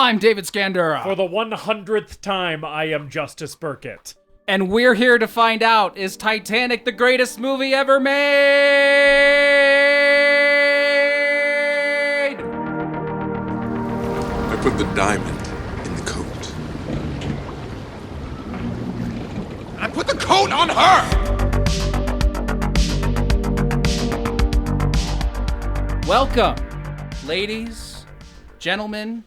I'm David Scandura. For the 100th time, I am Justus Burkett. And we're here to find out, is Titanic the greatest movie ever made? I put the diamond in the coat. I put the coat on her! Welcome, ladies, gentlemen,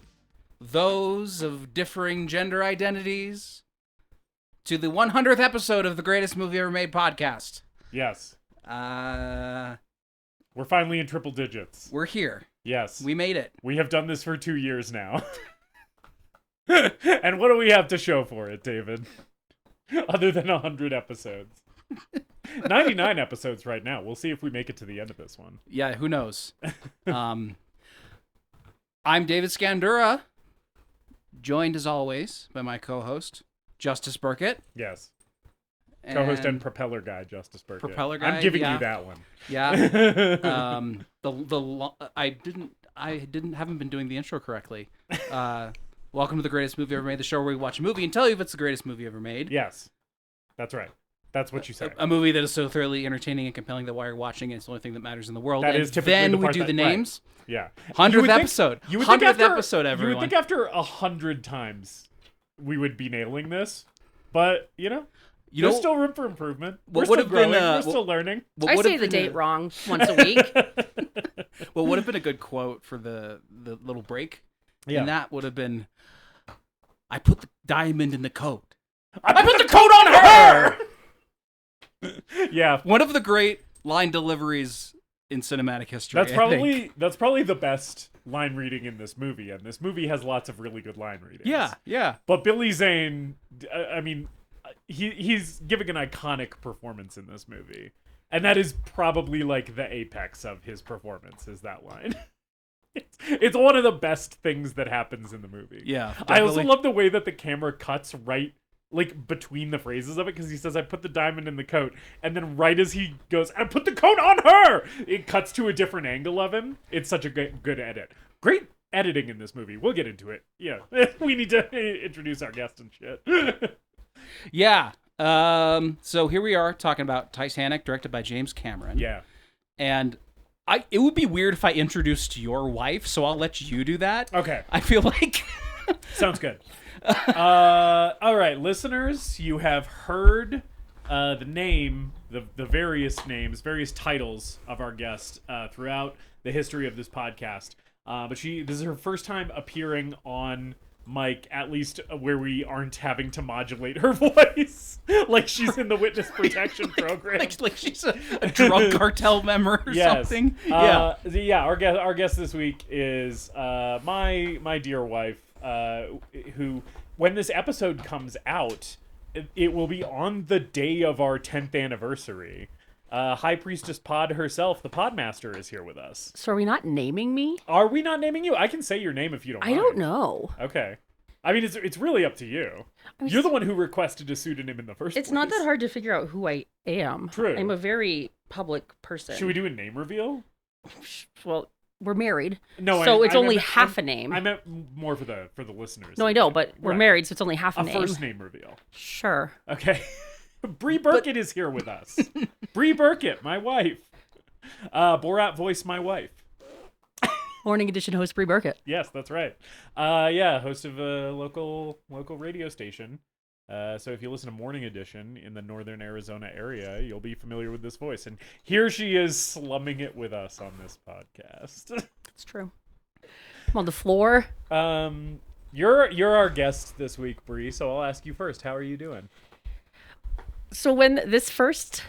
those of differing gender identities, to the 100th episode of the Greatest Movie Ever Made podcast. Yes. We're finally in triple digits. We're here. Yes. We made it. We have done this for 2 years now. And what do we have to show for it, David? Other than 100 episodes. 99 episodes right now. We'll see if we make it to the end of this one. Yeah, who knows? I'm David Scandura, joined as always by my co-host, Justus Burkett. Yes. Co-host and propeller guy, Justus Burkett. Propeller guy. I'm giving yeah. you that one. Yeah. Haven't been doing the intro correctly. Welcome to the Greatest Movie Ever Made, the show where we watch a movie and tell you if it's the greatest movie ever made. Yes. That's right. That's what you say. A movie that is so thoroughly entertaining and compelling that while you're watching it, it's the only thing that matters in the world. That and is typically then the we part do that, the names. Right. Yeah. 100th episode. 100th episode, everyone. You would think after 100 times we would be nailing this, but there's still room for improvement. We're still growing. We're still learning. I say the date wrong once a week. What would have been a good quote for the little break? Yeah. And that would have been, I put the diamond in the coat. I put the coat on her! Yeah. One of the great line deliveries in cinematic history. That's probably the best line reading in this movie, and this movie has lots of really good line readings. Yeah. But Billy Zane, I mean, he's giving an iconic performance in this movie. And that is probably like the apex of his performance, is that line. It's one of the best things that happens in the movie. Yeah, definitely. I also love the way that the camera cuts right like between the phrases of it, because he says, I put the diamond in the coat, and then right as he goes, I put the coat on her, it cuts to a different angle of him. It's such a good edit. Great editing in this movie. We'll get into it. Yeah. We need to introduce our guest and shit. Yeah. So here we are talking about Titanic, directed by James Cameron. Yeah. And it would be weird if I introduced your wife, so I'll let you do that. Okay. I feel like... Sounds good. All right, listeners, you have heard the various names, various titles of our guest throughout the history of this podcast. But this is her first time appearing on mic, at least where we aren't having to modulate her voice like she's in the witness protection program. like she's a drug cartel member or something. Yeah. Our guest this week is my dear wife, who, when this episode comes out, it will be on the day of our 10th anniversary. High Priestess Pod herself, the Podmaster, is here with us. So are we not naming me? Are we not naming you? I can say your name if you don't mind. I don't know. Okay. I mean, it's really up to you. You're the one who requested a pseudonym in the first place. It's not that hard to figure out who I am. True. I'm a very public person. Should we do a name reveal? Well, we're married. No, so it's I only meant, half a name. I meant more for the listeners. No, I know, but we're married, so it's only half a name. A first name reveal. Sure. Okay. Bree Burkett is here with us. Bree Burkett, my wife. Borat voice, my wife. Morning edition host Bree Burkett. Yes, that's right. Host of a local radio station. So if you listen to Morning Edition in the northern Arizona area, you'll be familiar with this voice. And here she is slumming it with us on this podcast. It's true. I'm on the floor. You're our guest this week, Bree, so I'll ask you first. How are you doing? So when this first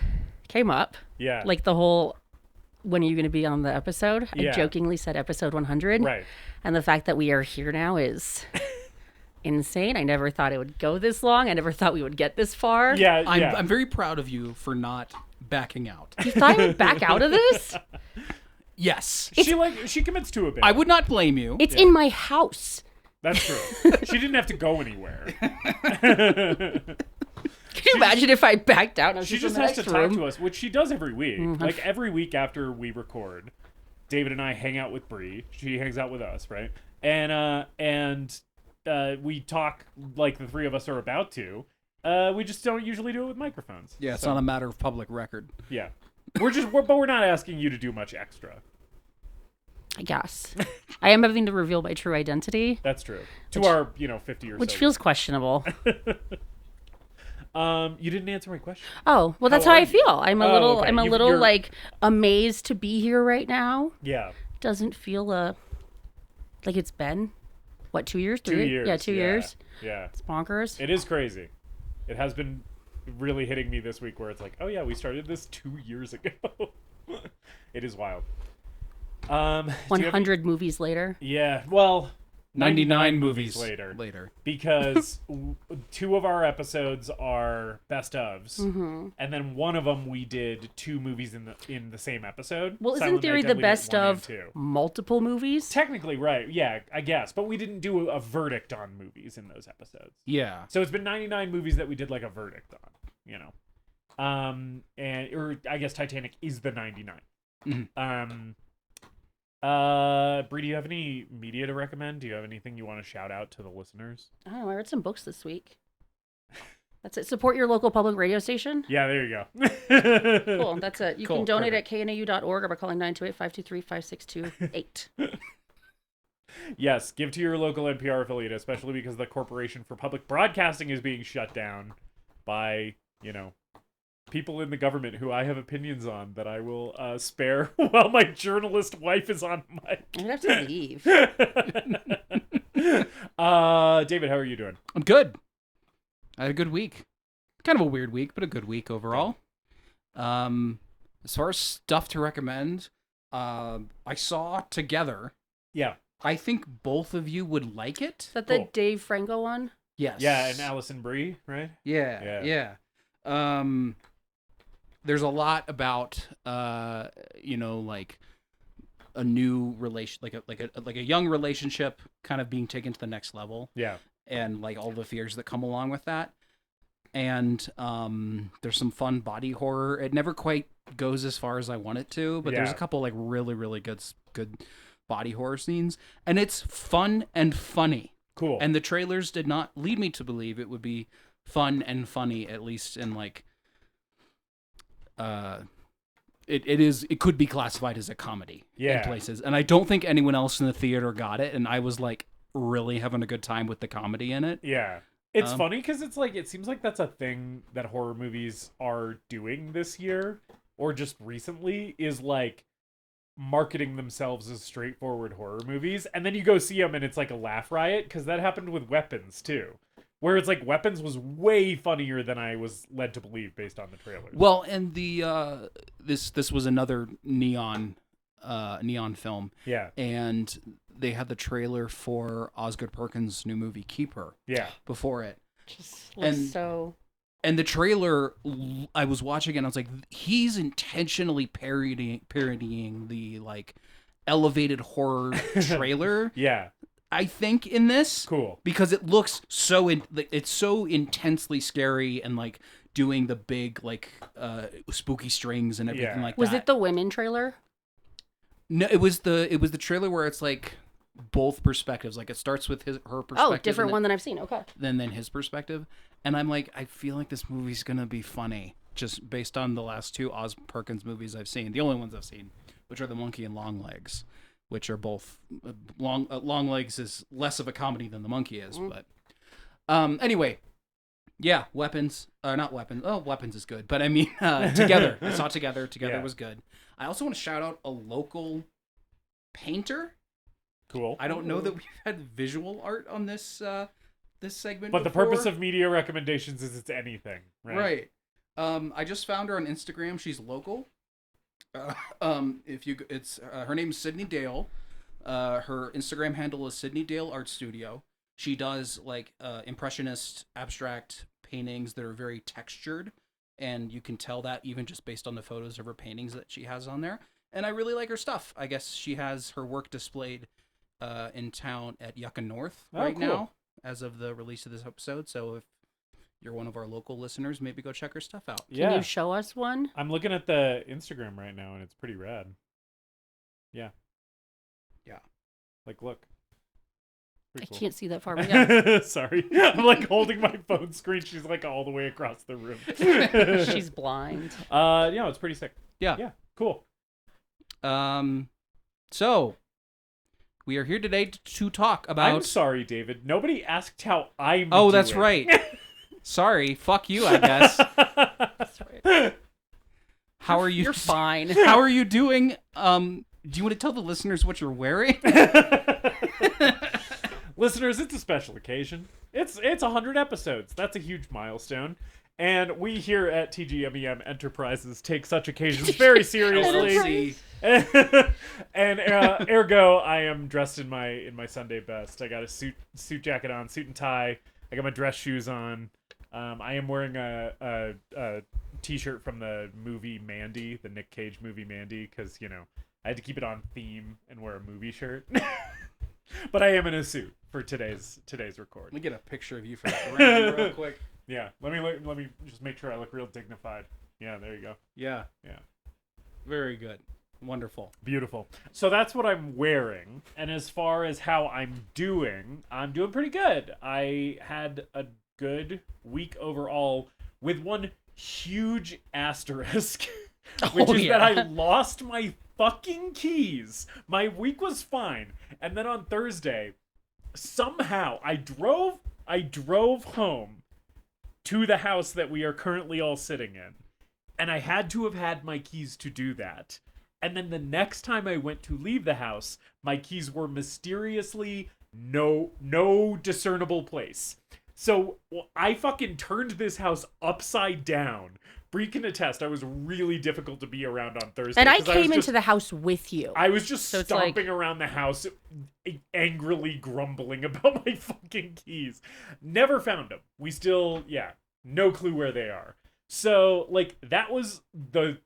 came up, yeah, like the whole, when are you going to be on the episode? Yeah. I jokingly said episode 100. Right. And the fact that we are here now is insane. I never thought it would go this long. I never thought we would get this far. Yeah, I'm very proud of you for not backing out. You thought I would back out of this? Yes. She commits to a bit. I would not blame you. It's in my house. That's true. She didn't have to go anywhere. Can you imagine if I backed out? And she just has to talk to us, which she does every week. Mm-hmm. Like every week after we record, David and I hang out with Bree. She hangs out with us, right? And we talk like the three of us are about to. We just don't usually do it with microphones. Yeah, it's So, not a matter of public record. Yeah. But we're not asking you to do much extra. I guess. I am having to reveal my true identity, That's true. To our, 50 or so. which feels questionable. You didn't answer my question. Oh, well, that's How how are I you? feel. I'm a little, okay. I'm a You- little you're- like amazed to be here right now. Yeah. Doesn't feel like it's been, what, 2 years? 2 years. Yeah, 2 years. Yeah. It's bonkers. It is crazy. It has been really hitting me this week where it's like, oh yeah, we started this 2 years ago. It is wild. Do you have- 100 movies later. Yeah, well, 99 movies later. Because 2 of our episodes are best ofs, and then one of them we did 2 movies in the same episode. Well, isn't Silent theory Night, the we did best 1 and of 2. multiple movies? Technically, right? Yeah, I guess, but we didn't do a verdict on movies in those episodes. Yeah. So it's been 99 movies that we did like a verdict on, or I guess Titanic is the 99. Bree, do you have any media to recommend? Do you have anything you want to shout out to the listeners? I don't know. I read some books this week. That's it. Support your local public radio station. Yeah, there you go. Cool. That's it. You Cool, can donate perfect. at knau.org or by calling 928-523-5628. Yes, give to your local NPR affiliate, especially because the Corporation for Public Broadcasting is being shut down by, people in the government who I have opinions on that I will spare while my journalist wife is on mic. I'm going to have to leave. David, how are you doing? I'm good. I had a good week. Kind of a weird week, but a good week overall. As far as stuff to recommend, I saw Together. Yeah. I think both of you would like it. Is that the Cool. Dave Franco one? Yes. Yeah, and Allison Brie, right? Yeah. There's a lot about like a new relation, like a young relationship kind of being taken to the next level, Yeah. and like all the fears that come along with that. And there's some fun body horror. It never quite goes as far as I want it to, but there's a Yeah. couple like really, really good body horror scenes, and it's fun and funny. Cool. And the trailers did not lead me to believe it would be fun and funny, at least in like it could be classified as a comedy in places. And I don't think anyone else in the theater got it, and I was like really having a good time with the comedy in it. Yeah. It's funny because it's like, it seems like that's a thing that horror movies are doing this year, or just recently, is like marketing themselves as straightforward horror movies. And then you go see them and it's like a laugh riot, because that happened with Weapons too. Where it's like Weapons was way funnier than I was led to believe based on the trailers. Well, and the this was another neon film. Yeah. And they had the trailer for Osgood Perkins' new movie Keeper Yeah. before it. Just looks And- so... And the trailer, I was watching it, and I was like, he's intentionally parodying the like elevated horror trailer. Yeah. I think in this, Cool. because it looks so it's so intensely scary, and like doing the big like spooky strings and everything Yeah. like Was that. it the women trailer? No, it was the trailer where it's like both perspectives. Like it starts with her perspective. Oh, different one than I've seen. Okay. Than his perspective. And I'm like, I feel like this movie's gonna be funny, just based on the last 2 Oz Perkins movies I've seen. The only ones I've seen, which are The Monkey and Long Legs, which are both Long Legs is less of a comedy than The Monkey is. But anyway, yeah, Weapons, not Weapons. Oh, Weapons is good, but I mean, Together. I saw Together. Together Yeah. was good. I also want to shout out a local painter. Cool. I don't know that we've had visual art on this this segment. But the before. purpose of media recommendations is it's anything, right? Right. I just found her on Instagram. She's local. Her name's Sydney Dale. Her Instagram handle is Sydney Dale Art Studio. She does like impressionist abstract paintings that are very textured, and you can tell that even just based on the photos of her paintings that she has on there. And I really like her stuff. I guess she has her work displayed in town at Yucca North right cool. now, as of the release of this episode. So if you're one of our local listeners, maybe go check her stuff out. Yeah. Can you show us one? I'm looking at the Instagram right now, and it's pretty rad. Yeah. Yeah. Like, look. I cool. can't see that far. But yeah. Sorry. I'm like holding my phone screen. She's like all the way across the room. She's blind. It's pretty sick. Yeah. Yeah. Cool. So we are here today to talk about. I'm sorry, David. Nobody asked how I'm Oh, that's doing. right. Sorry. Fuck you, I guess. Sorry. How are you? You're fine. How are you doing? Do you want to tell the listeners what you're wearing? Listeners, it's a special occasion. It's 100 episodes. That's a huge milestone. And we here at TGMEM Enterprises take such occasions very seriously. And ergo, I am dressed in my Sunday best. I got a suit jacket on, suit and tie. I got my dress shoes on. I am wearing a t-shirt from the movie Mandy, the Nick Cage movie Mandy, because, you know, I had to keep it on theme and wear a movie shirt. But I am in a suit for today's record. Let me get a picture of you for that brand real quick. Yeah, let me just make sure I look real dignified. Yeah, there you go. Yeah. Yeah. Very good. Wonderful. Beautiful. So that's what I'm wearing. And as far as how I'm doing pretty good. I had a good week overall with one huge asterisk, which is that I lost my fucking keys. My week was fine. And then on Thursday, somehow I drove home to the house that we are currently all sitting in. And I had to have had my keys to do that. And then the next time I went to leave the house, my keys were mysteriously no discernible place. So I fucking turned this house upside down. Bree can attest, I was really difficult to be around on Thursday. And I came into the house with you. I was just So it's stomping around the house, angrily grumbling about my fucking keys. Never found them. We still, no clue where they are. So, like, that was the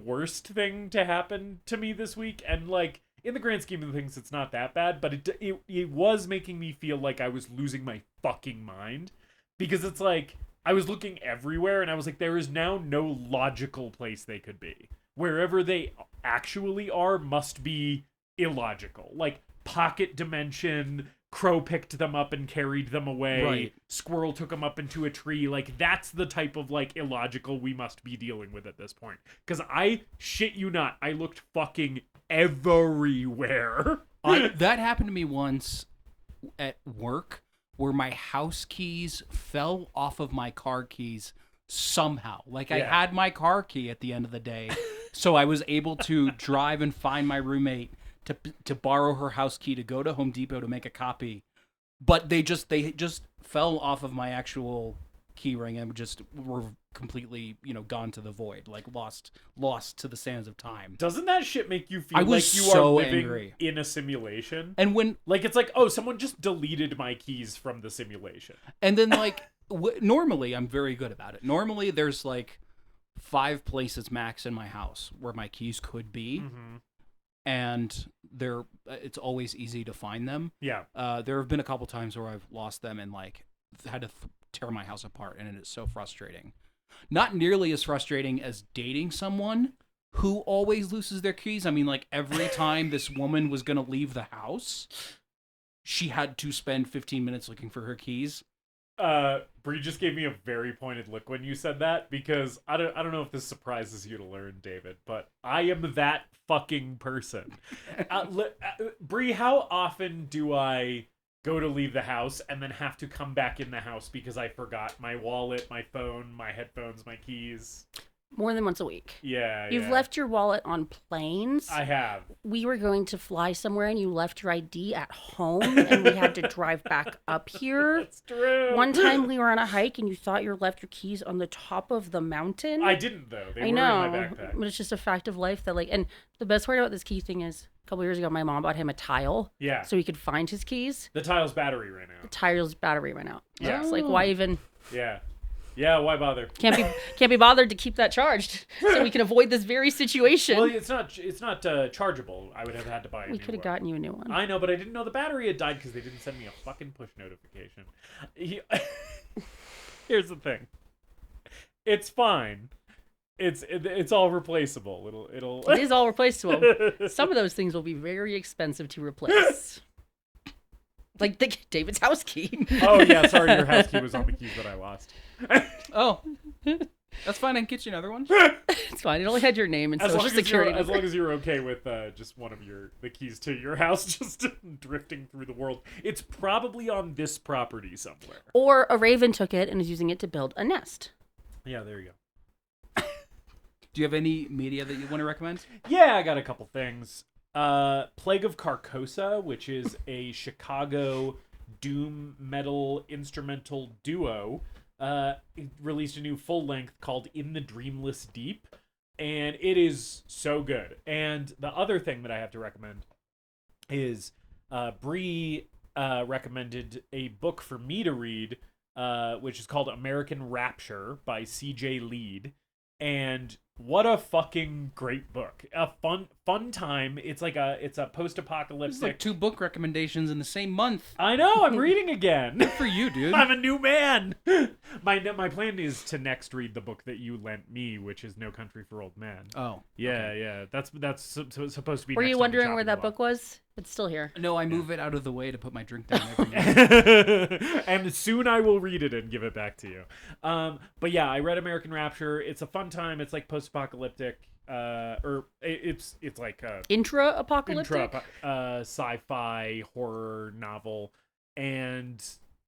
worst thing to happen to me this week. And, like, in the grand scheme of things, it's not that bad. But it was making me feel like I was losing my fucking mind. Because it's like, I was looking everywhere, and I was like, there is now no logical place they could be. Wherever they actually are must be illogical. Like, pocket dimension, crow picked them up and carried them away, Right. Squirrel took them up into a tree. Like, that's the type of, like, illogical we must be dealing with at this point. Because I, shit you not, I looked fucking everywhere. That happened to me once at work, where my house keys fell off of my car keys somehow. Like, I had my car key at the end of the day, so I was able to drive and find my roommate to borrow her house key to go to Home Depot to make a copy. But they just fell off of my actual key ring and just were completely, gone to the void, like lost to the sands of time. Doesn't that shit make you feel I was like you so are living angry. in a simulation? And when Like, it's like, oh, someone just deleted my keys from the simulation. And then, like, normally I'm very good about it. Normally there's, like, 5 places max in my house where my keys could be. Mm-hmm. And it's always easy to find them. Yeah. There have been a couple times where I've lost them and, like, had to tear my house apart, and it is so frustrating. Not nearly as frustrating as dating someone who always loses their keys. I mean, like, every time this woman was going to leave the house, she had to spend 15 minutes looking for her keys. Bree just gave me a very pointed look when you said that, because I don't know if this surprises you to learn, David, but I am that fucking person. Bree, how often do I go to leave the house and then have to come back in the house because I forgot my wallet, my phone, my headphones, my keys? More than once a week. Yeah. You've left your wallet on planes. I have. We were going to fly somewhere and you left your ID at home and we had to drive back up here. That's true. One time we were on a hike and you thought you left your keys on the top of the mountain. I didn't, though. They were I know, in my backpack. but it's just a fact of life that, like, and the best part about this key thing is a couple years ago my mom bought him a tile. Yeah. So he could find his keys. The tile's battery ran out. The tile's battery went out. So Yeah. it's like, why even? Yeah. Yeah, why bother? Can't be bothered to keep that charged, so we can avoid this very situation. Well, it's not chargeable. I would have had to buy a We new could have one. gotten you a new one. I know, but I didn't know the battery had died because they didn't send me a fucking push notification. Here's the thing. It's fine. It's all replaceable. It'll. It is all replaceable. Some of those things will be very expensive to replace. Like David's house key. Oh, yeah, sorry, your house key was on the keys that I lost. Oh, that's fine. I can get you another one. It's fine. It only had your name and social security As number. long as you're okay with just one of the keys to your house just drifting through the world. It's probably on this property somewhere. Or a raven took it and is using it to build a nest. Yeah, there you go. Do you have any media that you want to recommend? Yeah, I got a couple things. Plague of Carcosa, which is a Chicago doom metal instrumental duo, released a new full length called In the Dreamless Deep, and it is so good. And the other thing that I have to recommend is Bree recommended a book for me to read, which is called American Rapture by C.J. Lead. And what a fucking great book. A fun time. It's a post-apocalyptic. It's like 2 book recommendations in the same month. I know, I'm reading again. For you, dude. I'm a new man. My plan is to next read the book that you lent me, which is No Country for Old Men. Oh. Yeah. That's supposed to be. Were next you on the wondering where chopping that block. book was? It's still here. No, I move it out of the way to put my drink down every night. And soon I will read it and give it back to you. But yeah, I read American Rapture. It's a fun time. It's like post-apocalyptic, or it's like Intra-apocalyptic? Sci-fi horror novel, and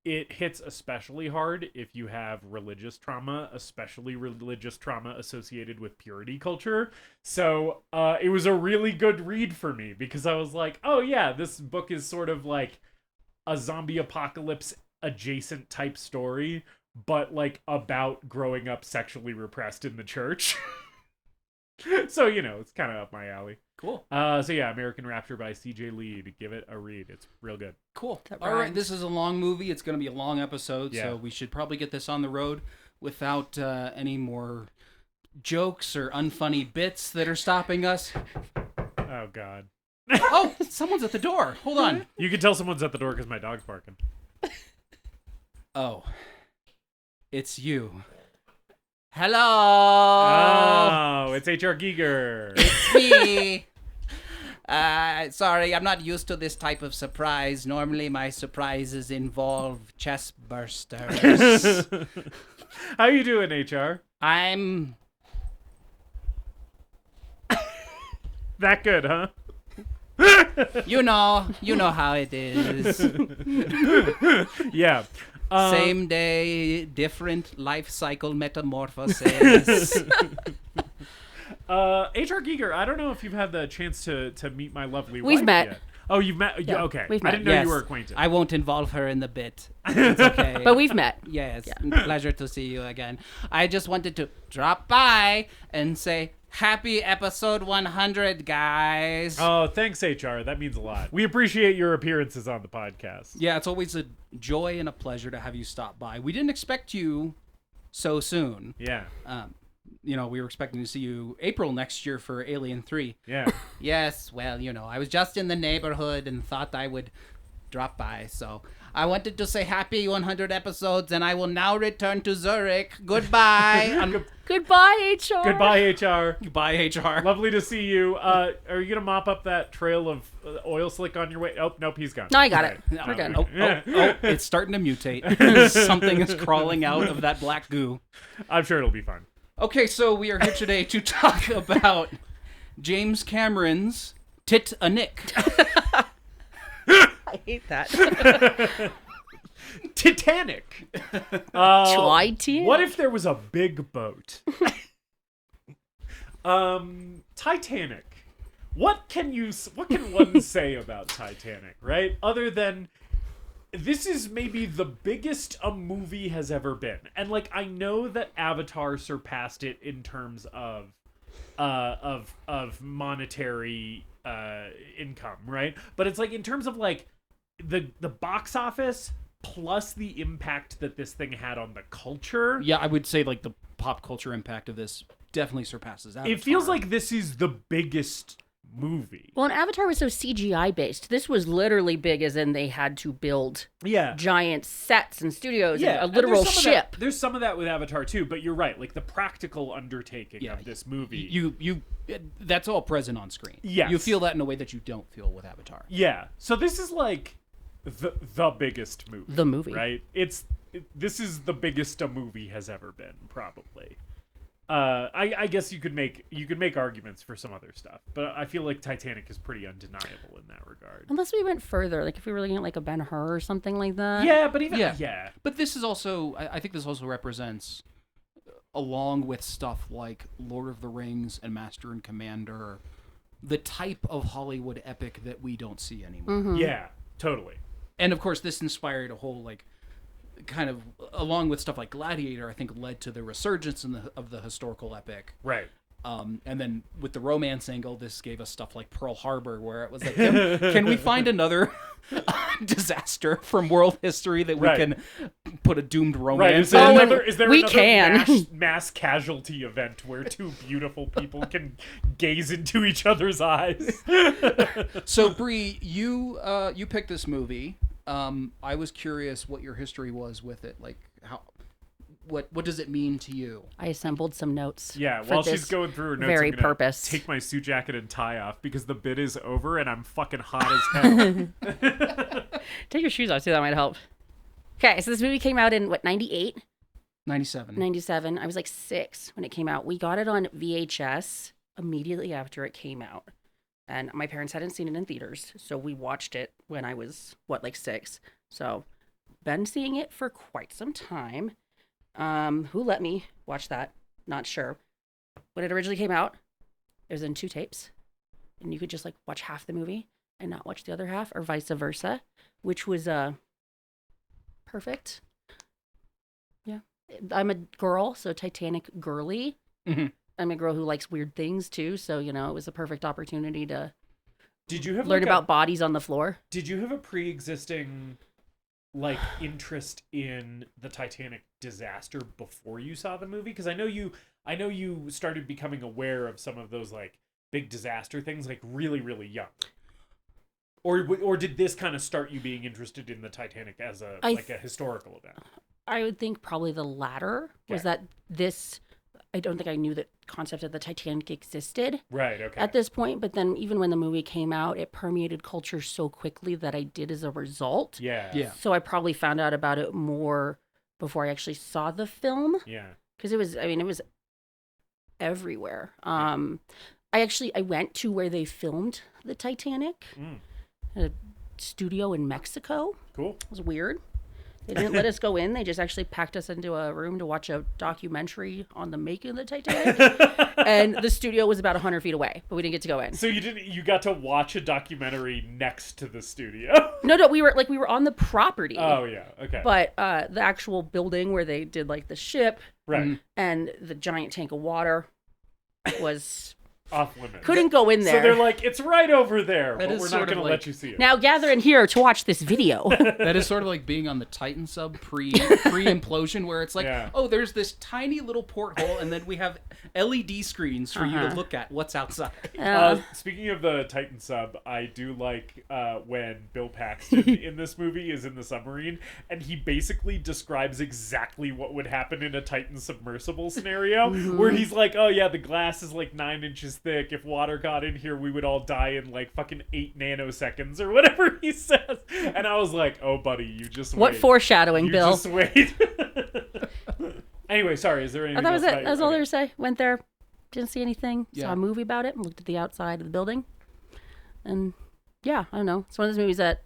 it hits especially hard if you have religious trauma, especially religious trauma associated with purity culture. So it was a really good read for me because I was like, oh yeah, this book is sort of like a zombie apocalypse adjacent type story, but like about growing up sexually repressed in the church. So, it's kind of up my alley. Cool. So yeah, American Rapture by C.J. Lead. Give it a read. It's real good. Cool. That All right, rhymes. this is a long movie. It's going to be a long episode, Yeah. so we should probably get this on the road without any more jokes or unfunny bits that are stopping us. Oh, God. Oh, someone's at the door. Hold on. You can tell someone's at the door because my dog's barking. Oh, it's you. Hello. Oh, it's H.R. Giger. It's me. Sorry, I'm not used to this type of surprise. Normally, my surprises involve chest bursters. How you doing, H.R.? I'm... That good, huh? You know how it is. Yeah. Same day, different life cycle metamorphosis. H.R. Giger, I don't know if you've had the chance to meet my lovely wife We've met. yet. Oh, you've met? Yeah, Okay. we've I met. didn't know Yes. you were acquainted. I won't involve her in the bit. It's okay. But we've met. Yes, pleasure to see you again. I just wanted to drop by and say happy episode 100, guys. Oh, thanks, HR. That means a lot. We appreciate your appearances on the podcast. Yeah, it's always a joy and a pleasure to have you stop by. We didn't expect you so soon. Yeah. We were expecting to see you April next year for Alien 3. Yeah. Yes, well, I was just in the neighborhood and thought I would drop by. So I wanted to say happy 100 episodes, and I will now return to Zurich. Goodbye. Goodbye, HR. Goodbye, HR. Goodbye, HR. Lovely to see you. Are you gonna mop up that trail of oil slick on your way? Oh, nope, he's gone. No, I got All it. right. We're good. Oh, it's starting to mutate. Something is crawling out of that black goo. I'm sure it'll be fun. Okay, so we are here today to talk about James Cameron's Titanic. I hate that. Titanic. Titanic. What if there was a big boat? Titanic. What can one say about Titanic, right? Other than this is maybe the biggest a movie has ever been. And like I know that Avatar surpassed it in terms of monetary income, right? But it's like in terms of like the box office plus the impact that this thing had on the culture. Yeah, I would say like the pop culture impact of this definitely surpasses Avatar. It feels like this is the biggest movie. Well, and Avatar was so CGI based. This was literally big, as in they had to build Yeah. giant sets and studios and a and literal there's some of ship. that- there's some of that with Avatar too, but you're right. Like the practical undertaking Yeah, of this movie. you that's all present on screen. Yes. You feel that in a way that you don't feel with Avatar. Yeah. So this is like the biggest movie. The movie. Right? This is the biggest a movie has ever been, probably. I guess you could make arguments for some other stuff, but I feel like Titanic is pretty undeniable in that regard. Unless we went further, like if we were looking at like a Ben-Hur or something like that. Yeah, but even Yeah. But this is also, I think this also represents, along with stuff like Lord of the Rings and Master and Commander, the type of Hollywood epic that we don't see anymore. Mm-hmm. Yeah, totally. And of course, this inspired a whole kind of, along with stuff like Gladiator, I think led to the resurgence of the historical epic. Right. And then with the romance angle, this gave us stuff like Pearl Harbor, where it was like, can we find another disaster from world history that we can put a doomed romance Right. in? Is there we another can. mass casualty event where two beautiful people can gaze into each other's eyes? So, Bree, you picked this movie. I was curious what your history was with it. Like, what does it mean to you? I assembled some notes. Yeah, for while this she's going through her notes, very I'm gonna purpose. take my suit jacket and tie off because the bit is over and I'm fucking hot as hell. Take your shoes off, too. That might help. Okay, so this movie came out in, 98? 97. 97. I was like 6 when it came out. We got it on VHS immediately after it came out. And my parents hadn't seen it in theaters, so we watched it when I was, 6. So, been seeing it for quite some time. Who let me watch that? Not sure. When it originally came out, it was in 2 tapes. And you could just, watch half the movie and not watch the other half, or vice versa, which was, perfect. Yeah. I'm a girl, so Titanic girly. Mm-hmm. I'm a girl who likes weird things too, so it was a perfect opportunity to Did you have learn about bodies on the floor. Did you have a pre-existing interest in the Titanic disaster before you saw the movie? Because I know you started becoming aware of some of those big disaster things really, really young. Or did this kind of start you being interested in the Titanic as a historical event? I would think probably the latter was that this. I don't think I knew the concept of the Titanic existed at this point. But then even when the movie came out, it permeated culture so quickly that I did as a result. Yeah. So I probably found out about it more before I actually saw the film. Yeah. Because it was everywhere. I went to where they filmed the Titanic, a studio in Mexico. Cool. It was weird. They didn't let us go in. They just actually packed us into a room to watch a documentary on the making of the Titanic. And the studio was about 100 feet away, but we didn't get to go in. So you got to watch a documentary next to the studio? No, we were on the property. Oh yeah, okay. But the actual building where they did the ship, right, and the giant tank of water was off limits. Couldn't go in there. So they're like, it's right over there, That but is we're sort not of going to let you see it. Now gather in here to watch this video. That is sort of like being on the Titan sub pre-implosion, where it's like, oh, there's this tiny little porthole, and then we have LED screens for you to look at what's outside. Speaking of the Titan sub, I do like when Bill Paxton in this movie is in the submarine, and he basically describes exactly what would happen in a Titan submersible scenario, where he's like, oh yeah, the glass is 9 inches thick. If water got in here, we would all die in fucking 8 nanoseconds or whatever he says. And I was like, oh buddy, you just wait. What foreshadowing, you Bill? Just wait. Anyway, sorry, is there anything that was else it. That was all there to say. Went there, didn't see anything. Yeah. Saw a movie about it, looked at the outside of the building. And yeah, I don't know. It's one of those movies that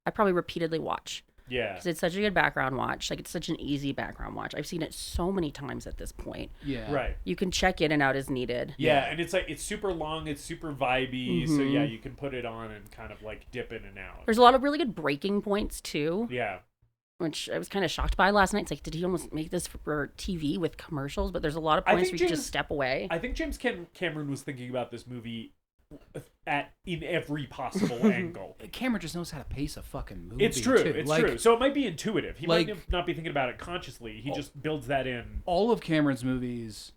I probably repeatedly watch. Yeah. Because it's such a good background watch. It's such an easy background watch. I've seen it so many times at this point. Yeah. Right. You can check in and out as needed. Yeah, and it's super long, it's super vibey, so yeah, you can put it on and kind of dip in and out. There's a lot of really good breaking points too. Yeah. Which I was kind of shocked by last night. It's did he almost make this for TV with commercials? But there's a lot of points where you just step away. I think James Cameron was thinking about this movie in every possible angle. Cameron just knows how to pace a fucking movie. It's true. Too. It's true. So it might be intuitive. He might like- not be thinking about it consciously. He just builds that in. All of Cameron's movies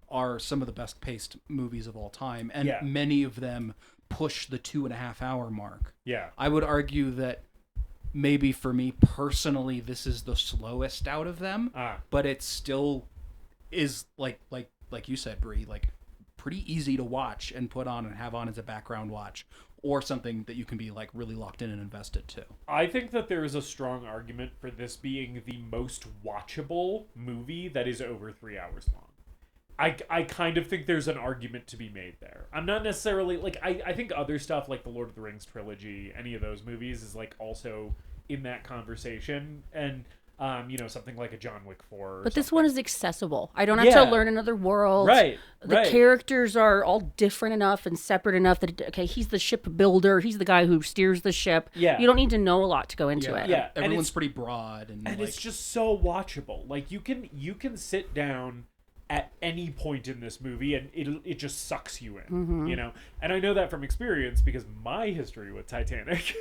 are some of the best paced movies of all time, and many of them push the 2.5 hour mark. Yeah. I would argue that maybe for me personally, this is the slowest out of them, but it still is like you said, Brie, pretty easy to watch and put on and have on as a background watch, or something that you can be like really locked in and invested to. I think that there is a strong argument for this being the most watchable movie that is over 3 hours long. I kind of think there's an argument to be made there. I'm not necessarily like I think other stuff like the Lord of the Rings trilogy, any of those movies is like also in that conversation, and something like a John Wick 4. But this one is accessible. I don't have to learn another world. Right. The characters are all different enough and separate enough that he's the ship builder. He's the guy who steers the ship. Yeah. You don't need to know a lot to go into it. Yeah. Everyone's pretty broad and like, it's just so watchable. Like you can sit down at any point in this movie and it just sucks you in, And I know that from experience because my history with Titanic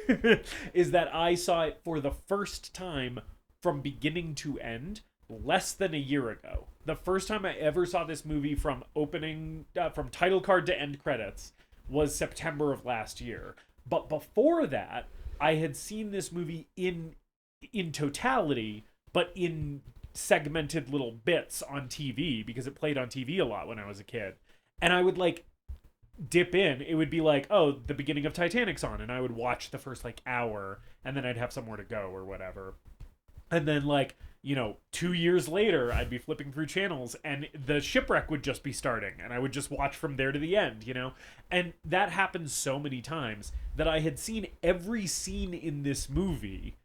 is that I saw it for the first time from beginning to end less than a year ago. The first time I ever saw this movie from from title card to end credits was September of last year. But before that, I had seen this movie in totality, but in segmented little bits on TV because it played on TV a lot when I was a kid. And I would like dip in. It would be like, oh, the beginning of Titanic's on, and I would watch the first like hour and then I'd have somewhere to go or whatever. And then like, 2 years later, I'd be flipping through channels and the shipwreck would just be starting and I would just watch from there to the end, And that happened so many times that I had seen every scene in this movie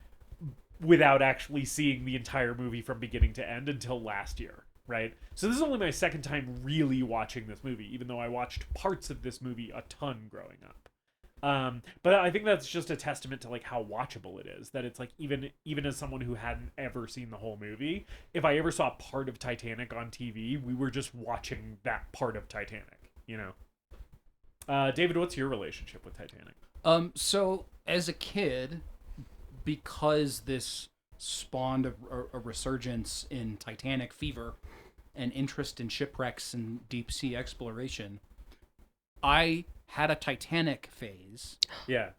without actually seeing the entire movie from beginning to end until last year, right? So this is only my second time really watching this movie, even though I watched parts of this movie a ton growing up. But I think that's just a testament to like how watchable it is, that it's like even as someone who hadn't ever seen the whole movie, if I ever saw part of Titanic on TV, we were just watching that part of Titanic, David, what's your relationship with Titanic? So as a kid, because this spawned a resurgence in Titanic fever and interest in shipwrecks and deep sea exploration, I had a Titanic phase. Yeah.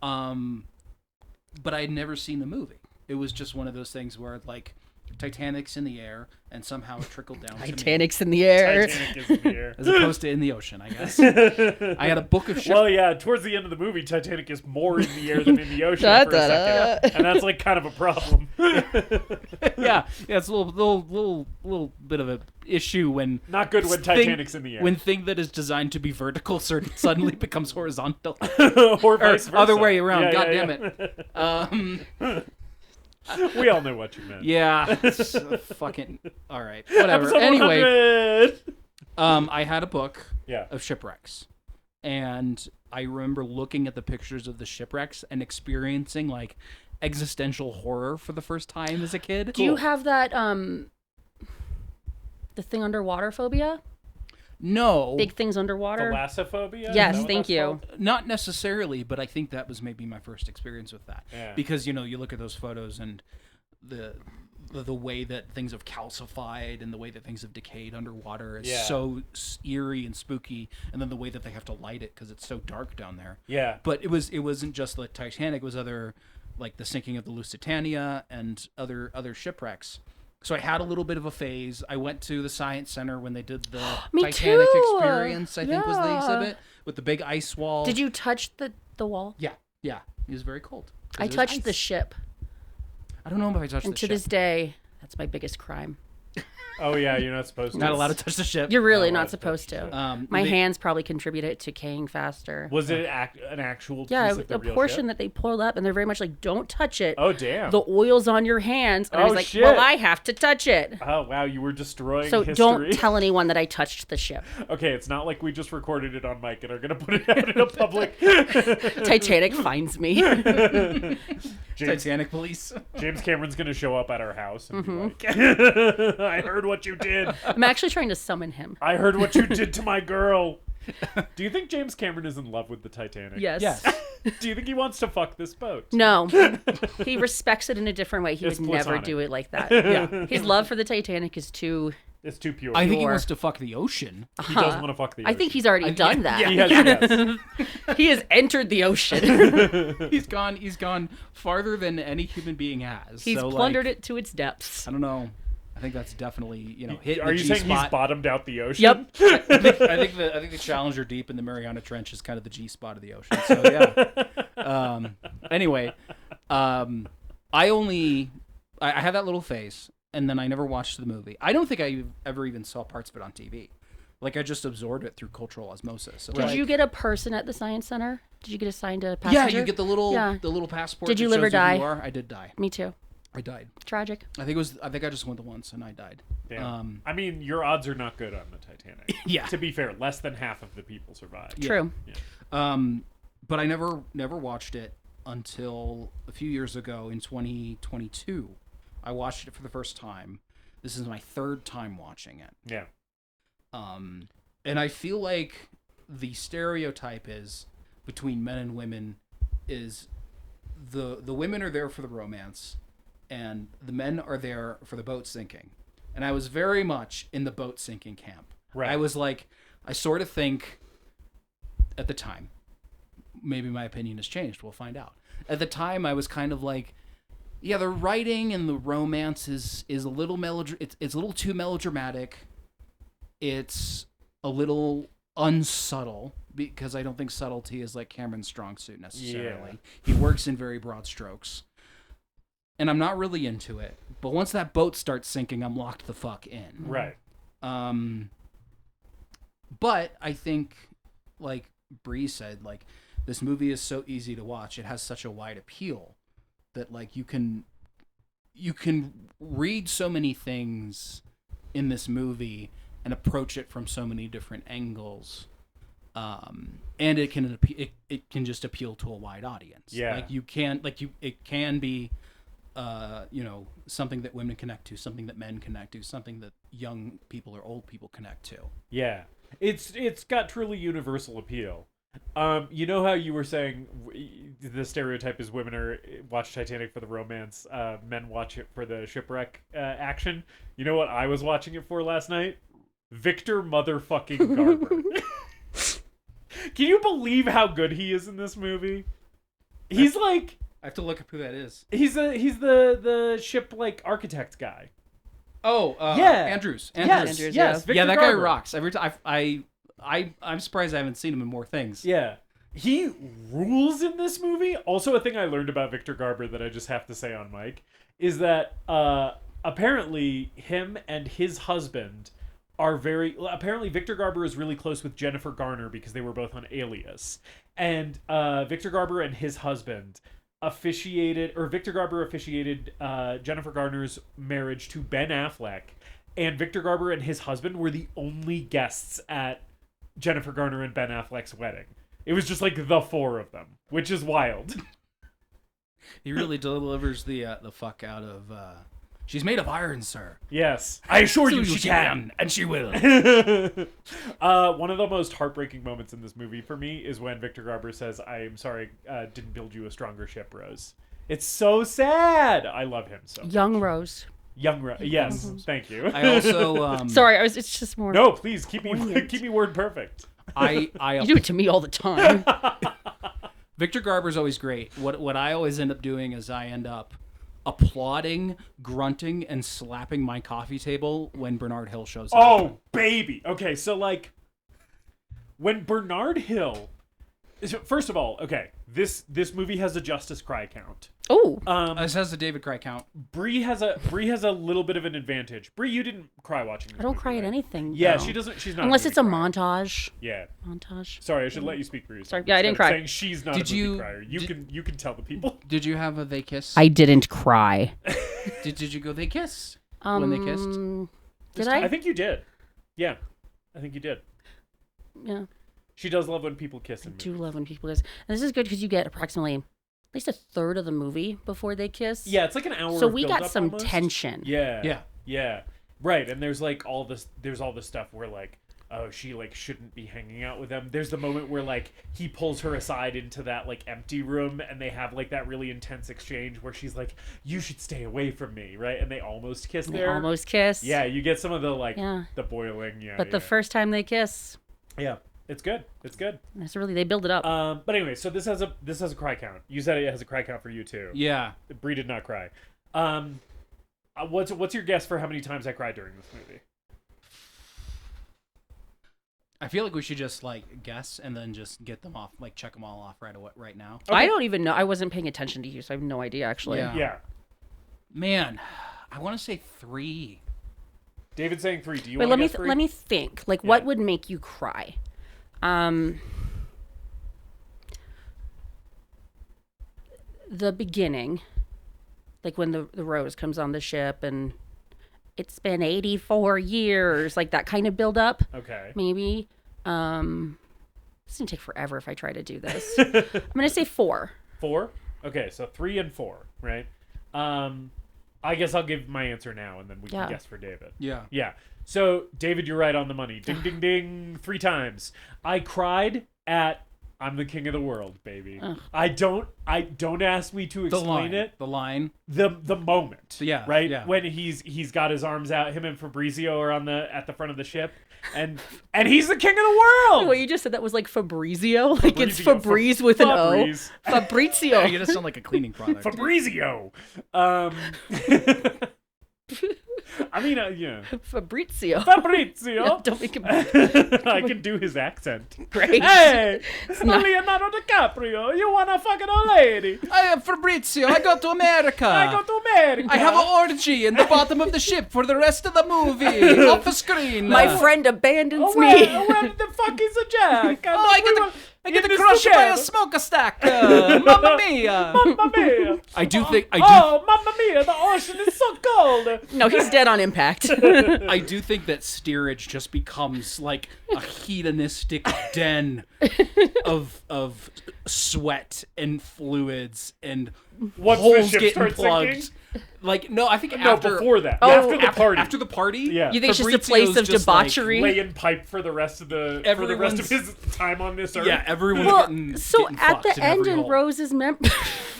But I'd never seen the movie. It was just one of those things where like Titanic's in the air and somehow it trickled down Titanic's in the air. Titanic is in the air. As opposed to in the ocean, I guess. I had a book of Well, yeah, towards the end of the movie, Titanic is more in the air than in the ocean for a second. And that's like kind of a problem. yeah, it's a little bit of a issue when not good when Titanic's in the air. When thing that is designed to be vertical suddenly becomes horizontal. or vice versa. Other way around. Yeah, God damn it. We all know what you meant. Yeah. Fucking all right. Whatever. Episode Anyway, 100. I had a book Yeah. of shipwrecks. And I remember looking at the pictures of the shipwrecks and experiencing like existential horror for the first time as a kid. Do you have that the thing underwater phobia? No. Big things underwater? Thalassophobia? Yes, thank you. Not necessarily, but I think that was maybe my first experience with that. Yeah. Because, you look at those photos and the way that things have calcified and the way that things have decayed underwater is so eerie and spooky, and then the way that they have to light it because it's so dark down there. Yeah. But it wasn't just the Titanic, it was other, like the sinking of the Lusitania and other shipwrecks. So I had a little bit of a phase. I went to the Science Center when they did the Titanic too. Experience, I think was the exhibit, with the big ice wall. Did you touch the wall? Yeah. It was very cold. I touched the ship. I don't know if I touched the ship. And to this day, that's my biggest crime. Oh, yeah, you're not supposed to. Not allowed to touch the ship. You're really not supposed to. My they- hands probably contributed to decaying faster. Was it an actual piece Yeah, of the a real portion ship? that they pulled up, and they're very much like, don't touch it. Oh, damn. The oil's on your hands. And I Oh, was like, shit. well, I have to touch it. Oh, wow, you were destroying So history. don't tell anyone that I touched the ship. Okay, it's not like we just recorded it on mic and are going to put it out in a public... Titanic finds me. Titanic police. James Cameron's going to show up at our house and be like, I heard what you did. I'm actually trying to summon him. I heard what you did to my girl. Do you think James Cameron is in love with the Titanic? Yes. Yes. Do you think he wants to fuck this boat? No. He respects it in a different way. He It's would never platonic. do it like that. Yeah. His love for the Titanic is too... It's too pure. I think he Pure. wants to fuck the ocean. He does want to fuck the I ocean. think he's already done that. He has. He has entered the ocean. He's gone farther than any human being has. He's so, plundered like, it to its depths. I don't know. I think that's definitely hit. Are you saying he's bottomed out the ocean? Yep. I think the Challenger Deep in the Mariana Trench is kind of the G spot of the ocean. So yeah. Anyway, I had that little phase, and then I never watched the movie. I don't think I ever even saw parts of it on TV. Like I just absorbed it through cultural osmosis. So Did you get a person at the Science Center? Did you get assigned a passenger? Yeah, you get the little passport. Did you that live or shows you who die? you are. I did die. Me too. I died. Tragic. I think I just went the once and I died. Damn. I mean, your odds are not good on the Titanic. Yeah. To be fair, less than half of the people survived. True. Yeah. But I never watched it until a few years ago in 2022. I watched it for the first time. This is my third time watching it. Yeah. And I feel like the stereotype is between men and women is the women are there for the romance and the men are there for the boat sinking. And I was very much in the boat sinking camp. Right. I was like, I sort of think at the time, maybe my opinion has changed. We'll find out. At the time, I was kind of like, yeah, the writing and the romance is a little it's a little too melodramatic. It's a little unsubtle because I don't think subtlety is like Cameron's strong suit necessarily. Yeah. He works in very broad strokes. And I'm not really into it. But once that boat starts sinking, I'm locked the fuck in. Right. But I think, like Bree said, like this movie is so easy to watch. It has such a wide appeal that like you can read so many things in this movie and approach it from so many different angles, and it can just appeal to a wide audience. Yeah, it can be, something that women connect to, something that men connect to, something that young people or old people connect to. Yeah, it's got truly universal appeal. You know how you were saying the stereotype is women watch Titanic for the romance, men watch it for the shipwreck action. You know what I was watching it for last night? Victor motherfucking Garber. Can you believe how good he is in this movie? He's like, I have to look up who that is. He's the ship like architect guy. Oh, yeah, Andrews. Yes, Victor that Garber. guy rocks. Every time I'm surprised I haven't seen him in more things. Yeah. He rules in this movie. Also, a thing I learned about Victor Garber that I just have to say on mic is that apparently him and his husband are apparently Victor Garber is really close with Jennifer Garner because they were both on Alias. And Victor Garber and his husband Victor Garber officiated Jennifer Garner's marriage to Ben Affleck. And Victor Garber and his husband were the only guests at Jennifer Garner and Ben Affleck's wedding. It was just like the four of them, which is wild. He really delivers the fuck out of. She's made of iron, sir. Yes, I assure you, she can, and she will. One of the most heartbreaking moments in this movie for me is when Victor Garber says, "I'm sorry, didn't build you a stronger ship, Rose." It's so sad. I love him so. Young Rose. Young Rose. Yes, thank you. I also. Sorry, it's just more. No, please keep me word perfect. I you do it to me all the time. Victor Garber's always great. What I always end up doing is I end up applauding, grunting, and slapping my coffee table when Bernard Hill shows up. Oh, baby. Okay, so like when Bernard Hill, first of all, okay, this movie has a Justus cry count. Oh, this has a David cry count. Bree has a little bit of an advantage. Bree, you didn't cry watching this I don't movie, cry right? at anything. Yeah, no. she doesn't. She's not unless it's a crier. montage. Yeah. Montage. Sorry, I should let you speak, Bree. Sorry, yeah, I didn't cry. Saying she's not a movie crier. You can tell the people. Did you have a they kiss? I didn't cry. Did you go they kiss when they kissed? Did I? I think you did. Yeah, I think you did. Yeah. She does love when people kiss. I do love when people kiss. And this is good because you get approximately at least a third of the movie before they kiss. Yeah, it's like an hour. So of we got build-up some almost. tension. Yeah. Right, and there's like all this. There's all this stuff where like, oh, she like shouldn't be hanging out with them. There's the moment where like he pulls her aside into that like empty room, and they have like that really intense exchange where she's like, "You should stay away from me," right? And they almost kiss there. Almost kiss. Yeah, you get some of the like the boiling. Yeah, but the first time they kiss. Yeah. It's good. It's good. That's really they build it up. But anyway, so this has a cry count. You said it has a cry count for you too. Yeah. Bree did not cry. What's your guess for how many times I cried during this movie? I feel like we should just like guess and then just get them off, like check them all off right now. Okay. I don't even know. I wasn't paying attention to you, so I have no idea actually. Yeah. Man, I want to say 3. David's saying 3. Do you Wait, want to guess 3? let me think. Like, what would make you cry? The beginning, like when the Rose comes on the ship and it's been 84 years, like that kind of build up. Okay. Maybe. It's gonna take forever if I try to do this. I'm gonna say 4. 4? Okay, so 3 and 4, right? I guess I'll give my answer now, and then we can guess for David. Yeah. Yeah. So, David, you're right on the money. Ding, ding, ding. 3 times. I cried at I'm the king of the world, baby. I don't ask me to explain it. The line. The moment. Yeah. Right? Yeah. When he's got his arms out, him and Fabrizio are at the front of the ship. And he's the king of the world. What you just said, that was like Fabrizio. Like it's Fabrizio. Febreze with an Fabriz. O. Fabrizio. You just sound like a cleaning product. Fabrizio. I mean, yeah. Fabrizio. Fabrizio. Don't make him. I can do his accent. Great. Hey, not- Leonardo DiCaprio, you wanna fucking old lady? I am Fabrizio. I go to America. I go to America. I have an orgy in the bottom of the ship for the rest of the movie. Off the screen. My friend abandons Oh, me. where the fuck is the Jack? I get to crush by a smoker stack. Mamma mia. Mamma mia. I do. Oh, mamma mia, the ocean is so cold. No, he's dead on impact. I do think that steerage just becomes like a hedonistic den of sweat and fluids and Once the holes ship getting starts plugged. sinking? Like no, I think No, after before that. Oh, after the party. After the party, Yeah. You think it's just a Fabrizio's place of just like, debauchery? laying pipe for the rest of his time on this earth. yeah, everyone's Well, getting so getting at fucked the in end every in hole. Rose's at the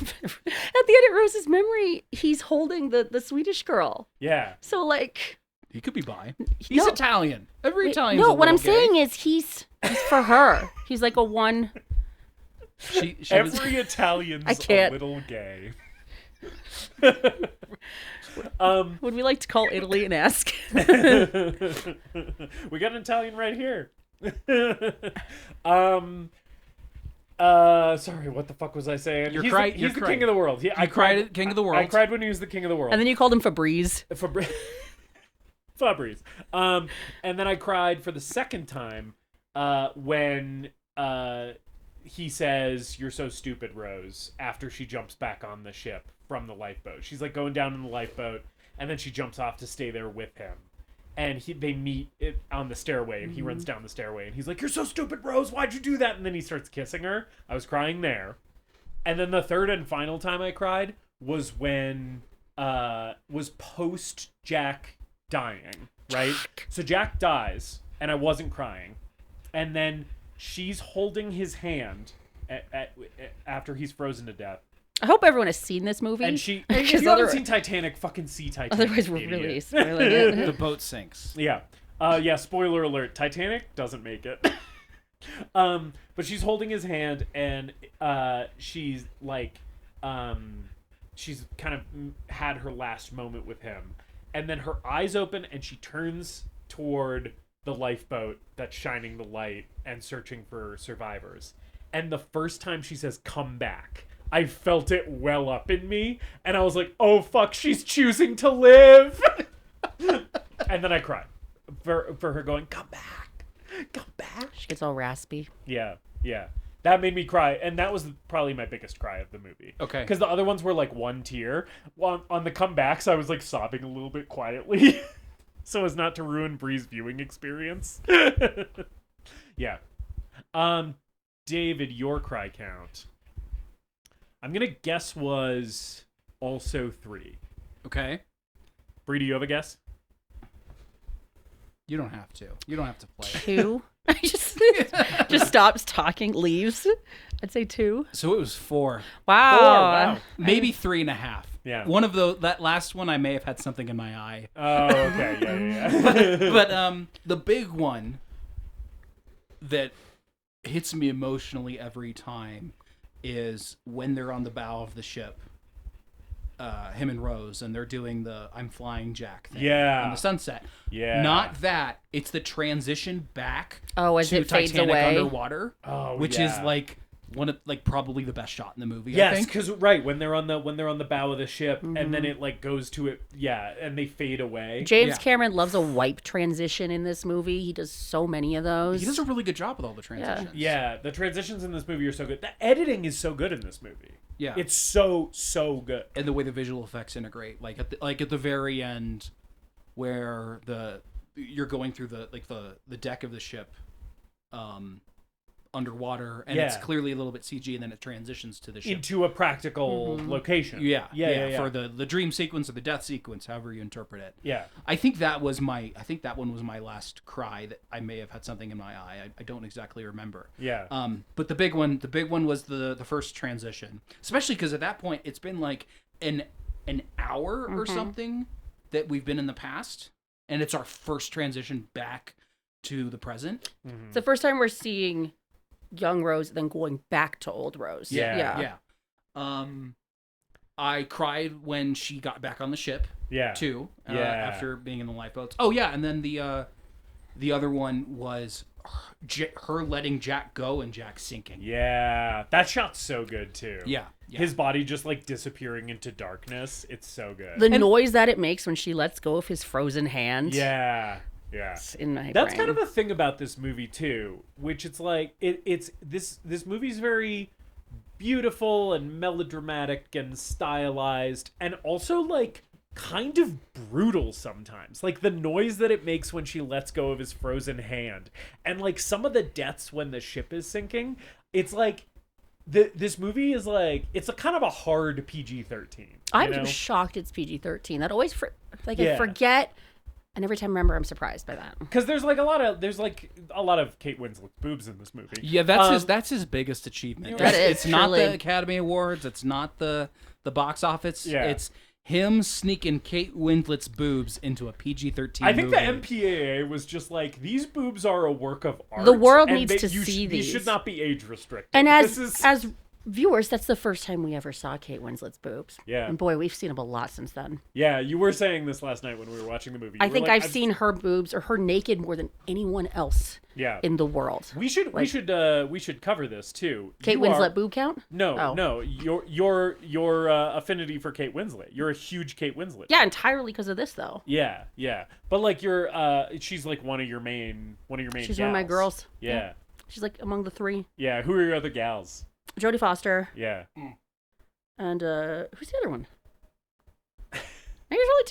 end of Rose's memory, he's holding the Swedish girl. Yeah. So like, He could be bi. He's No. Italian. Every Italian. no, what I'm saying is he's for her. He's like a one. she was, Every Italian's I can't. a little gay. Would we like to call Italy and ask? We got an Italian right here. Sorry, what the fuck was I saying? He's the king of the world. I cried at King of the World. I cried when he was the king of the world. And then you called him Febreze. Fabrice. And then I cried for the second time when he says, "You're so stupid, Rose," after she jumps back on the ship from the lifeboat. She's like going down in the lifeboat, and then she jumps off to stay there with him. And they meet on the stairway, and he runs down the stairway, and he's like, "You're so stupid, Rose. Why'd you do that?" And then he starts kissing her. I was crying there. And then the third and final time I cried was when was post Jack dying, right? So Jack dies, and I wasn't crying. And then she's holding his hand after he's frozen to death. I hope everyone has seen this movie. And if you Because haven't seen Titanic, fucking see Titanic. otherwise we're idiot. really spoiling it. The boat sinks. Yeah. Yeah, spoiler alert. Titanic doesn't make it. But she's holding his hand, and she's like, she's kind of had her last moment with him. And then her eyes open, and she turns toward the lifeboat that's shining the light and searching for survivors. And the first time she says, "Come back," I felt it well up in me, and I was like, "Oh fuck, she's choosing to live." And then I cried for her going, "Come back, come back." She gets all raspy. Yeah, that made me cry, and that was probably my biggest cry of the movie. Okay. Because the other ones were like one tear. On the comebacks, I was like sobbing a little bit quietly, so as not to ruin Bree's viewing experience. Yeah. David, your cry count, I'm gonna guess was also 3. Okay. Bree, do you have a guess? You don't have to. You don't have to play. 2. I just stops talking, leaves. I'd say 2. So it was 4. Wow. 4. Wow. Maybe 3.5. Yeah. One of that last one, I may have had something in my eye. Oh, okay. Yeah. But the big one that hits me emotionally every time is when they're on the bow of the ship him and Rose, and they're doing the "I'm Flying Jack" thing Yeah. on the sunset. Yeah. Not that. It's the transition back as to it fades Titanic away. underwater, which is like one of probably the best shot in the movie. I Yes, think. because when they're on the bow of the ship, and then it like goes to it, and they fade away. James Cameron loves a wipe transition in this movie. He does so many of those. He does a really good job with all the transitions. Yeah, the transitions in this movie are so good. The editing is so good in this movie. Yeah, it's so good. And the way the visual effects integrate, like at the very end, where you're going through the deck of the ship, underwater, and it's clearly a little bit CG, and then it transitions to the ship into a practical location. Yeah. For the dream sequence or the death sequence, however you interpret it. Yeah, I think that one was my last cry. That I may have had something in my eye. I don't exactly remember. Yeah. But the big one was the first transition, especially because at that point it's been like an hour or something that we've been in the past, and it's our first transition back to the present. It's the first time we're seeing young Rose, then going back to old Rose. Yeah. I cried when she got back on the ship. Too. After being in the lifeboats. Oh yeah, and then the other one was her letting Jack go and Jack sinking. Yeah, that shot's so good too. Yeah. His body just like disappearing into darkness. It's so good. The noise that it makes when she lets go of his frozen hand. Yeah. It's in my That's brain. kind of a thing about this movie too, which it's like it's this movie's very beautiful and melodramatic and stylized, and also like kind of brutal sometimes. Like the noise that it makes when she lets go of his frozen hand, and like some of the deaths when the ship is sinking. It's like this movie is like, it's a kind of a hard PG-13. I'm shocked it's PG-13. That always I forget. And every time I remember, I'm surprised by that. Because there's a lot of Kate Winslet's boobs in this movie. Yeah, that's his biggest achievement. That is it's not the Academy Awards. It's not the box office. Yeah. It's him sneaking Kate Winslet's boobs into a PG-13 I think movie. the MPAA was just like, these boobs are a work of art. The world and needs to see these these. should not be age restricted. And as viewers, that's the first time we ever saw Kate Winslet's boobs. Yeah. And boy, we've seen them a lot since then. Yeah, you were saying this last night when we were watching the movie. I think I've seen her boobs or her naked more than anyone else in the world. We should cover this too. Kate Winslet boob count? No. Your affinity for Kate Winslet. You're a huge Kate Winslet. Yeah, entirely because of this though. Yeah. But like she's like one of your main She's gals. one of my girls. Yeah. She's like among the three. Yeah. Who are your other gals? Jodie Foster. Yeah. And who's the other one? Maybe there's only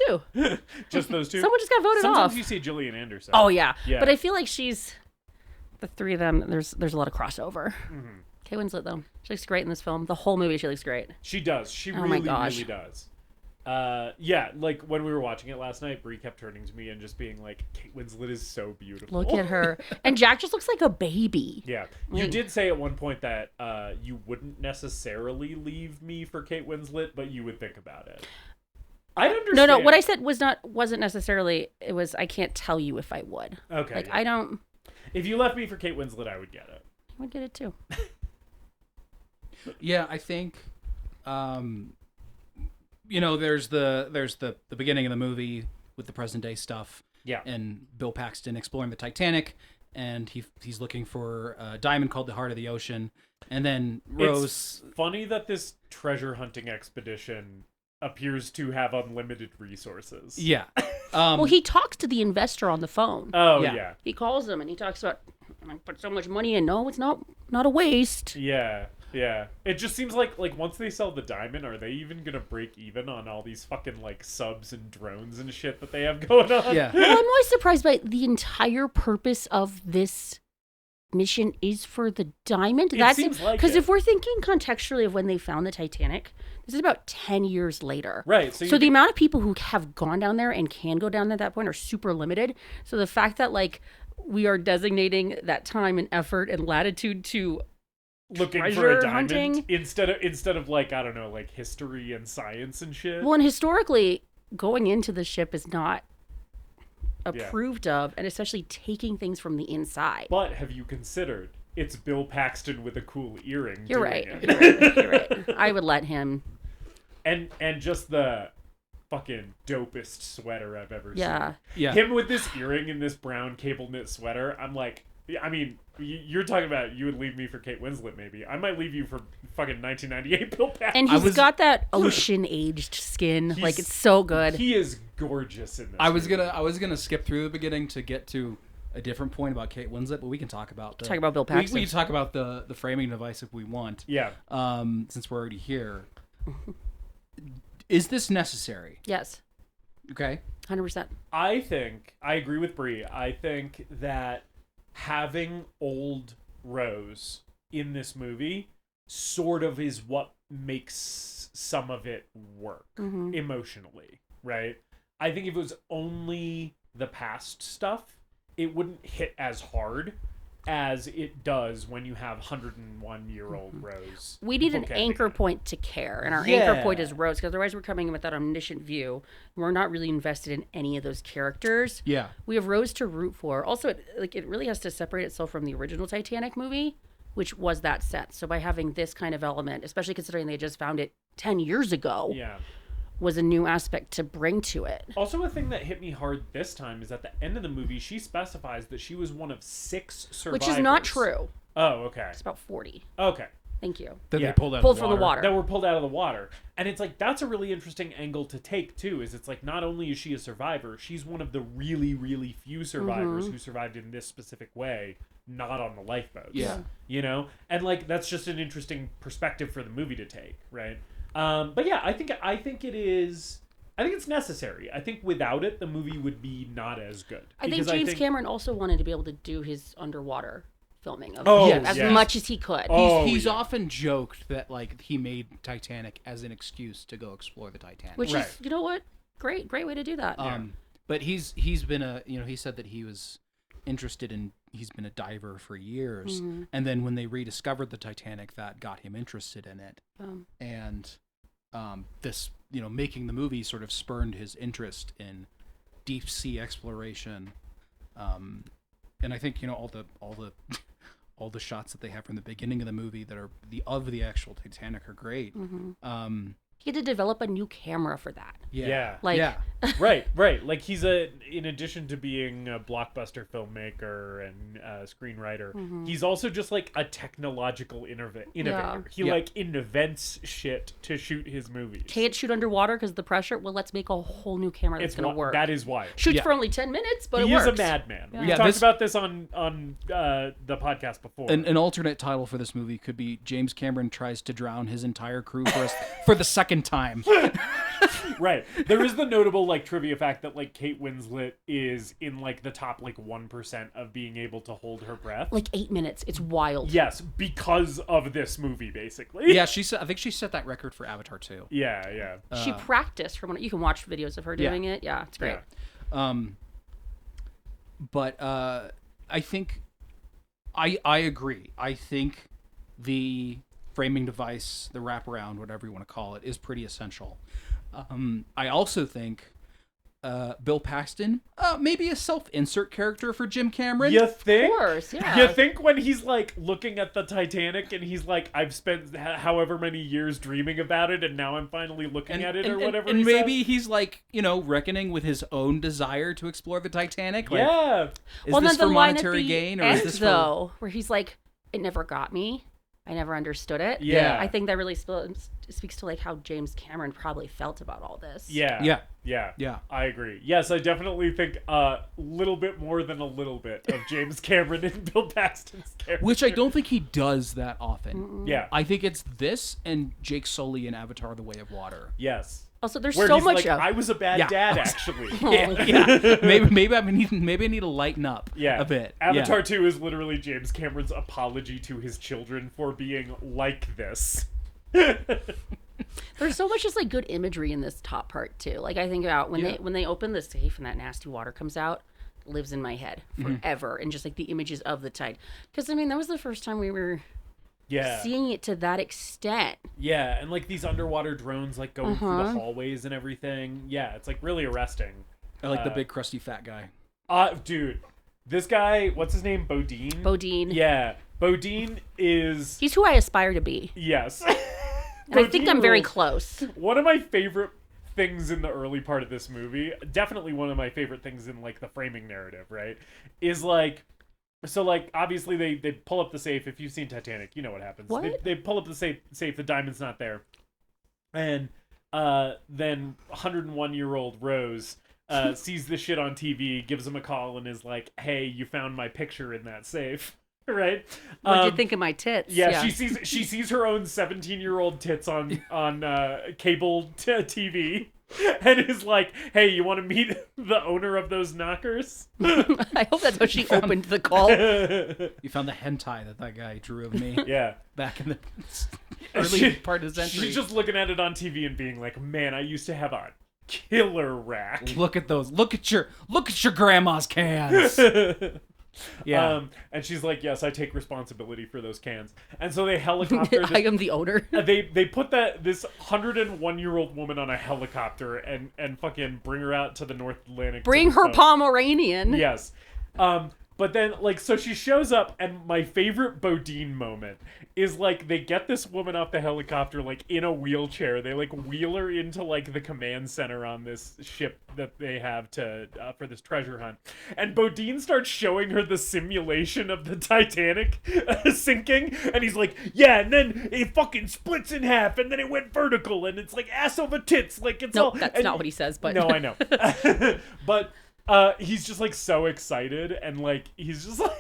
two. Just those two? Someone just got voted Sometimes off. you see Gillian Anderson. Oh yeah. But I feel like she's the three of them. There's a lot of crossover. Mm-hmm. Kate Winslet though, she looks great in this film. The whole movie, she looks great. She does. She my really gosh. does. Like when we were watching it last night, Brie kept turning to me and just being like, Kate Winslet is so beautiful. Look at her. And Jack just looks like a baby. Yeah. You did say at one point that you wouldn't necessarily leave me for Kate Winslet, but you would think about it. I'd understand. No, what I said wasn't necessarily, it was, I can't tell you if I would. Okay. Like, I don't. If you left me for Kate Winslet, I would get it. I would get it too. Yeah, I think there's the beginning of the movie with the present day stuff. Yeah. And Bill Paxton exploring the Titanic, and he's looking for a diamond called the Heart of the Ocean. And then Rose. It's funny that this treasure hunting expedition appears to have unlimited resources. Yeah. Well, he talks to the investor on the phone. Oh, yeah. He calls him and he talks about, I put so much money in. No, it's not a waste. Yeah. It just seems like once they sell the diamond, are they even gonna break even on all these fucking like subs and drones and shit that they have going on? Yeah. Well, I'm always surprised by the entire purpose of this mission is for the diamond. It seems like because it. if we're thinking contextually of when they found the Titanic, this is about 10 years later. Right. So the amount of people who have gone down there and can go down there at that point are super limited. So the fact that like we are designating that time and effort and latitude to looking for treasure a diamond hunting instead of like, I don't know, like history and science and shit. Well, and historically, going into the ship is not approved of, and especially taking things from the inside. But have you considered it's Bill Paxton with a cool earring? You're right. It. You're right. I would let him and just the fucking dopest sweater I've ever Yeah. seen. Yeah. Him with this earring and this brown cable knit sweater. I'm like, I mean, you're talking about you would leave me for Kate Winslet, maybe. I might leave you for fucking 1998 Bill Paxton. And he's got that ocean aged skin. Like, it's so good. He is gorgeous in this. I was movie. gonna skip through the beginning to get to a different point about Kate Winslet, but we can talk about Bill Paxton. We can talk about the framing device if we want. Yeah. Since we're already here, is this necessary? Yes. Okay. 100%. I think I agree with Brie. I think that having old Rose in this movie sort of is what makes some of it work emotionally, right? I think if it was only the past stuff, it wouldn't hit as hard as it does when you have 101-year-old Rose. We need an bookending anchor it. point to care, and our Yeah. anchor point is Rose, because otherwise we're coming in with that omniscient view. And we're not really invested in any of those characters. Yeah. We have Rose to root for. Also, it really has to separate itself from the original Titanic movie, which was that set. So by having this kind of element, especially considering they just found it 10 years ago, Yeah. was a new aspect to bring to it. Also, a thing that hit me hard this time is at the end of the movie, she specifies that she was one of 6 survivors. Which is not true. Oh, okay. It's about 40. Okay. Thank you. That Yeah. they pulled out Pulled of from the water. That were pulled out of the water. And it's like, that's a really interesting angle to take, too, is it's like, not only is she a survivor, she's one of the really, really few survivors who survived in this specific way, not on the lifeboats. Yeah. You know? And, like, that's just an interesting perspective for the movie to take, right? But yeah, I think it is... I think it's necessary. I think without it, the movie would be not as good. I think Because James Cameron also wanted to be able to do his underwater filming of Oh, as yes. much as he could. Oh, He's yeah. often joked that like he made Titanic as an excuse to go explore the Titanic. Which Right. is, you know what? Great way to do that. But he's been he said that he's been a diver for years, and then when they rediscovered the Titanic, that got him interested in it, and this making the movie sort of spurned his interest in deep sea exploration, and I think all the shots that they have from the beginning of the movie that are the actual Titanic are great. He had to develop a new camera for that. Yeah. Like, yeah. Right. Like he's in addition to being a blockbuster filmmaker and screenwriter, he's also just like a technological innovator. Yeah. He like invents shit to shoot his movies. can't shoot underwater because of the pressure. Well, let's make a whole new camera that's going to work. That is wild. Shoots Yeah. for only 10 minutes, but He it is works. a madman. Yeah. We've Yeah, talked this- about this on the podcast before. An alternate title for this movie could be James Cameron tries to drown his entire crew for the second time. Right. There is the notable like trivia fact that like Kate Winslet is in like the top like 1% of being able to hold her breath. Like 8 minutes. It's wild. Yes, because of this movie, basically. Yeah, I think she set that record for Avatar 2. Yeah. She practiced from when you can watch videos of her doing it. Yeah, it's great. Yeah. But I think I agree. I think the framing device, the wraparound, whatever you want to call it, is pretty essential. I also think Bill Paxton, maybe a self-insert character for Jim Cameron. You think? Of course, yeah. You think when he's like looking at the Titanic and he's like, I've spent however many years dreaming about it and now I'm finally looking at it or whatever. And he maybe says? he's like, reckoning with his own desire to explore the Titanic. Like, Yeah. Is Well, this then the for line at monetary the gain or end, is this for... though, where he's like, "It never got me. I never understood it." Yeah. I think that really speaks to like how James Cameron probably felt about all this. Yeah. Yeah. I agree. Yes, I definitely think a little bit more than a little bit of James Cameron and Bill Paxton's character. Which I don't think he does that often. Yeah. I think it's this and Jake Sully in Avatar: The Way of Water. Yes. Also, there's Where so he's much like, of. I was a bad Yeah. dad, actually. Yeah. maybe I need to lighten up Yeah. a bit. Avatar Yeah. 2 is literally James Cameron's apology to his children for being like this. There's so much just like good imagery in this top part too. Like I think about when they open the safe and that nasty water comes out, lives in my head forever, and just like the images of the tide. Because I mean, that was the first time we were Yeah. seeing it to that extent. Yeah, and like these underwater drones like going through the hallways and everything. Yeah, it's like really arresting. I like the big crusty fat guy. Dude, this guy, what's his name? Bodine? Bodine. Yeah. Bodine is He's who I aspire to be. yes. And I think I'm very rules. close. One of my favorite things in the early part of this movie, definitely one of my favorite things in like the framing narrative, right, is like, so like obviously they pull up the safe. If you've seen Titanic, you know what happens. What? They pull up the safe, the diamond's not there, and then 101-year-old Rose sees this shit on TV, gives him a call, and is like, "Hey, you found my picture in that safe." Right? What'd you think of my tits? Yeah, she sees her own 17-year-old tits on cable TV, and is like, "Hey, you want to meet the owner of those knockers?" I hope that's how she opened the call. You found the hentai that guy drew of me. Yeah, back in the early part of his entry. She's just looking at it on TV and being like, "Man, I used to have a killer rack. Look at those. Look at your grandma's cans." Yeah. And she's like, "Yes, I take responsibility for those cans." And so they helicopter I am the owner. they put this 101-year-old woman on a helicopter and fucking bring her out to the North Atlantic. Bring her Pomeranian. Yes. But then, like, so she shows up, and my favorite Bodine moment is, like, they get this woman off the helicopter, like, in a wheelchair. They, like, wheel her into, like, the command center on this ship that they have to for this treasure hunt. And Bodine starts showing her the simulation of the Titanic sinking, and he's like, "Yeah, and then it fucking splits in half, and then it went vertical, and it's, like, ass over tits, like, it's all..." No, that's not what he says, but... No, I know. But... he's just like so excited, and like he's just like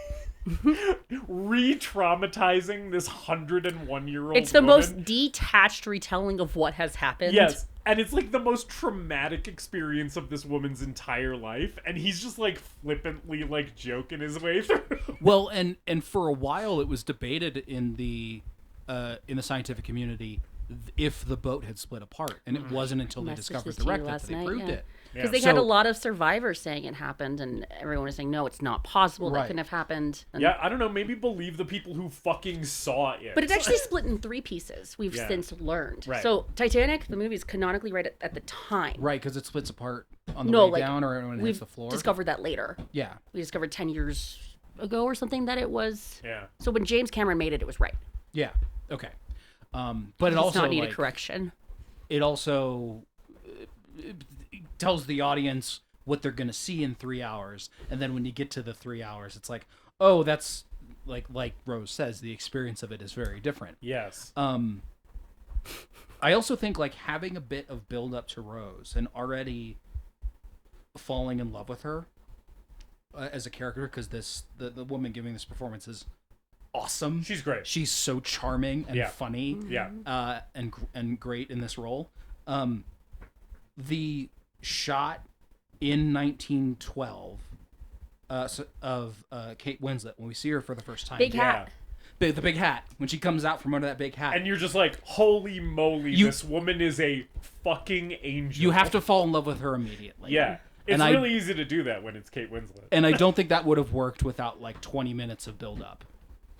re-traumatizing this 101-year-old It's the woman. most detached retelling of what has happened. Yes, and it's like the most traumatic experience of this woman's entire life, and he's just like flippantly like joking his way through. Well, and for a while it was debated in the scientific community if the boat had split apart, and it wasn't until they discovered the wreck that they proved it. Because they had a lot of survivors saying it happened, and everyone was saying, no, it's not possible. That couldn't have happened. And yeah, I don't know. Maybe believe the people who fucking saw it. But it's actually split in 3 pieces. We've since learned. Right. So Titanic, the movie, is canonically right at the time. Right, because it splits apart on the way down or when it hits the floor. We discovered that later. Yeah. We discovered 10 years ago or something that it was. Yeah. So when James Cameron made it, it was right. Yeah. Okay. But it also does not need a correction. It also tells the audience what they're going to see in 3 hours, and then when you get to the 3 hours, it's like, oh, that's like Rose says, the experience of it is very different. Yes. I also think like having a bit of build up to Rose and already falling in love with her as a character, because the woman giving this performance is awesome. She's great. She's so charming and funny. Yeah. And great in this role. The shot in 1912 of Kate Winslet when we see her for the first time. Big hat. The big hat. When she comes out from under that big hat. And you're just like, holy moly, this woman is a fucking angel. You have to fall in love with her immediately. Yeah. It's really easy to do that when it's Kate Winslet. And I don't think that would have worked without like 20 minutes of build up.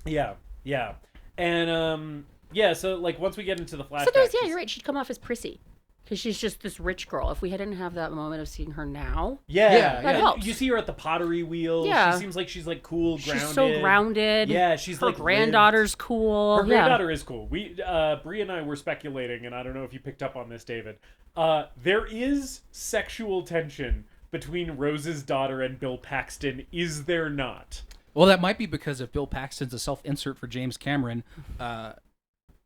Yeah. Yeah. And so like once we get into the flashback. Sometimes, you're right. She'd come off as prissy. Because she's just this rich girl. If we didn't have that moment of seeing her now, that helps. You see her at the pottery wheel. Yeah. She seems like she's like cool, grounded. She's so grounded. Yeah, she's her like granddaughter's cool. Her granddaughter is cool. We Bree and I were speculating, and I don't know if you picked up on this, David. There is sexual tension between Rose's daughter and Bill Paxton. Is there not? Well, that might be because if Bill Paxton's a self-insert for James Cameron,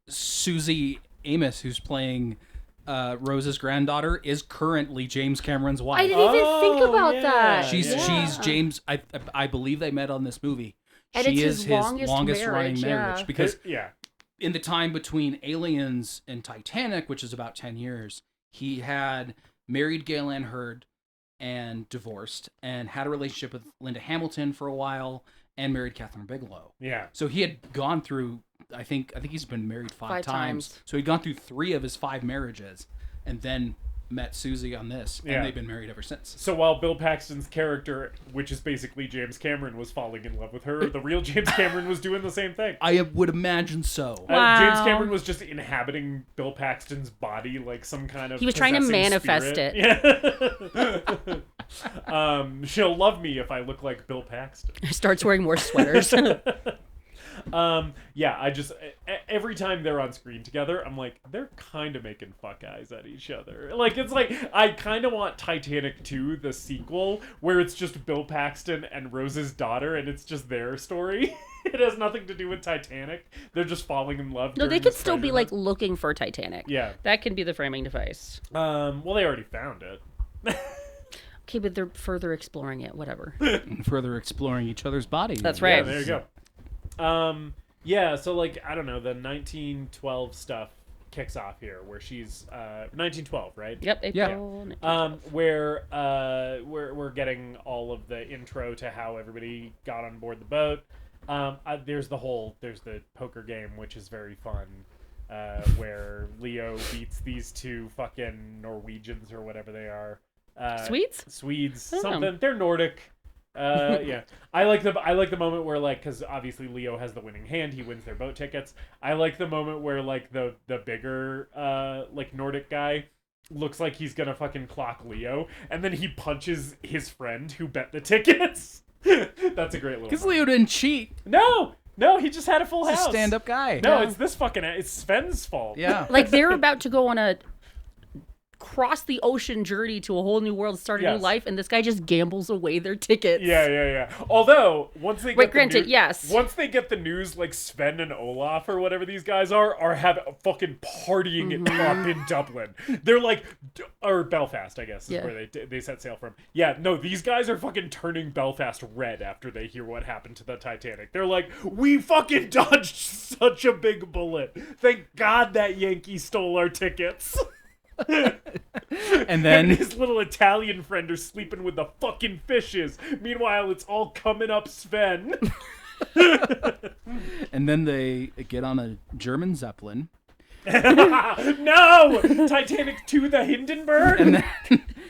Susie Amos, who's playing Rose's granddaughter, is currently James Cameron's wife. I didn't even think about that. She's James. I believe they met on this movie. And she it's is his longest running marriage because Yeah. in the time between Aliens and Titanic, which is about 10 years, he had married Gail Ann Hurd and divorced, and had a relationship with Linda Hamilton for a while, and married Catherine Bigelow. Yeah. So he had gone through, I think he's been married 5 times. So he'd gone through 3 of his 5 marriages, and then met Susie on this, and they've been married ever since. So while Bill Paxton's character, which is basically James Cameron, was falling in love with her, the real James Cameron was doing the same thing. I would imagine so. Wow. James Cameron was just inhabiting Bill Paxton's body like some kind of He was trying to manifest spirit. it. Yeah. She'll love me if I look like Bill Paxton. Starts wearing more sweaters. Yeah, I just every time they're on screen together, I'm like, they're kind of making fuck eyes at each other. Like, it's like I kind of want Titanic 2, the sequel, where it's just Bill Paxton and Rose's daughter, and it's just their story. It has nothing to do with Titanic. They're just falling in love. No, they during could this still be treasure like hunt. looking for Titanic. Yeah. That can be the framing device. Well, they already found it. Okay, but they're further exploring it. Whatever. And further exploring each other's bodies. That's Yeah, right. there you go. Yeah, so like I don't know, the 1912 stuff kicks off here, where she's 1912, right? Yep. April. Where we're getting all of the intro to how everybody got on board the boat. There's the poker game, which is very fun, where Leo beats these two fucking Norwegians or whatever they are. Swedes? Swedes, I don't know. something. They're Nordic. Yeah, I like the moment where, like, because obviously Leo has the winning hand, he wins their boat tickets. I like the moment where, like, the bigger like Nordic guy looks like he's gonna fucking clock Leo, and then he punches his friend who bet the tickets. That's a great little Because moment. Leo didn't cheat. No, he just had a full He's house. a stand-up guy. No, Yeah. it's this fucking it's Sven's fault. Yeah. Like they're about to go on a cross the ocean journey to a whole new world, start a Yes. new life, and this guy just gambles away their tickets. Yeah. Although once they get Wait, the granted, news, yes. Once they get the news, like Sven and Olaf or whatever these guys are having fucking partying it up in Dublin. They're like, or Belfast, I guess, is Yeah. where they set sail from. Yeah, no, these guys are fucking turning Belfast red after they hear what happened to the Titanic. They're like, we fucking dodged such a big bullet. Thank God that Yankee stole our tickets. And then Him and his little Italian friend are sleeping with the fucking fishes. Meanwhile, it's all coming up Sven. and then they get on a German Zeppelin. No! Titanic to the Hindenburg? And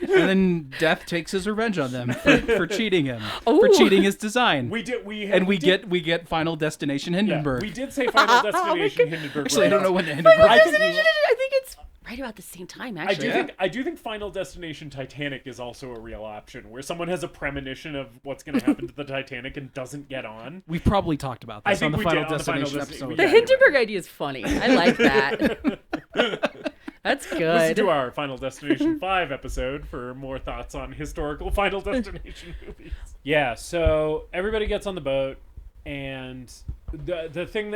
then Death takes his revenge on them for cheating him. For Ooh. cheating his design. We get Final Destination Hindenburg. we did say Final Destination Hindenburg. Actually, I don't right? know when the Hindenburg I think- I think it's right about the same time, I actually. do think Final Destination Titanic is also a real option, where someone has a premonition of what's going to happen to the Titanic and doesn't get on. We probably talked about I this think on the we Final did on the Final Destination Destination- episode. The Yeah, you're Hindenburg idea is funny. I like that. That's Listen good. to our Final Destination 5 episode for more thoughts on historical Final Destination movies. Yeah, so everybody gets on the boat, and the thing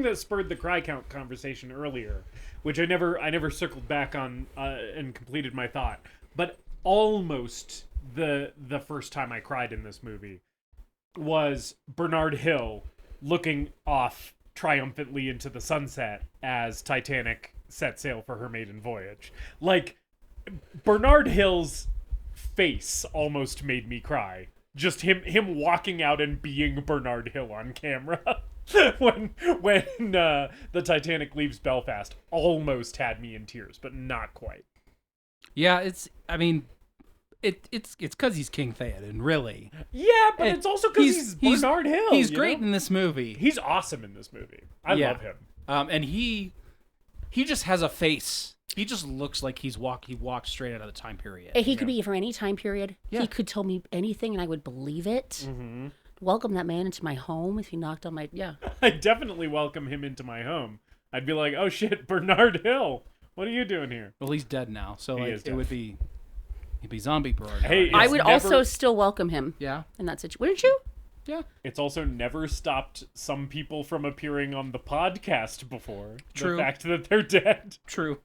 that spurred the cry count conversation earlier, which I never circled back on and completed my thought, but almost the first time I cried in this movie was Bernard Hill looking off triumphantly into the sunset as Titanic set sail for her maiden voyage. Like, Bernard Hill's face almost made me cry. Just him walking out and being Bernard Hill on camera when the Titanic leaves Belfast almost had me in tears, but not quite. Yeah, it's because he's King Theoden, really. Yeah, but And it's also because he's Bernard Hill. He's you great know? in this movie. He's awesome in this movie. I Yeah. love him. And he just has a face. He just looks like he walked straight out of the time period. He could be from any time period. Yeah. He could tell me anything and I would believe it. Mm-hmm. Welcome that man into my home if he knocked on my... Yeah. I definitely welcome him into my home. I'd be like, oh shit, Bernard Hill, what are you doing here? Well, he's dead now, so He like is it dead. would be he'd be zombie Bernard. Hey, I It's would never- also still welcome him Yeah. in that situation. Wouldn't you? Yeah. It's also never stopped some people from appearing on the podcast before. True. The fact that they're dead. True.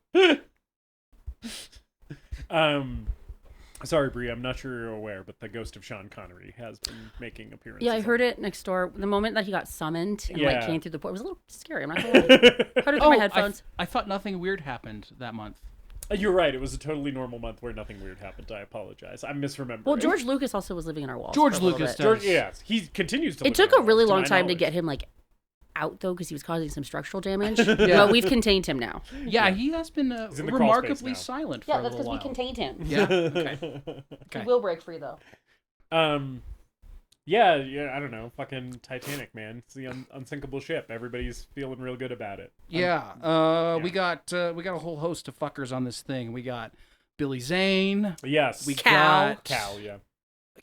Sorry, Brie, I'm not sure you're aware, but the ghost of Sean Connery has been making appearances. Yeah, I heard it next door. The moment that he got summoned and Yeah. like came through the port, it was a little scary. I'm not gonna lie. Heard it through my headphones. I thought nothing weird happened that month. You're right. It was a totally normal month where nothing weird happened. I apologize. I'm misremembering. Well, George Lucas also was living in our walls. George for a little Lucas bit. does. George, yes, he continues to. It live took in a our really walls, long my time to knowledge. get him like out though, because he was causing some structural damage. But we've contained him now. Yeah, he has been He's in the crawl space remarkably now. silent for Yeah, a that's little because we while. contained him. Yeah. Okay. He Okay. will break free though. Yeah, I don't know. Fucking Titanic, man. It's the unsinkable ship. Everybody's feeling real good about it. Yeah. We got a whole host of fuckers on this thing. We got Billy Zane. Yes. We Cal. got Cal, yeah.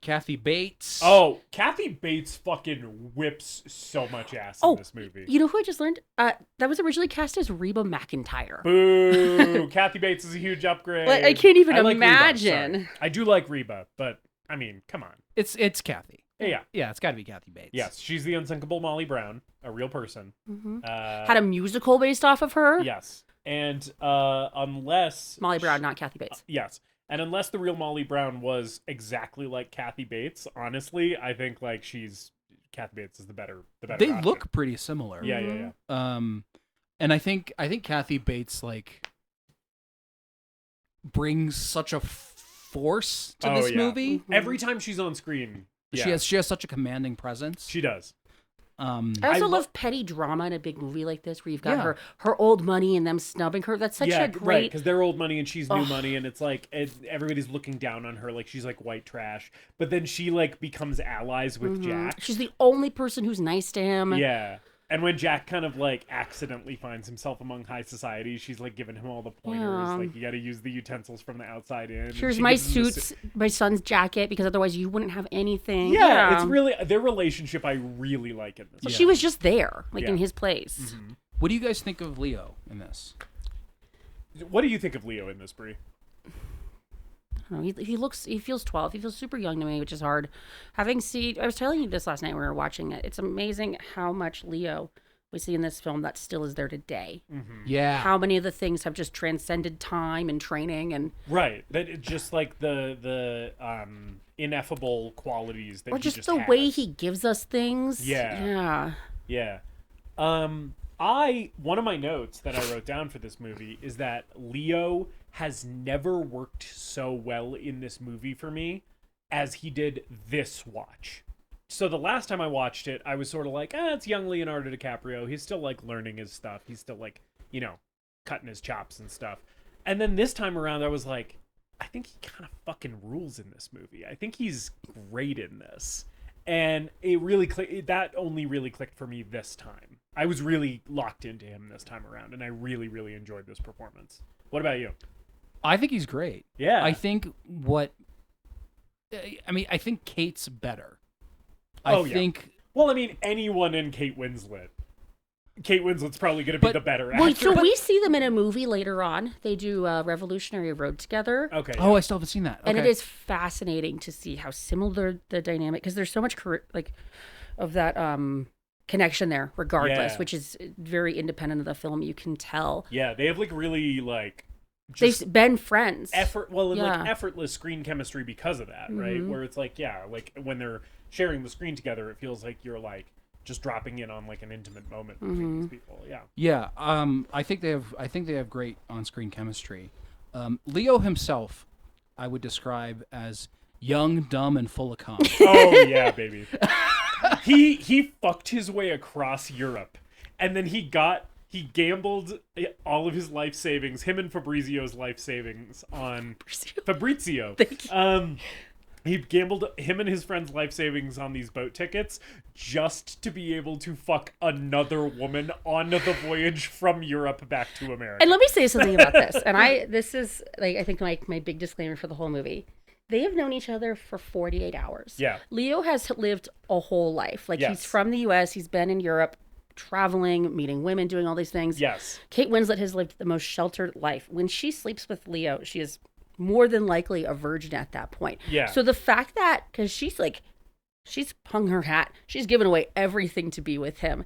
Kathy Bates. Oh, Kathy Bates fucking whips so much ass in this movie. You know who I just learned? That was originally cast as Reba McEntire. Boo! Kathy Bates is a huge upgrade. Like, I can't even like imagine. Reba, I do like Reba, but I mean, come on. It's Kathy. Yeah. Yeah, it's got to be Kathy Bates. Yes, she's the unsinkable Molly Brown, a real person. Had a musical based off of her. Yes. And unless... Molly Brown, not Kathy Bates. Yes. And unless the real Molly Brown was exactly like Kathy Bates, honestly, I think like Kathy Bates is the better They option. look pretty similar. Yeah. And I think Kathy Bates like brings such a force to this movie. Every time she's on screen, She has such a commanding presence. She does. I also love petty drama in a big movie like this, where you've got her old money and them snubbing her. That's such a great... right, because they're old money and she's new money, and it's like everybody's looking down on her like she's like white trash. But then she like becomes allies with Jack. She's the only person who's nice to him. Yeah. And when Jack kind of like accidentally finds himself among high society, she's like giving him all the pointers. Like, you got to use the utensils from the outside in. Here's my suits, my son's jacket, because otherwise you wouldn't have anything. Yeah, it's really their relationship. I really like in this. Well, she was just there, like in his place. Mm-hmm. What do you guys think of Leo in this? What do you think of Leo in this, Brie? I don't know, he feels 12. He feels super young to me, which is hard. I was telling you this last night when we were watching it. It's amazing how much Leo we see in this film that still is there today. Mm-hmm. Yeah. How many of the things have just transcended time and training and right. That it just like the ineffable qualities that or he just just the has. way he gives us things. Yeah. One of my notes that I wrote down for this movie is that Leo has never worked so well in this movie for me as he did this watch. So the last time I watched it, I was sort of like, it's young Leonardo DiCaprio. He's still like learning his stuff. He's still like, cutting his chops and stuff. And then this time around, I was like, I think he kind of fucking rules in this movie. I think he's great in this. And it really that only really clicked for me this time. I was really locked into him this time around, and I really, really enjoyed this performance. What about you? I think he's great. Yeah. I think Kate's better. I think... Well, I mean, anyone in Kate Winslet. Kate Winslet's probably going to be the better actor. Well, so we see them in a movie later on. They do Revolutionary Road together. Okay. Oh, I still haven't seen that. And Okay. it is fascinating to see how similar the dynamic, because there's so much of that connection there, regardless, which is very independent of the film. You can tell. Yeah, they have like really like. They've been friends. Like effortless screen chemistry because of that, right? Where it's like, like when they're sharing the screen together, it feels like you're like just dropping in on like an intimate moment between these people. Yeah. Yeah. I think they have great on-screen chemistry. Leo himself, I would describe as young, dumb, and full of cum. Oh yeah, baby. He fucked his way across Europe, and then he gambled all of his life savings, him and Fabrizio's life savings on Fabrizio. He gambled him and his friend's life savings on these boat tickets just to be able to fuck another woman on the voyage from Europe back to America. And let me say something about this. And this is like, I think my big disclaimer for the whole movie. They have known each other for 48 hours. Yeah. Leo has lived a whole life. Like Yes. he's from the US, he's been in Europe, traveling, meeting women, doing all these things. Yes. Kate Winslet has lived the most sheltered life. When she sleeps with Leo, she is more than likely a virgin at that point. Yeah. So the fact that, because she's hung her hat, she's given away everything to be with him.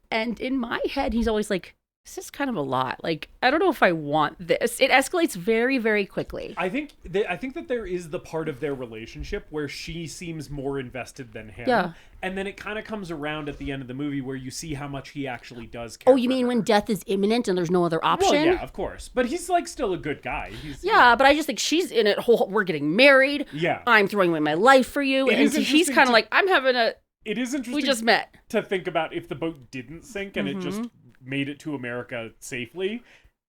And in my head, he's always like, this is kind of a lot. Like, I don't know if I want this. It escalates very, very quickly. I think that there is the part of their relationship where she seems more invested than him. Yeah. And then it kind of comes around at the end of the movie where you see how much he actually does care. Oh, you mean for when her. death is imminent and there's no other option? Well, yeah, of course. But he's like still a good guy. Yeah, but I just think she's in it whole, we're getting married. Yeah. I'm throwing away my life for you. It And is he's interesting kind of to- like, I'm having a, It is interesting we just met. to think about if the boat didn't sink and it just made it to America safely,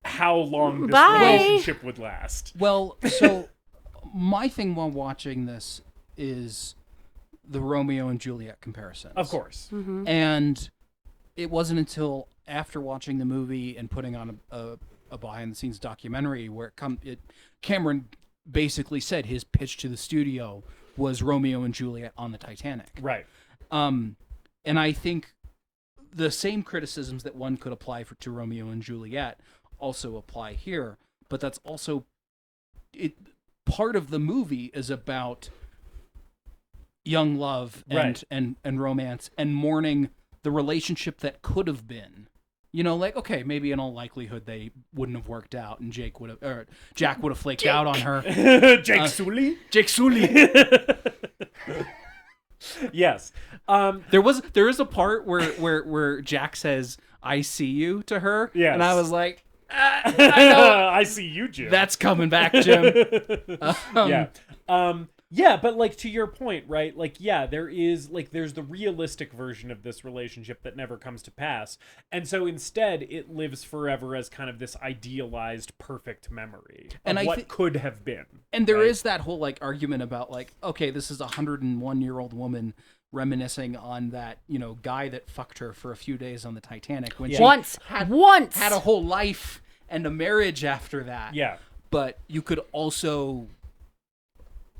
how long this Bye. relationship would last. Well, so my thing while watching this is the Romeo and Juliet comparisons. Of course. And it wasn't until after watching the movie and putting on a behind-the-scenes documentary where Cameron basically said his pitch to the studio was Romeo and Juliet on the Titanic. Right. And I think the same criticisms that one could apply to Romeo and Juliet also apply here, but that's also part of the movie is about young love and romance and mourning the relationship that could have been. You know, like, okay, maybe in all likelihood they wouldn't have worked out and Jack would have flaked out on her. Jake Sully? Jake Sully. Yes. There is a part where Jack says, "I see you" to her. Yes. And I was like, I know. I see you, Jim. That's coming back, Jim. Yeah, but like to your point, right? Like, yeah, there's the realistic version of this relationship that never comes to pass. And so instead it lives forever as kind of this idealized perfect memory of what could have been. And there is that whole like argument about like, okay, this is a 101-year-old woman reminiscing on that, you know, guy that fucked her for a few days on the Titanic when she once had a whole life and a marriage after that. Yeah. But you could also,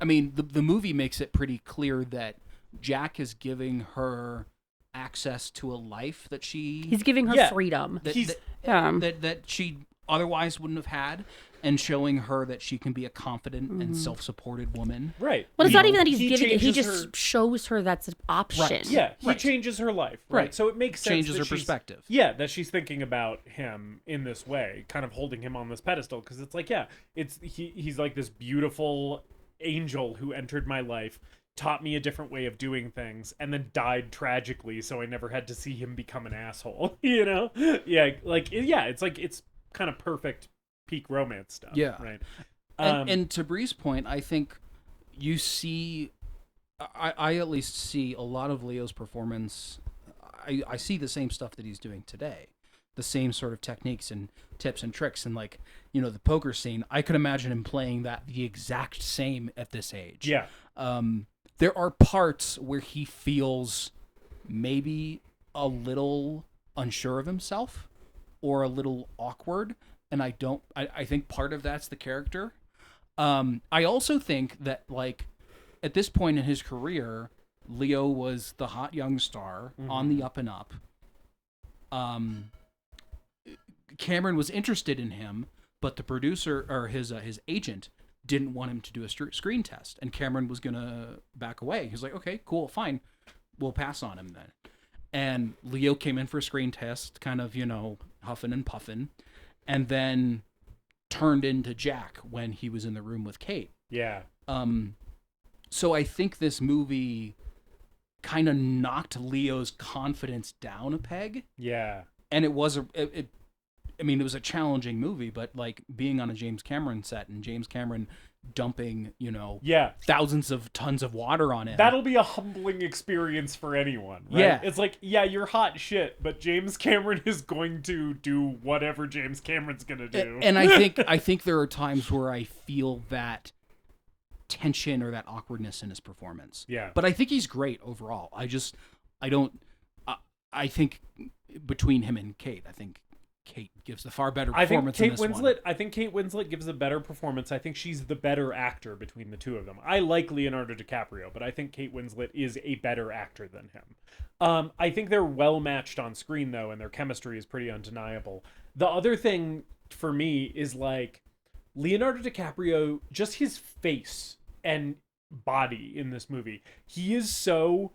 I mean, the movie makes it pretty clear that Jack is giving her access to a life that he's giving her freedom that she otherwise wouldn't have had, and showing her that she can be a confident and self-supported woman. Right. Well, it's not even that he's giving it. He just shows her that's an option. Right. Yeah, he changes her life. Right. So it makes sense. Changes her perspective. Yeah, that she's thinking about him in this way, kind of holding him on this pedestal, because it's like, he's like this beautiful angel who entered my life, taught me a different way of doing things, and then died tragically, so I never had to see him become an asshole. You know? Yeah, like, yeah, it's kind of perfect peak romance stuff. Yeah. Right. And to Bree's point, I think you see, I at least see a lot of Leo's performance. I see the same stuff that he's doing today, the same sort of techniques and tips and tricks, and like, you know, the poker scene. I could imagine him playing that the exact same at this age. Yeah. There are parts where he feels maybe a little unsure of himself or a little awkward. And I think part of that's the character. I also think that, like, at this point in his career, Leo was the hot young star on the up and up. Cameron was interested in him, but the producer or his agent didn't want him to do a screen test, and Cameron was gonna back away. He was like, "Okay, cool, fine, we'll pass on him then." And Leo came in for a screen test, kind of, you know, huffing and puffing, and then turned into Jack when he was in the room with Kate. Yeah. So I think this movie kind of knocked Leo's confidence down a peg. Yeah. And it was it was a challenging movie, but like being on a James Cameron set and James Cameron dumping, you know, thousands of tons of water on it. That'll be a humbling experience for anyone, right? Yeah. It's like, yeah, you're hot shit, but James Cameron is going to do whatever James Cameron's going to do. And I think there are times where I feel that tension or that awkwardness in his performance. Yeah. But I think he's great overall. I think between him and Kate, I think Kate gives the far better performance in this one. I think Kate Winslet gives a better performance. I think she's the better actor between the two of them. I like Leonardo DiCaprio, but I think Kate Winslet is a better actor than him. I think they're well matched on screen, though, and their chemistry is pretty undeniable. The other thing for me is, like, Leonardo DiCaprio, just his face and body in this movie. He is so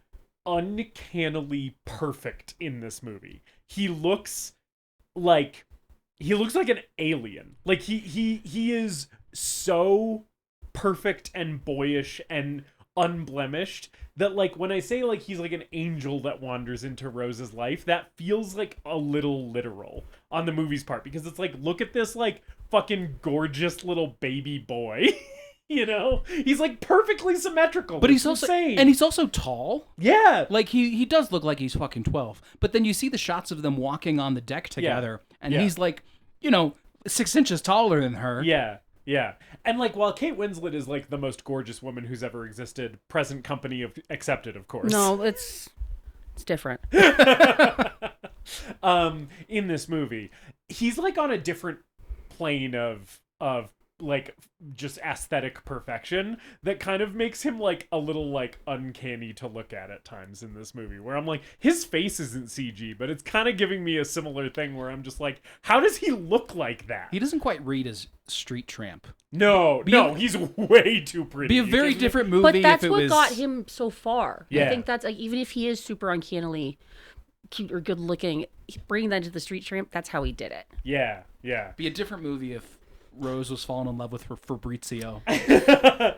uncannily perfect in this movie. He looks like an alien. Like he is so perfect and boyish and unblemished that, like, when I say, like, he's like an angel that wanders into Rose's life, that feels like a little literal on the movie's part, because it's like, look at this, like, fucking gorgeous little baby boy. You know, he's like perfectly symmetrical, but he's insane. And he's also tall. Yeah, like he does look like he's fucking 12. But then you see the shots of them walking on the deck together, and he's like, you know, 6 inches taller than her. Yeah, yeah. And, like, while Kate Winslet is, like, the most gorgeous woman who's ever existed, present company accepted, of course. No, it's different. In this movie, he's, like, on a different plane of like just aesthetic perfection that kind of makes him like a little like uncanny to look at times in this movie, where I'm like, his face isn't CG, but it's kind of giving me a similar thing where I'm just like, how does he look like that? He doesn't quite read as Street Tramp. No, he's way too pretty. Be a very different movie But that's if it what was... got him so far. Yeah. I think that's like, even if he is super uncannily cute or good looking, bringing that into the Street Tramp, that's how he did it. Yeah. Be a different movie if Rose was falling in love with her Fabrizio. I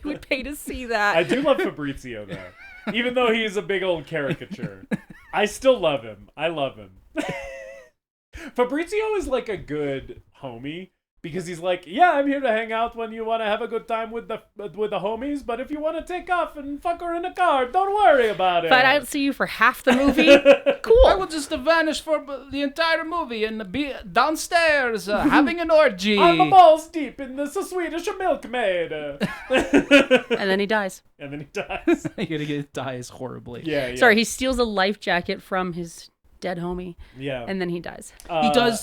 would pay to see that. I do love Fabrizio though, even though he's a big old caricature. I still love him. I love him. Fabrizio is like a good homie. Because he's like, yeah, I'm here to hang out when you want to have a good time with the homies, but if you want to take off and fuck her in a car, don't worry about it. But I don't see you for half the movie. Cool. I will just vanish for the entire movie and be downstairs having an orgy. I'm a balls deep in this Swedish milkmaid. And then he dies. And then he dies. He dies horribly. Yeah. Sorry, he steals a life jacket from his dead homie. Yeah. And then he dies.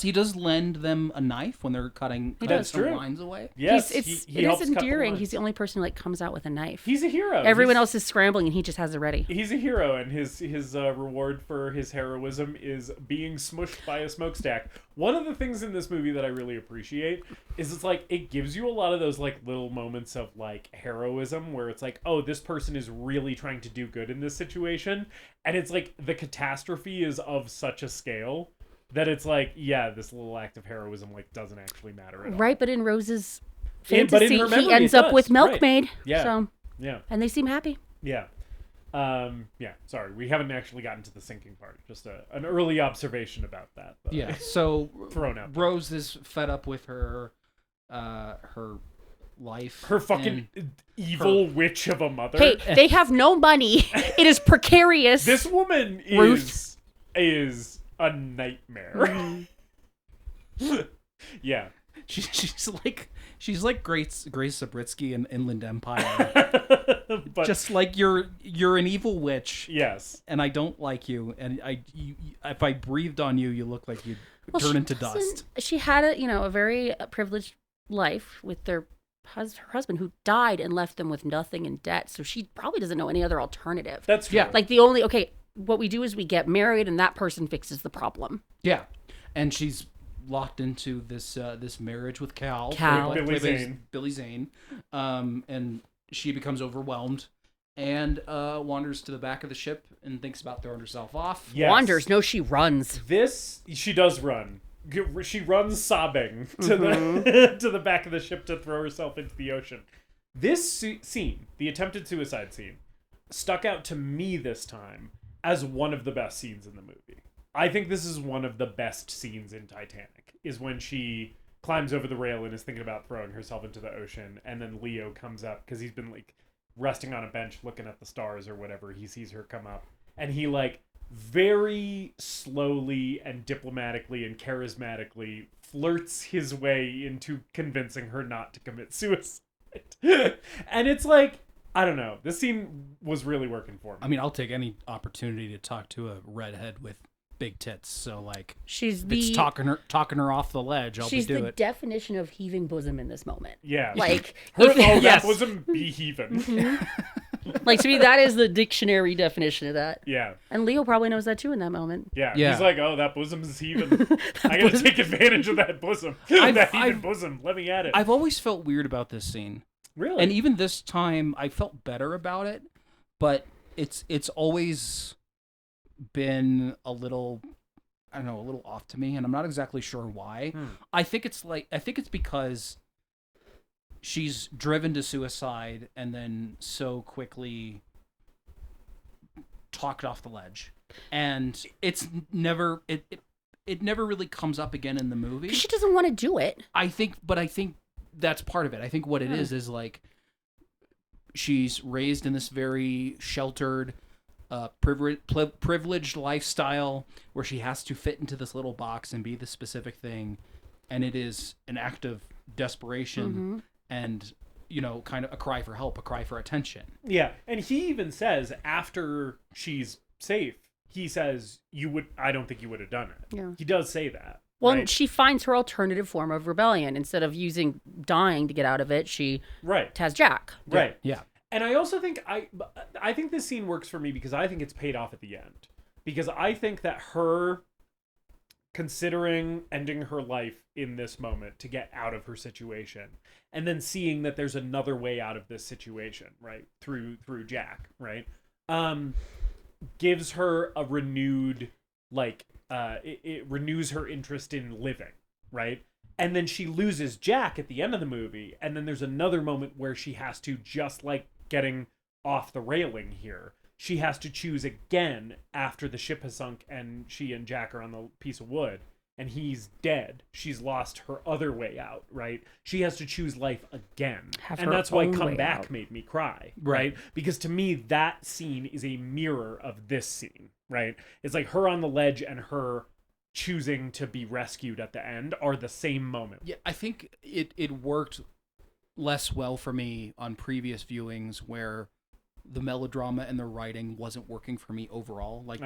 He does lend them a knife when they're cutting does. some True. lines away. Yes, it he is helps cut the endearing. lines. He's the only person who like comes out with a knife. He's a hero. Everyone else is scrambling and he just has it ready. He's a hero, and his reward for his heroism is being smushed by a smokestack. One of the things in this movie that I really appreciate is it's like it gives you a lot of those like little moments of like heroism where it's like, oh, this person is really trying to do good in this situation, and it's like the catastrophe is of such a scale that it's like, yeah, this little act of heroism like doesn't actually matter at all. Right, but in Rose's But fantasy, in her memory, he ends it up does, with right. Milkmaid. Yeah. So, Yeah. and they seem happy. Yeah. Sorry, we haven't actually gotten to the sinking part. Just an early observation about that. But Yeah. So thrown out there. Rose is fed up with her life. Her fucking evil witch of a mother. Hey, they have no money. It is precarious. This woman Ruth. is a nightmare. Yeah. She's like Grace Zabriskie in Inland Empire. But Just like you're an evil witch. yes. And I don't like you. And if I breathed on you, you look like you'd turn she into doesn't- dust. She had a very privileged life with her husband who died and left them with nothing in debt. So she probably doesn't know any other alternative. That's true. Yeah. Like what we do is we get married and that person fixes the problem. Yeah. And she's locked into this marriage with Cal. Billy Zane. Billy Zane. And she becomes overwhelmed and wanders to the back of the ship and thinks about throwing herself off. Yes. Wanders. No, she runs. She does run. She runs sobbing to the to the back of the ship to throw herself into the ocean. This scene, the attempted suicide scene, stuck out to me this time as one of the best scenes in the movie. I think this is one of the best scenes in Titanic, is when she climbs over the rail and is thinking about throwing herself into the ocean, and then Leo comes up because he's been like resting on a bench looking at the stars or whatever. He sees her come up, and he like very slowly and diplomatically and charismatically flirts his way into convincing her not to commit suicide. And it's like, I don't know, this scene was really working for me. I mean, I'll take any opportunity to talk to a redhead with big tits. So like, She's if it's talking her off the ledge, I'll she's do the it. definition of heaving bosom in this moment. Yeah. Like, Her, if- that Yes. wasn't be heaving. like to me, that is the dictionary definition of that. Yeah. And Leo probably knows that too in that moment. Yeah. Yeah. He's like, oh, that bosom is heaving. I gotta take advantage of that bosom. That heaving bosom. Let me at it. I've always felt weird about this scene. Really? And even this time, I felt better about it, but it's always been a little, I don't know, a little off to me, and I'm not exactly sure why. I think it's because she's driven to suicide and then so quickly talked off the ledge, and it's never it never really comes up again in the movie. She doesn't want to do it. I think that's part of it. I think what it is like she's raised in this very sheltered, privileged lifestyle where she has to fit into this little box and be the specific thing, and it is an act of desperation and kind of a cry for help, a cry for attention. Yeah, and he even says after she's safe, he says, I don't think you would have done it. Yeah. He does say that. Well, right? she finds her alternative form of rebellion. Instead of using dying to get out of it, she Right. has Jack. Right. Yeah. And I also think I think this scene works for me because I think it's paid off at the end. Because I think that her considering ending her life in this moment to get out of her situation and then seeing that there's another way out of this situation, right? Through Jack, right? Gives her a renewed it renews her interest in living, right? And then she loses Jack at the end of the movie, and then there's another moment where she has to, just like getting off the railing here, she has to choose again after the ship has sunk and she and Jack are on the piece of wood and he's dead. She's lost her other way out, right? She has to choose life again. And that's why Come Back made me cry, right? Because to me, that scene is a mirror of this scene, right? It's like her on the ledge and her choosing to be rescued at the end are the same moment. Yeah, I think it worked less well for me on previous viewings where the melodrama and the writing wasn't working for me overall. Like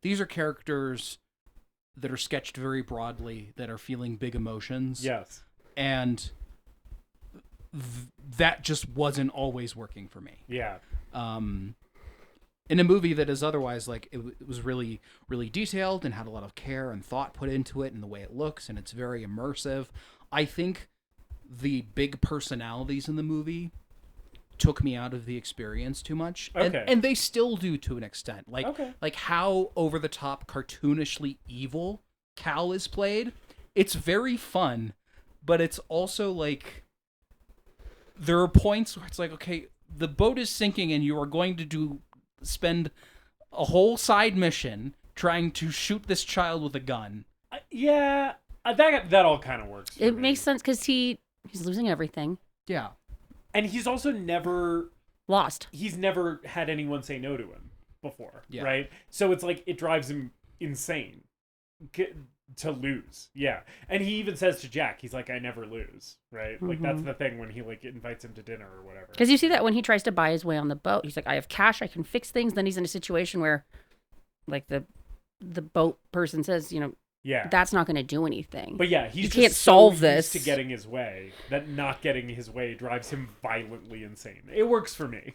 these are characters that are sketched very broadly that are feeling big emotions. Yes. And that just wasn't always working for me. Yeah. In a movie that is otherwise like it was really, really detailed and had a lot of care and thought put into it and the way it looks, and it's very immersive. I think the big personalities in the movie took me out of the experience too much. Okay. And they still do to an extent. Like how over the top cartoonishly evil Cal is played. It's very fun, but it's also like there are points where it's like, okay, the boat is sinking and you are going to spend a whole side mission trying to shoot this child with a gun. That all kind of works. It makes sense because he's losing everything. Yeah. And he's also never lost. He's never had anyone say no to him before, right? So it's like it drives him insane to lose. Yeah. And he even says to Jack, he's like, I never lose, right? Mm-hmm. Like that's the thing when he like invites him to dinner or whatever. Because you see that when he tries to buy his way on the boat, he's like, I have cash, I can fix things. Then he's in a situation where like the boat person says, that's not going to do anything. But yeah, he can't solve this to getting his way that not getting his way drives him violently insane. It works for me.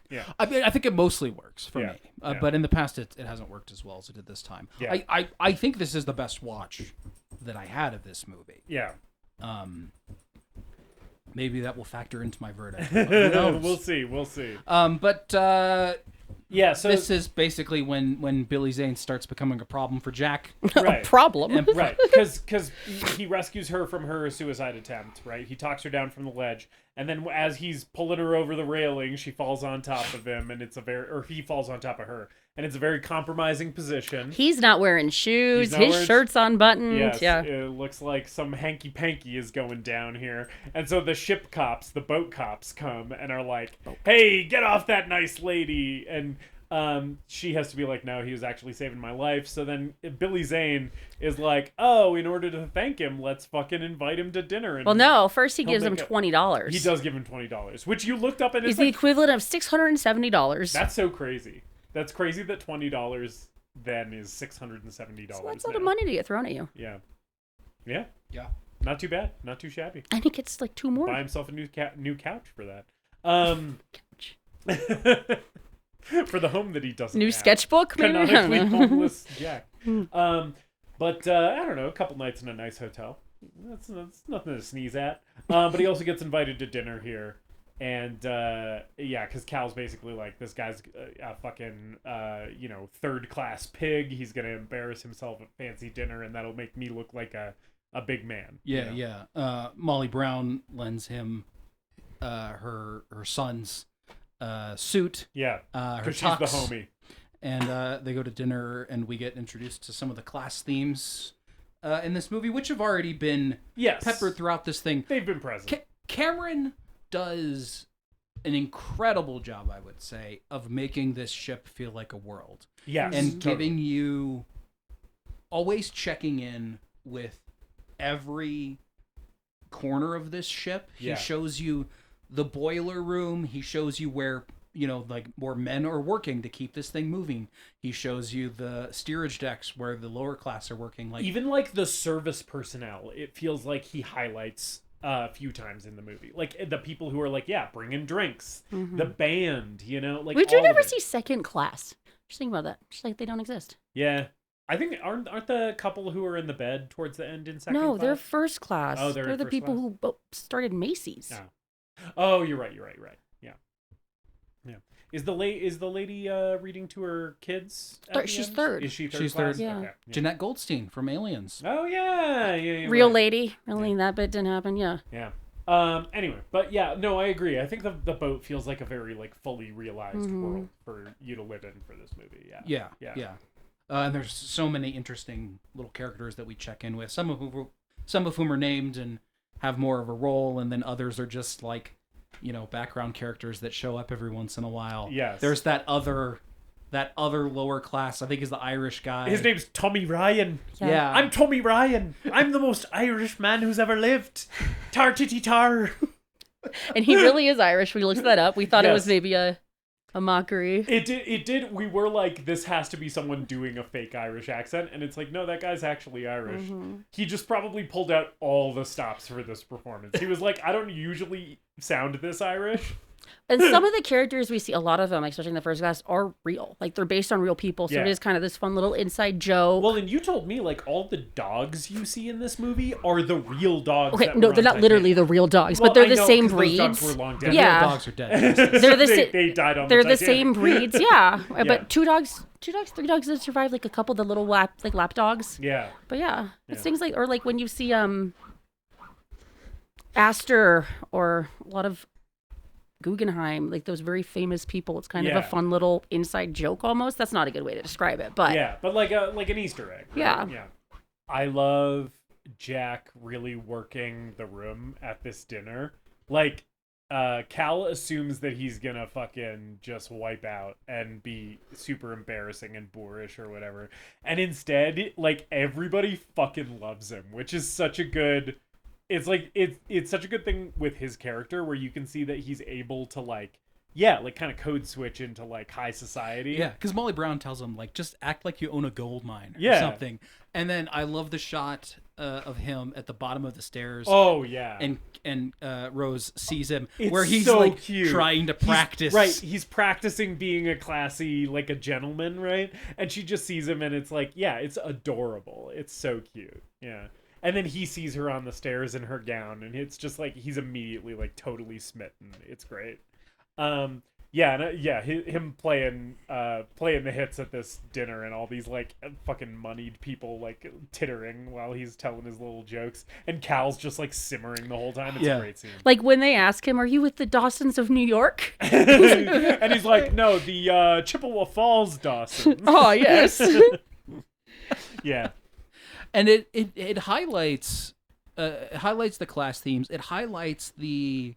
Yeah, I mean, I think it mostly works for me, but in the past it hasn't worked as well as it did this time. Yeah. I think this is the best watch that I had of this movie. Yeah. Maybe that will factor into my verdict. Who knows? We'll see. Yeah, so this is basically when Billy Zane starts becoming a problem for Jack. Right. A problem. Right, because he rescues her from her suicide attempt, right? He talks her down from the ledge, and then as he's pulling her over the railing, she falls on top of him, and he falls on top of her, and it's a very compromising position. He's not wearing shoes. His shirt's unbuttoned. Yes, yeah. It looks like some hanky-panky is going down here. And so the boat cops come and are like, hey, get off that nice lady. And she has to be like, no, he was actually saving my life. So then Billy Zane is like, oh, in order to thank him, let's fucking invite him to dinner. And well, no, first he gives him $20. He does give him $20, which you looked up and it's the equivalent of $670. That's so crazy. That's crazy that $20 then is $670. So that's a lot of money to get thrown at you. Yeah. Yeah. Yeah. Not too bad. Not too shabby. I think it's like 2 more. Buy himself a new couch for that. For the home that he doesn't New have. Sketchbook, maybe? Canonically homeless Jack. But I don't know, a couple nights in a nice hotel. That's nothing to sneeze at. But he also gets invited to dinner here. And, because Cal's basically like, this guy's a fucking, third-class pig. He's going to embarrass himself at fancy dinner, and that'll make me look like a big man. Yeah, yeah. Molly Brown lends him her son's suit. Yeah, her she's the homie. And they go to dinner, and we get introduced to some of the class themes in this movie, which have already been peppered throughout this thing. They've been present. Cameron does an incredible job, I would say, of making this ship feel like a world. Yes, and giving you, always checking in with every corner of this ship. He shows you the boiler room. He shows you where like more men are working to keep this thing moving. He shows you the steerage decks where the lower class are working. Like even like the service personnel, it feels like he highlights a few times in the movie. Like the people who are like, yeah, bringing drinks, the band, like We do all of never it. see second class. Just think about that. Just like they don't exist. Yeah. I think aren't the couple who are in the bed towards the end in second No, class? they're first class. Oh, they're in the first people class? who started Macy's. Oh, you're right. Yeah. Yeah. Is the lady reading to her kids? At the She's end? third. Is she third? She's class? third. Yeah. Okay. Jeanette Goldstein from Aliens. Oh yeah. Real right. lady. Really, that bit didn't happen. Yeah. Yeah. Anyway, but yeah, no, I agree. I think the boat feels like a very like fully realized world for you to live in for this movie. Yeah. Yeah. And there's so many interesting little characters that we check in with. Some of whom are named and have more of a role, and then others are just like, background characters that show up every once in a while. Yes. There's that other lower class. I think is the Irish guy. His name's Tommy Ryan. Yeah. I'm Tommy Ryan. I'm the most Irish man who's ever lived. Tar titty tar. And he really is Irish. We looked that up. We thought it was Yes. maybe a mockery. It did. We were like, this has to be someone doing a fake Irish accent, and it's like, no, that guy's actually Irish. He just probably pulled out all the stops for this performance. He was like, I don't usually sound this Irish. And some of the characters we see, a lot of them, especially in the first class, are real. Like they're based on real people. So Yeah. it is kind of this fun little inside joke. Well, and you told me like all the dogs you see in this movie are the real dogs. Okay, that no, were they're on not literally the Titanic. real dogs, Well, but they're I the know, same 'cause those dogs breeds. were long dead. Yeah. The dogs are dead. They're the they died on They're the the Titanic. same breeds, yeah. Yeah. But two dogs, three dogs that survived, like a couple of the little lap dogs. Yeah. But yeah, it's Yeah. things like, or like when you see Astor or a lot of Guggenheim, like those very famous people. It's kind of Yeah. a fun little inside joke almost. That's not a good way to describe it, but Yeah, but like an Easter egg. Right? Yeah. Yeah. I love Jack really working the room at this dinner. Like, Cal assumes that he's gonna fucking just wipe out and be super embarrassing and boorish or whatever. And instead, like, everybody fucking loves him, which is such a good... It's like, it's such a good thing with his character where you can see that he's able to like kind of code switch into like high society. Yeah, because Molly Brown tells him, like, just act like you own a gold mine or Yeah. something. And then I love the shot of him at the bottom of the stairs. Oh, yeah. And Rose sees him It's where he's so like cute. trying to practice. He's practicing being a classy, like a gentleman, right? And she just sees him and it's like, yeah, it's adorable. It's so cute. Yeah. And then he sees her on the stairs in her gown and it's just like, he's immediately like totally smitten. It's great. Him playing the hits at this dinner and all these like fucking moneyed people like tittering while he's telling his little jokes and Cal's just like simmering the whole time. It's Yeah. a great scene. like when they ask him, "Are you with the Dawsons of New York?" And he's like, no, the Chippewa Falls Dawsons. Oh yes. Yeah. And it highlights the class themes. It highlights the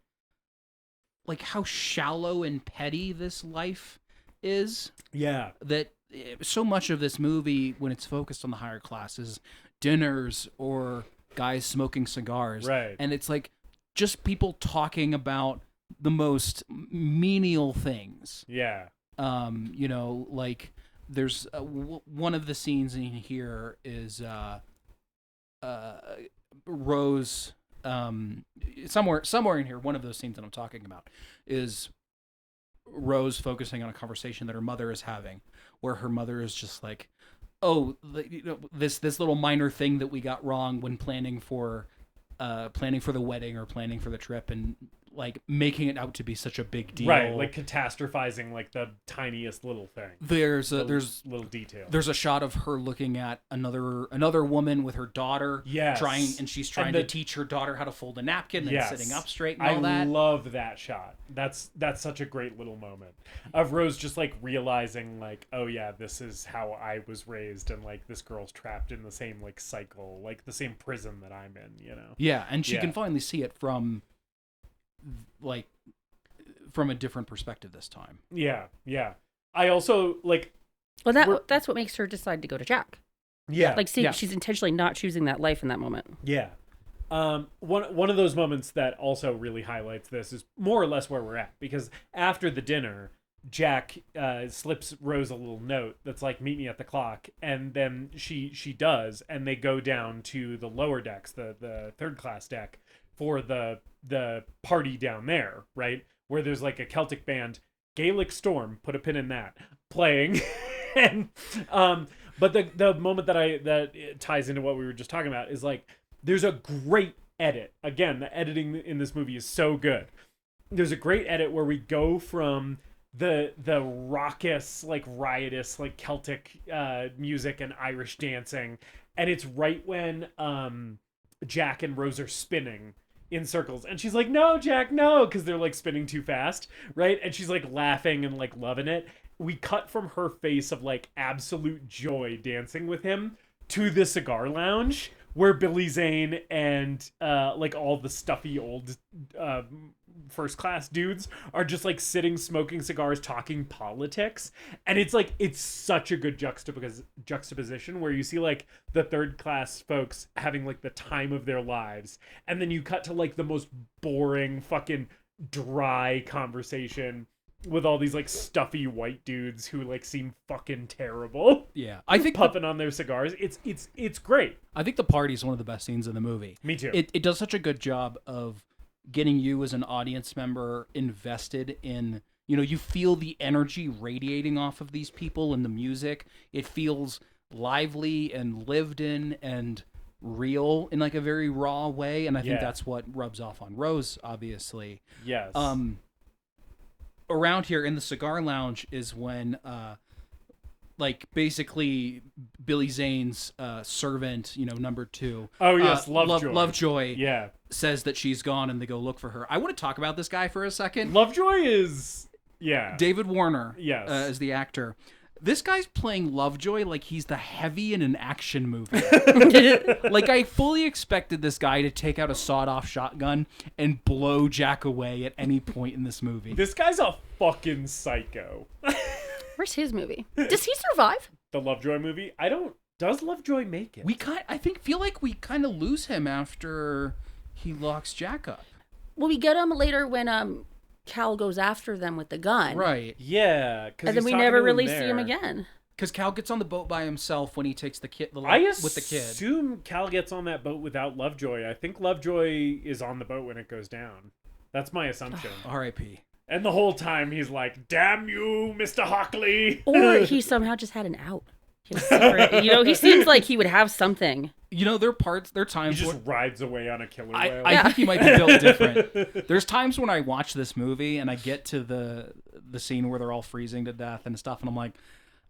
like how shallow and petty this life is. Yeah. That so much of this movie, when it's focused on the higher classes, dinners or guys smoking cigars, Right. and it's like just people talking about the most menial things. Yeah. Like there's one of the scenes in here is Rose. Somewhere in here, one of those scenes that I'm talking about is Rose focusing on a conversation that her mother is having, where her mother is just like, "Oh, this little minor thing that we got wrong when planning for the wedding or planning for the trip," and like making it out to be such a big deal. Right. Like catastrophizing like the tiniest little thing. There's little detail. There's a shot of her looking at another woman with her daughter. Yes. She's trying to teach her daughter how to fold a napkin and Yes. sitting up straight and all that. I love that shot. That's such a great little moment of Rose just like realizing like, oh yeah, this is how I was raised, and like this girl's trapped in the same like cycle, like the same prison that I'm in, you know? Yeah, and she Yeah. can finally see it from a different perspective this time. Yeah, yeah. I also like, Well, that's what makes her decide to go to Jack. yeah, Like, see, Yeah. she's intentionally not choosing that life in that moment. yeah. One of those moments that also really highlights this is more or less where we're at, because after the dinner, Jack slips Rose a little note that's like, meet me at the clock, and then she does, and they go down to the lower decks, the third class deck, for the party down there, right, where there's like a Celtic band, Gaelic Storm, put a pin in that, playing. And but the moment that it ties into what we were just talking about is like, there's a great edit. Again, the editing in this movie is so good. There's a great edit where we go from the raucous, like riotous, like Celtic music and Irish dancing, and it's right when Jack and Rose are spinning in circles, and she's like, no, Jack, no, because they're like spinning too fast, right? And she's like laughing and like loving it. We cut from her face of like absolute joy dancing with him to the cigar lounge where Billy Zane and like all the stuffy old first class dudes are just like sitting smoking cigars talking politics, and it's like, it's such a good juxtaposition where you see like the third class folks having like the time of their lives, and then you cut to like the most boring fucking dry conversation with all these like stuffy white dudes who like seem fucking terrible. Yeah, I think puffing on their cigars. It's great. I think the party is one of the best scenes in the movie. Me too. It does such a good job of getting you as an audience member invested in, you know, you feel the energy radiating off of these people and the music. It feels lively and lived in and real in like a very raw way, and I think that's what rubs off on Rose, obviously. Yes. Around here in the cigar lounge is when like basically Billy Zane's servant, you know, number 2. Oh yes, Lovejoy. Lovejoy. Yeah. Says that she's gone, and they go look for her. I want to talk about this guy for a second. Lovejoy is David Warner. Yes. Is the actor. This guy's playing Lovejoy like he's the heavy in an action movie. Like, I fully expected this guy to take out a sawed-off shotgun and blow Jack away at any point in this movie. This guy's a fucking psycho. Where's his movie? Does he survive? The Lovejoy movie? Does Lovejoy make it? Feel like we kind of lose him after he locks Jack up. Well, we get him later when Cal goes after them with the gun. Right. Yeah. And then we never really see him again. Because Cal gets on the boat by himself when he takes the kid with the kid. I assume Cal gets on that boat without Lovejoy. I think Lovejoy is on the boat when it goes down. That's my assumption. R.I.P. And the whole time he's like, damn you, Mr. Hockley. Or he somehow just had an out. You know, he seems like he would have something. You know, there are times he just rides away on a killer whale. I think he might be built different. There's times when I watch this movie and I get to the scene where they're all freezing to death and stuff, and I'm like,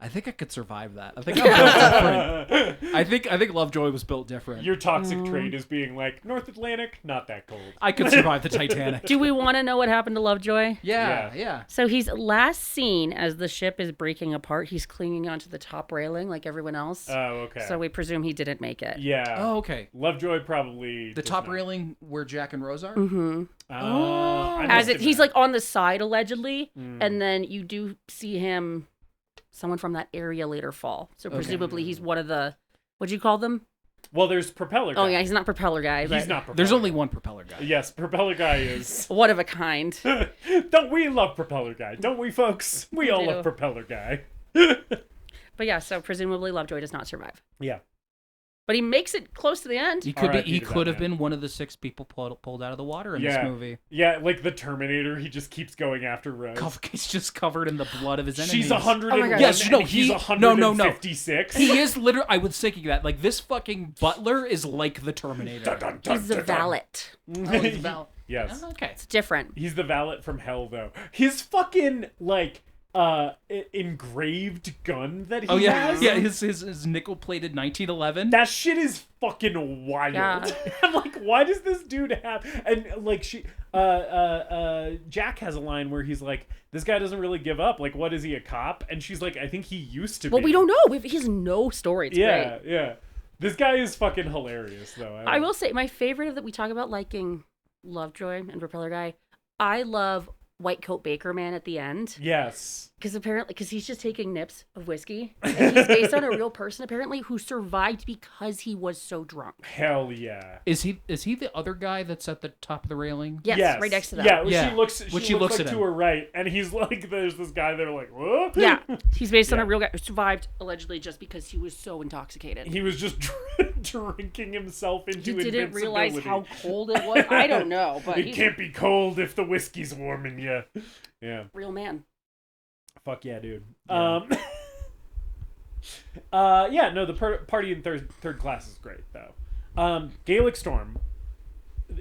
I think I could survive that. I think I'm built different. I think Lovejoy was built different. Your toxic trait is being like, North Atlantic, not that cold. I could survive the Titanic. Do we want to know what happened to Lovejoy? Yeah. So he's last seen as the ship is breaking apart. He's clinging onto the top railing like everyone else. Oh, okay. So we presume he didn't make it. Yeah. Oh, okay. Lovejoy probably the top railing where Jack and Rose are? Mm-hmm. He's like on the side allegedly, and then you do see him. Someone from that area later fall. So presumably he's one of the, what'd you call them? Well, there's Propeller Guy. Oh yeah, he's not Propeller Guy. But he's not Propeller There's only one Propeller Guy. Yes, Propeller Guy is. One of a kind. Don't we love Propeller Guy? Don't we, folks? We all love Propeller Guy. But yeah, so presumably Lovejoy does not survive. Yeah. But he makes it close to the end. He could have been one of the 6 people pulled out of the water in this movie. Yeah, like the Terminator, he just keeps going after Rose. He's just covered in the blood of his enemies. She's 101. Oh yes, no, he's 156. He is literally. I was thinking that. Like, this fucking butler is like the Terminator. He's the valet. He's valet. Yes. Oh, okay. It's different. He's the valet from hell, though. His fucking like engraved gun that he has. Yeah, his nickel-plated 1911. That shit is fucking wild. Yeah. I'm like, why does this dude have? And like Jack has a line where he's like, "This guy doesn't really give up. Like, what is he, a cop?" And she's like, "I think he used to be." Well, we don't know. He has no story. It's great. Yeah. This guy is fucking hilarious, though. I will say my favorite of that we talk about liking Lovejoy and Propeller Guy. I love White Coat Baker Man at the end. Yes. Because he's just taking nips of whiskey. And he's based on a real person, apparently, who survived because he was so drunk. Hell yeah. Is he the other guy that's at the top of the railing? Yes, right next to that. Yeah, Yeah. she looks looks like at to him. her right, and he's like, there's this guy there like, what? Yeah, he's based on Yeah. a real guy who survived, allegedly, just because he was so intoxicated. He was just drinking himself into He invincibility. didn't realize how cold it was. I don't know, but It he's can't be cold if the whiskey's warming you. Yeah. a real man. Fuck yeah, dude. Yeah. The party in third class is great though. Gaelic Storm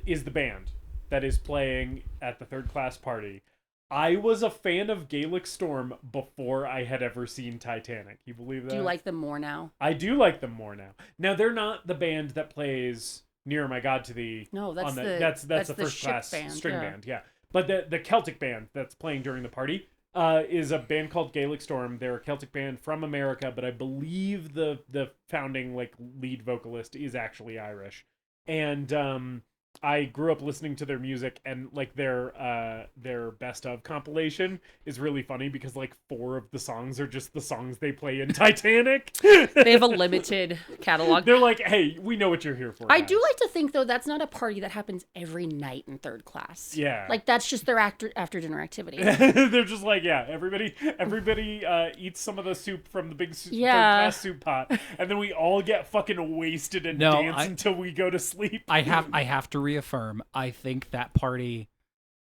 is the band that is playing at the third class party. I was a fan of Gaelic Storm before I had ever seen Titanic. You believe that? Do you like them more now? I do like them more now. Now they're not the band that plays Nearer My God to Thee. No, that's that's the the first ship class band, string yeah. band, yeah. But the Celtic band that's playing during the party is a band called Gaelic Storm. They're a Celtic band from America, but I believe the founding lead vocalist is actually Irish. And I grew up listening to their music, and their best of compilation is really funny because 4 of the songs are just the songs they play in Titanic. They have a limited catalog. They're like, hey, we know what you're here for. I guys. do like to think, though, that's not a party that happens every night in third class. Yeah. That's just their after dinner activity. They're just like, yeah, everybody eats some of the soup from the big third class soup pot, and then we all get fucking wasted and dance until we go to sleep. I have to reaffirm, I think that party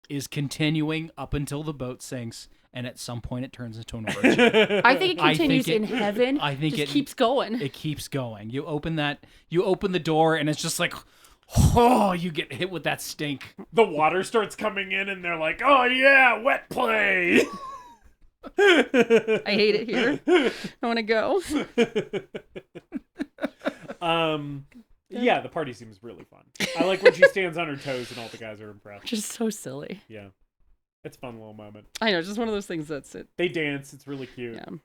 is continuing up until the boat sinks, and at some point it turns into an orgy. I think it continues in heaven. I think it keeps going. It keeps going. You open the door, and it's just like, oh, you get hit with that stink. The water starts coming in, and they're like, oh yeah, wet play. I hate it here. I want to go. Yeah, the party seems really fun. I like when she stands on her toes and all the guys are impressed. Just so silly. Yeah. It's a fun little moment. I know, just one of those things that's it. They dance. It's really cute. Yeah.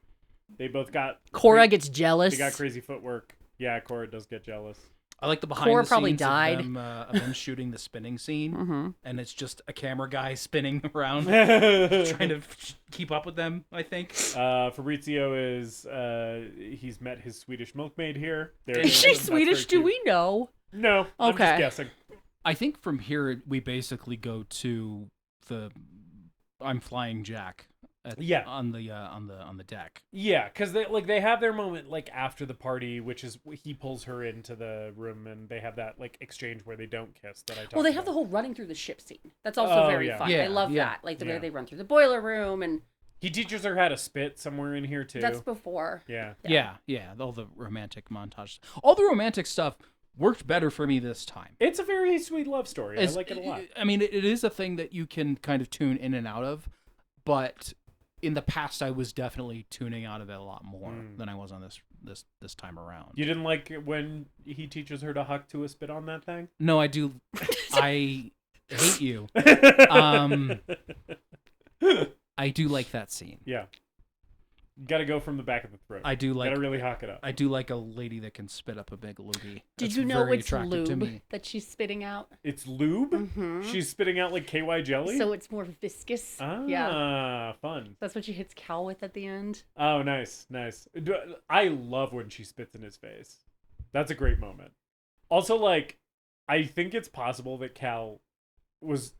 They both got... Cora gets jealous. They got crazy footwork. Yeah, Cora does get jealous. I like the behind Cora the probably scenes died. of them shooting the spinning scene, Mm-hmm. and it's just a camera guy spinning around, trying to keep up with them, I think. Fabrizio is... he's met his Swedish milkmaid here. Is she Swedish? Do we know? No. I'm Okay. just guessing. I think from here we basically go to the I'm flying Jack. On the deck. Yeah, because they have their moment after the party, which is he pulls her into the room and they have that exchange where they don't kiss that I talked Well, they about. have the whole running through the ship scene. That's also very yeah. fun. Yeah, I love yeah, that. The yeah. way they run through the boiler room, and He teaches her how to spit somewhere in here too. that's before. Yeah. Yeah. All the romantic montage. All the romantic stuff worked better for me this time. It's a very sweet love story. I like it a lot. I mean, it is a thing that you can kind of tune in and out of, but in the past I was definitely tuning out of it a lot more than I was on this time around. You didn't like it when he teaches her to huck to a spit on that thing? No, I do. I hate you. I do like that scene. Yeah. You gotta go from the back of the throat. I do like. Gotta really hawk it up. I do like a lady that can spit up a big loogie. Did That's you know very it's attractive to lube me. that she's spitting out? It's lube? Mm-hmm. She's spitting out like KY jelly? So it's more viscous. Ah, Yeah. fun. That's what she hits Cal with at the end. Oh, nice. I love when she spits in his face. That's a great moment. Also, I think it's possible that Cal was,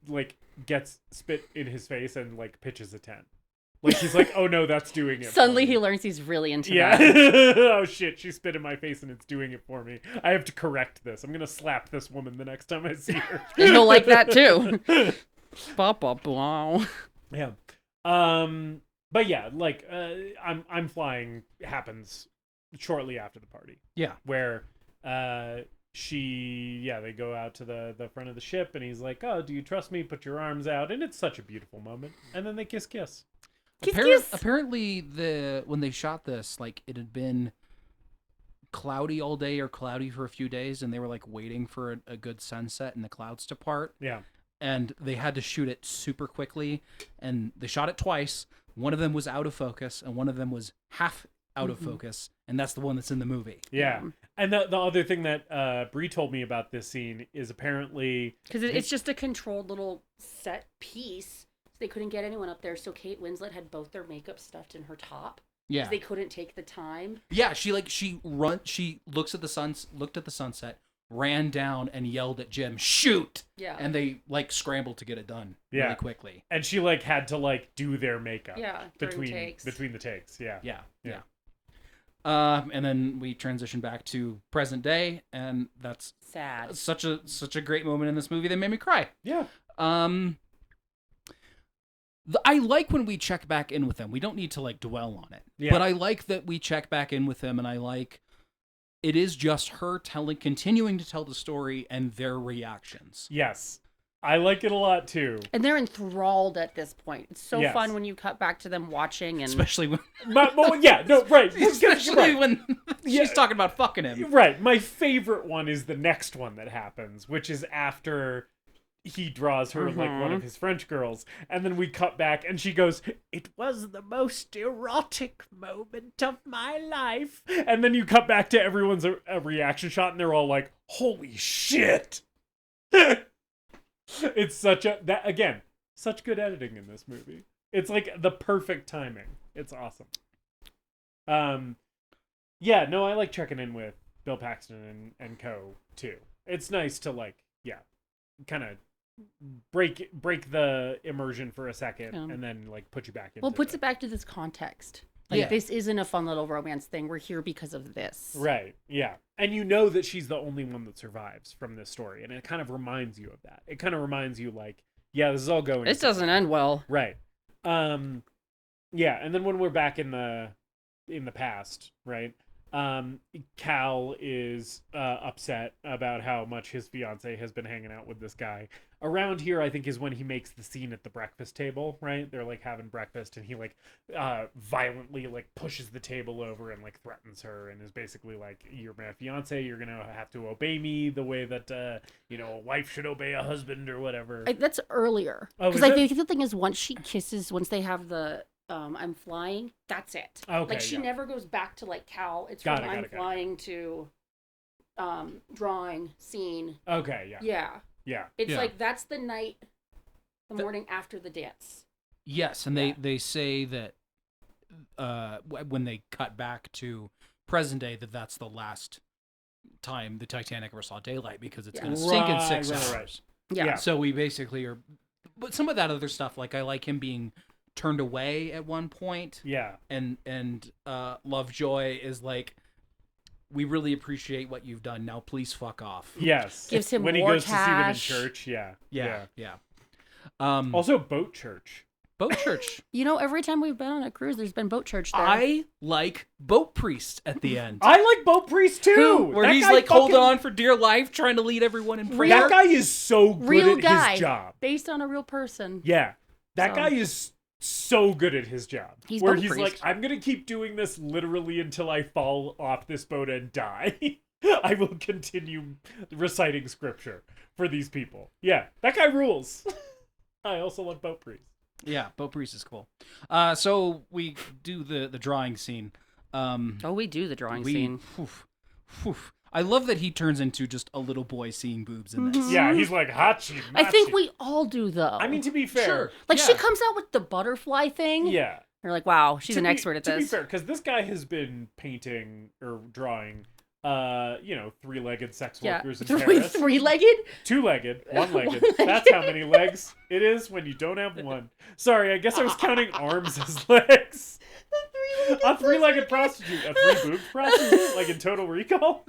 gets spit in his face and, pitches a tent. He's like, oh no, that's doing it. Suddenly he learns he's really into Yeah. that. Oh shit, she spit in my face and it's doing it for me. I have to correct this. I'm gonna slap this woman the next time I see her. And he'll like that too. Ba-ba-blah. Yeah. But yeah, I'm flying happens shortly after the party. Yeah. Where they go out to the front of the ship and he's like, oh, do you trust me? Put your arms out. And it's such a beautiful moment. And then they kiss. Kiss, kiss. Apparently, when they shot this, it had been cloudy all day or cloudy for a few days, and they were waiting for a good sunset and the clouds to part. Yeah. And they had to shoot it super quickly, and they shot it twice. One of them was out of focus, and one of them was half out of focus, and that's the one that's in the movie. Yeah. And the other thing that Bree told me about this scene is apparently... Because it's just a controlled little set piece. they couldn't get anyone up there. So Kate Winslet had both their makeup stuffed in her top. Yeah. Because they couldn't take the time. Yeah, she looked at the sunset, ran down and yelled at Jim, "Shoot!" Yeah. And they like scrambled to get it done really quickly. And she like had to like do their makeup. Yeah. Between takes. between the takes. Yeah. Yeah. And then we transition back to present day, and that's Sad. such a great moment in this movie that made me cry. Yeah. I like when we check back in with them. We don't need to like dwell on it, but I like that we check back in with them, and I like it is just her continuing to tell the story and their reactions. Yes. I like it a lot too. And they're enthralled at this point. It's so Yes. fun when you cut back to them watching, and Especially when, Especially when she's talking about fucking him. Right. My favorite one is the next one that happens, which is after he draws her like one of his French girls, and then we cut back and she goes, "It was the most erotic moment of my life." And then you cut back to everyone's a reaction shot, and they're all like, "Holy shit." It's such good editing in this movie. It's like the perfect timing. It's awesome. Yeah, no, I like checking in with Bill Paxton and co too. It's nice to like, kind of break the immersion for a second and then like put you back into puts it back to this context. Like, this isn't a fun little romance thing. We're here because of this. Right. Yeah. And you know that she's the only one that survives from this story, and it kind of reminds you of that. It kind of reminds you like, yeah, this is all going. This doesn't end well. Right. Yeah, and then when we're back in the past, right? Cal is upset about how much his fiance has been hanging out with this guy. Around here, I think, is when he makes the scene at the breakfast table, right? They're like having breakfast, and he like violently like pushes the table over and like threatens her, and is basically like, "You're my fiance. You're gonna have to obey me the way that a wife should obey a husband or whatever." That's earlier. Oh, because I think the thing is, once they have the I'm flying, that's it. Okay, like she never goes back to like Cal. It's from I'm flying to drawing scene. Okay, yeah. Yeah. Yeah. It's like that's the night, the morning after the dance. Yes, and they say that when they cut back to present day that's the last time the Titanic ever saw daylight, because it's going to sink in 6 hours. Right. Yeah. So we basically are, but some of that other stuff, like I like him being turned away at one point. Yeah. And Lovejoy is like, "We really appreciate what you've done. Now please fuck off." Yes. Gives him when more he goes cash. to see them in church. Yeah. Also, boat church. Boat church. Every time we've been on a cruise, there's been boat church there. I like boat priest at the end. I like boat priest too. Where he's like holding on for dear life, trying to lead everyone in prayer. That guy is so good real at guy, his job. based on a real person. Yeah. That guy is so good at his job. He's like, "I'm going to keep doing this literally until I fall off this boat and die. I will continue reciting scripture for these people." Yeah, that guy rules. I also love boat priest. Yeah, boat priest is cool. So we do the drawing scene. We do the drawing scene. I love that he turns into just a little boy seeing boobs in this. Yeah, he's like, "Hachi, I think we all do, though. I mean, to be fair. Sure. Like, she comes out with the butterfly thing. Yeah. You're like, wow, she's an expert at this. To be fair, because this guy has been painting or drawing, three-legged sex workers in Paris. Three-legged? Two-legged. One-legged. That's how many legs it is when you don't have one. Sorry, I guess I was counting arms as legs. A three-legged prostitute. A three-boobed prostitute? Like in Total Recall?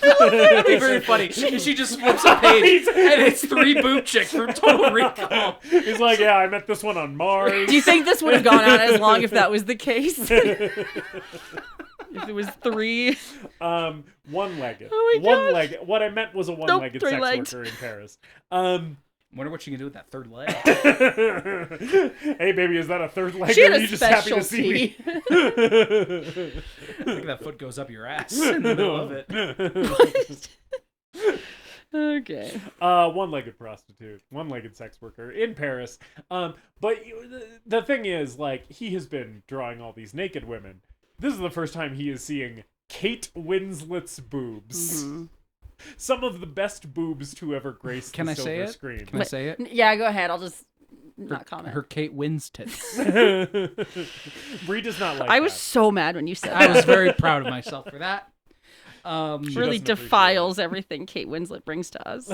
That'd be very funny. And she just flips a page, and it's 3 boob chicks from Total Recall. He's like, "Yeah, I met this one on Mars." Do you think this would have gone on as long if that was the case? If it was 3? One-legged. Oh my One-legged. What I meant was a one-legged sex worker in Paris. Wonder what she can do with that third leg. Hey, baby, is that a third leg? She had or are a you just happy to see me? I think that foot goes up your ass in the middle of it. Okay. One-legged prostitute, one-legged sex worker in Paris. But the thing is, like, he has been drawing all these naked women. This is the first time he is seeing Kate Winslet's boobs. Mm-hmm. Some of the best boobs to ever grace the silver screen. Can I say it? Yeah, go ahead. I'll just not comment. Her Kate Wins tits. Bree does not like I was that. so mad when you said I that. was very proud of myself for that. Really doesn't defiles everything Kate Winslet brings to us.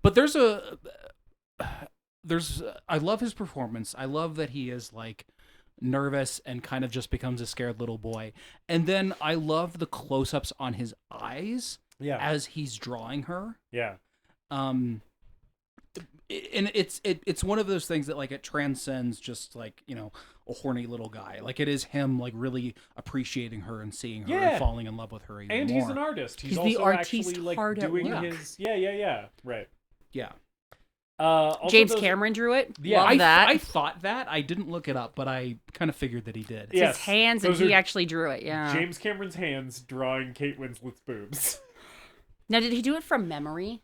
But I love his performance. I love that he is like nervous and kind of just becomes a scared little boy. And then I love the close-ups on his eyes as he's drawing her. Yeah. And it's one of those things that like it transcends just like, you know, a horny little guy. Like it is him like really appreciaing her and seeing her and falling in love with her even and more. he's an artist. He's the also artiste actually like hard at doing work. his right. Yeah. Also James Cameron drew it. Yeah. Love that. I thought that. I didn't look it up, but I kind of figured that he did. It's his hands, and those he are actually drew it. Yeah. James Cameron's hands drawing Kate Winslet's boobs. Now, did he do it from memory,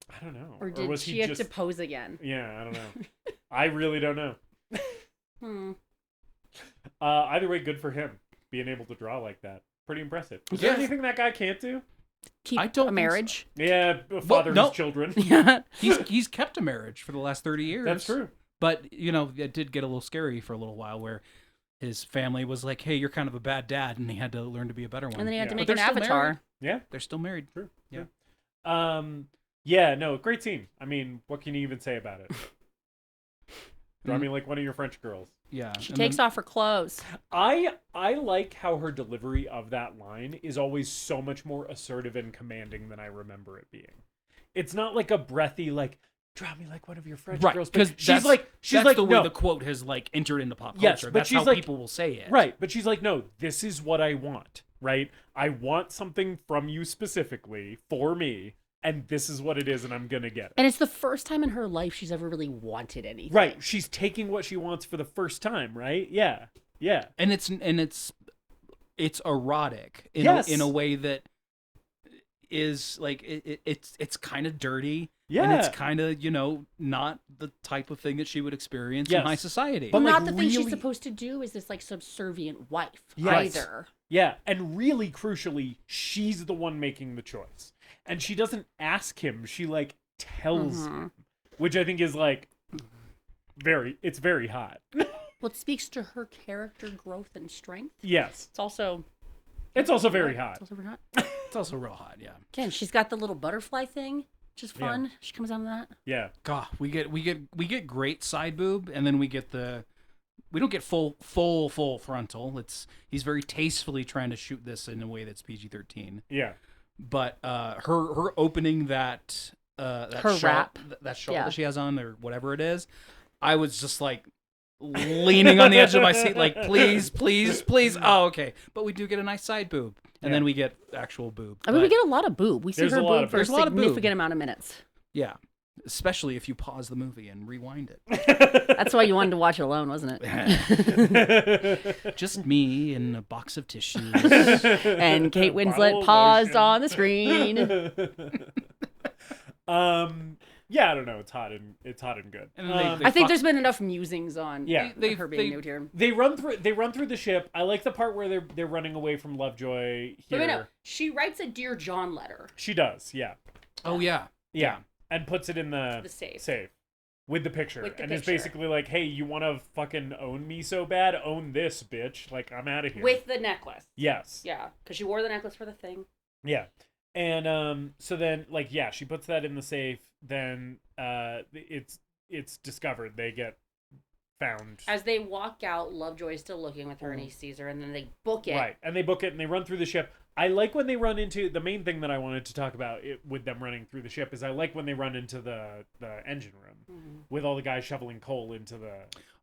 I don't know. or did was she he have just... to pose again? Yeah, I don't know. I really don't know. Hmm. Either way, good for him being able to draw like that. Pretty impressive. Is there Yeah. anything that guy can't do? Keep I don't a think marriage. Yeah, father no. his children. Yeah. He's kept a marriage for the last 30 years. That's true. But, you know, it did get a little scary for a little while where his family was like, hey, you're kind of a bad dad, and he had to learn to be a better one. And then he had to Yeah. make But an they're still avatar. married. Yeah, They're still married. true. Yeah. True. Yeah, no, great scene. I mean, what can you even say about it? Draw me like one of your French girls. Yeah. She and takes then- off her clothes. I like how her delivery of that line is always so much more assertive and commanding than I remember it being. It's not like a breathy like draw me like one of your French Right, girls. because she's that's like the way no. the quote has like entered into pop Yes, culture. but That's she's how like- people will say it. Right, but she's like, no, this is what I want, right? I want something from you specifically for me, and this is what it is, and I'm gonna get it. And it's the first time in her life she's ever really wanted anything. Right, she's taking what she wants for the first time, right? Yeah, yeah. And it's erotic in Yes. in a way that is like it's kind of dirty. Yeah. And it's kind of, you know, not the type of thing that she would experience in Yes. high society. But, Well, like, not the thing she's really- supposed to do is this like subservient wife Yes. either. Yeah, and really crucially, she's the one making the choice. And she doesn't ask him, she like tells him, which I think is like it's very hot. Well, it speaks to her character growth and strength. Yes. It's also Very hot. It's also very hot. It's also real hot, yeah. Again, she's got the little butterfly thing, which is fun. She comes out of that. Yeah. God, we get great side boob, and then we don't get full frontal. He's very tastefully trying to shoot this in a way that's PG-13. Yeah. But her opening that Her shawl, wrap. that shawl Yeah. that she has on or whatever it is, I was just like leaning on the edge of my seat, like please. Oh, okay. But we do get a nice side boob, and then we get actual boob. I mean, we But, get a lot of boob. We see There's her a lot boob of for a There's a lot of boob. significant amount of minutes. yeah, especially if you pause the movie and rewind it. That's why you wanted to watch it alone, wasn't it? Just me and a box of tissues. And Kate Bottle Winslet of paused lotion. on the screen. Yeah, I don't know. It's hot and good. And they I think there's been enough musings on Yeah. her being nude here. They run through the ship. I like the part where they're running away from Lovejoy here. No. She writes a Dear John letter. She does, yeah. Oh yeah. Yeah. And puts it in the safe. With the picture. With the and it's picture. basically like, hey, you want to fucking own me so bad? Own this, bitch. Like, I'm out of here. With the necklace. Yes. Yeah, because she wore the necklace for the thing. Yeah. And so then, like, yeah, she puts that in the safe. Then it's discovered. They get found. As they walk out, Lovejoy is still looking with her, and he sees her, and then they book it. Right. And they book it, and they run through the ship. I like when they run into... The main thing that I wanted to talk about with them running through the ship is I like when they run into the engine room with all the guys shoveling coal into the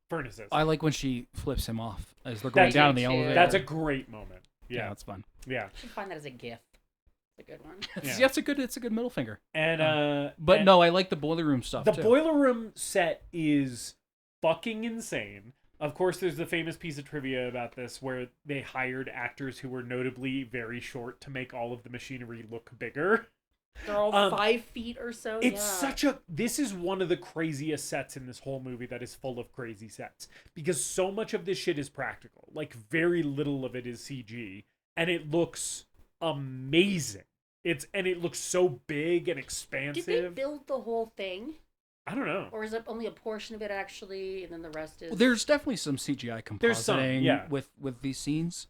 furnaces. I like when she flips him off as they're going down the cute. elevator. That's a great moment. yeah, Yeah. that's fun. Yeah. You should find that as a GIF. It's a good one. Yeah. Yeah, it's a good middle finger. And But and no, I like the boiler room stuff the too. boiler room set is fucking insane. Of course, there's the famous piece of trivia about this where they hired actors who were notably very short to make all of the machinery look bigger. They're all 5 feet or so. It's this is one of the craziest sets in this whole movie that is full of crazy sets. Because so much of this shit is practical. Like, very little of it is CG. And it looks amazing. It looks so big and expansive. Did they build the whole thing? I don't know. Or is it only a portion of it actually, and then the rest is? Well, there's definitely some CGI compositing There's some, yeah. with these scenes.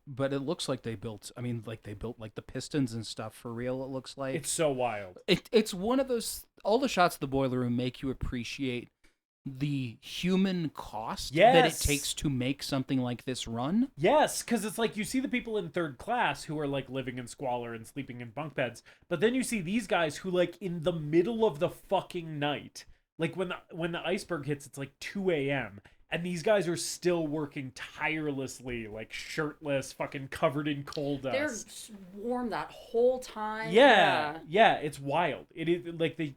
But it looks like they built. I mean, like they built like the pistons and stuff for real. It looks like It's so wild. it's one of those. All the shots of the boiler room make you appreciate the human cost that it Yes. takes to make something like this run. Yes, because it's like you see the people in third class who are like living in squalor and sleeping in bunk beds, but then you see these guys who like in the middle of the fucking night, like when the iceberg hits, it's like 2 a.m. and these guys are still working tirelessly, like shirtless, fucking covered in coal dust. They're warm that whole time. Yeah, it's wild. It is like the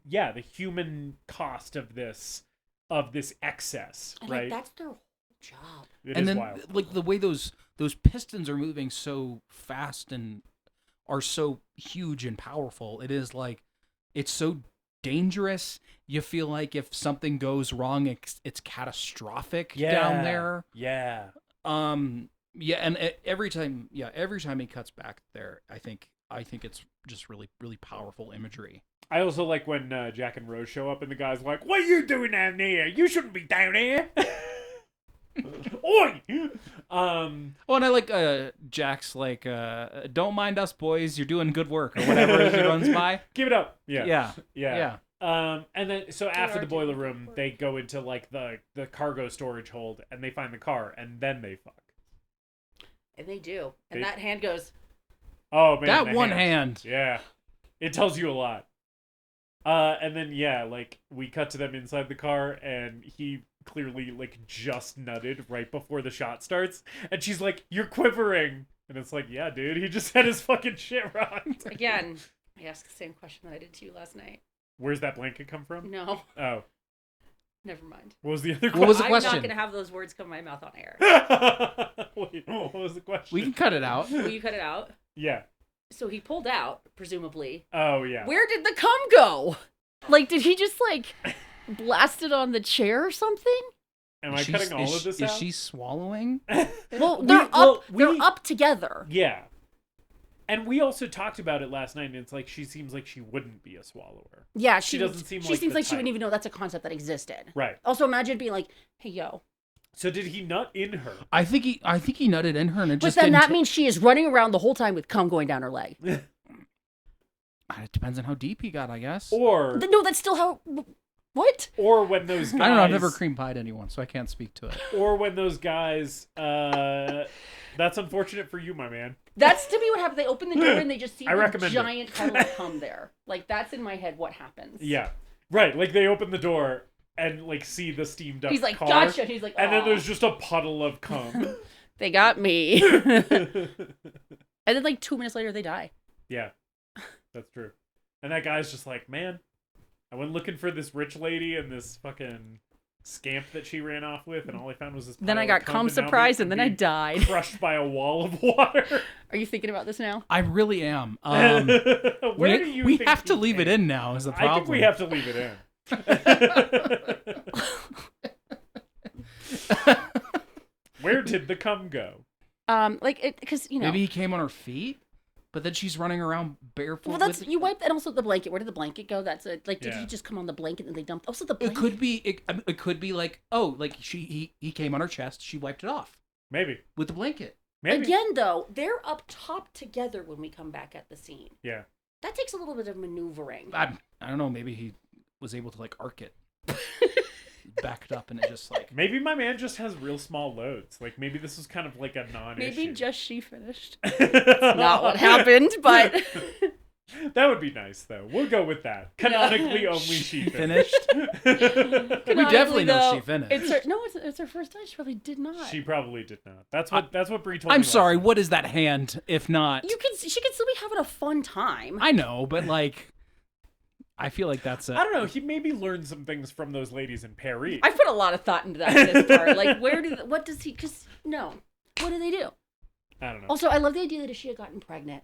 human cost of this excess, And right? like, that's their whole job. It And is then wild. like the way those pistons are moving so fast and are so huge and powerful, it is like it's so dangerous. You feel like if something goes wrong, it's catastrophic down there. Yeah. Yeah, and every time he cuts back there, I think it's just really, really powerful imagery. I also like when Jack and Rose show up and the guy's like, "What are you doing down here? You shouldn't be down here." Oi! Oh, and I like Jack's like, "Don't mind us, boys. You're doing good work," or whatever as he runs by. Give it up. Yeah. Yeah. And then so after the are boiler doing room, good they go into like the cargo storage hold and they find the car and then they fuck. And they do. And They- that hand goes, Oh man, That the one hand. Yeah, it tells you a lot. And then like we cut to them inside the car, and he clearly like just nutted right before the shot starts, and she's like, "You're quivering," and it's like, "Yeah, dude, he just had his fucking shit rocked." again, I asked the same question that I did to you last night. Where's that blanket come from? No, Oh, never mind. what was the other What was the I'm question? not going to have those words come my mouth on air. Wait, what was the question? We can cut it out. Will you cut it out? Yeah. So he pulled out, presumably. Oh yeah. Where did the cum go? Like, did he just, like, blast it on the chair or something? Am I cutting all of this out? Is she swallowing? Well, they're up together. Yeah. And we also talked about it last night, and it's like she seems like she wouldn't be a swallower. Yeah, She doesn't seem she like seems the like she type. wouldn't even know that's a concept that existed. Right. Also, imagine being like, "Hey, yo." So did he nut in her? I think he nutted in her, and it But just then didn't that means she is running around the whole time with cum going down her leg. It depends on how deep he got, I guess. Or No, that's still how. What? or when those guys I don't know. I've never cream pied anyone, so I can't speak to it. Or when those guys that's unfortunate for you, my man. That's to me what happened. They open the door and they just see I a recommend it. giant puddle of cum there. Like, that's in my head what happens. Yeah. Right, like they open the door and like see the steamed up He's like, car, "Gotcha." He's like, and then "Aw." there's just a puddle of cum. They got me. And then, like, 2 minutes later, they die. Yeah. That's true. And that guy's just like, "Man, I went looking for this rich lady and this fucking scamp that she ran off with, and all I found was this Then pile I of got cum, cum and now surprised, I'm and then I being died. crushed by a wall of water." Are you thinking about this now? I really am. Where do you we think have to he leave it came? in now. Is the problem? I think we have to leave it in. Where did the cum go? Because, you know. Maybe he came on her feet, but then she's running around barefoot. Well, that's with... you wiped, and also the blanket. Where did the blanket go? That's a did Yeah. he just come on the blanket and they dumped? Also, the It blanket. could be. It could be like, oh, like he came on her chest. She wiped it off Maybe. with the blanket. Maybe. Again, though, they're up top together when we come back at the scene. Yeah. That takes a little bit of maneuvering. I don't know. Maybe he was able to like arc it, backed up, and it just like. Maybe my man just has real small loads. Like maybe this was kind of like a non-issue. Maybe just she finished. Not what happened, but That would be nice, though. We'll go with that. Canonically, only she Finished. finished. We definitely know she finished. It's her first time. She probably did not. She probably did not. That's what Bree told me. I'm last sorry. night. What is that hand? If not, She could still be having a fun time. I know, but like, I feel like that's I don't know. He maybe learned some things from those ladies in Paris. I put a lot of thought into that in this part. Like, what does he? Because no, what do they do? I don't know. Also, I love the idea that if she had gotten pregnant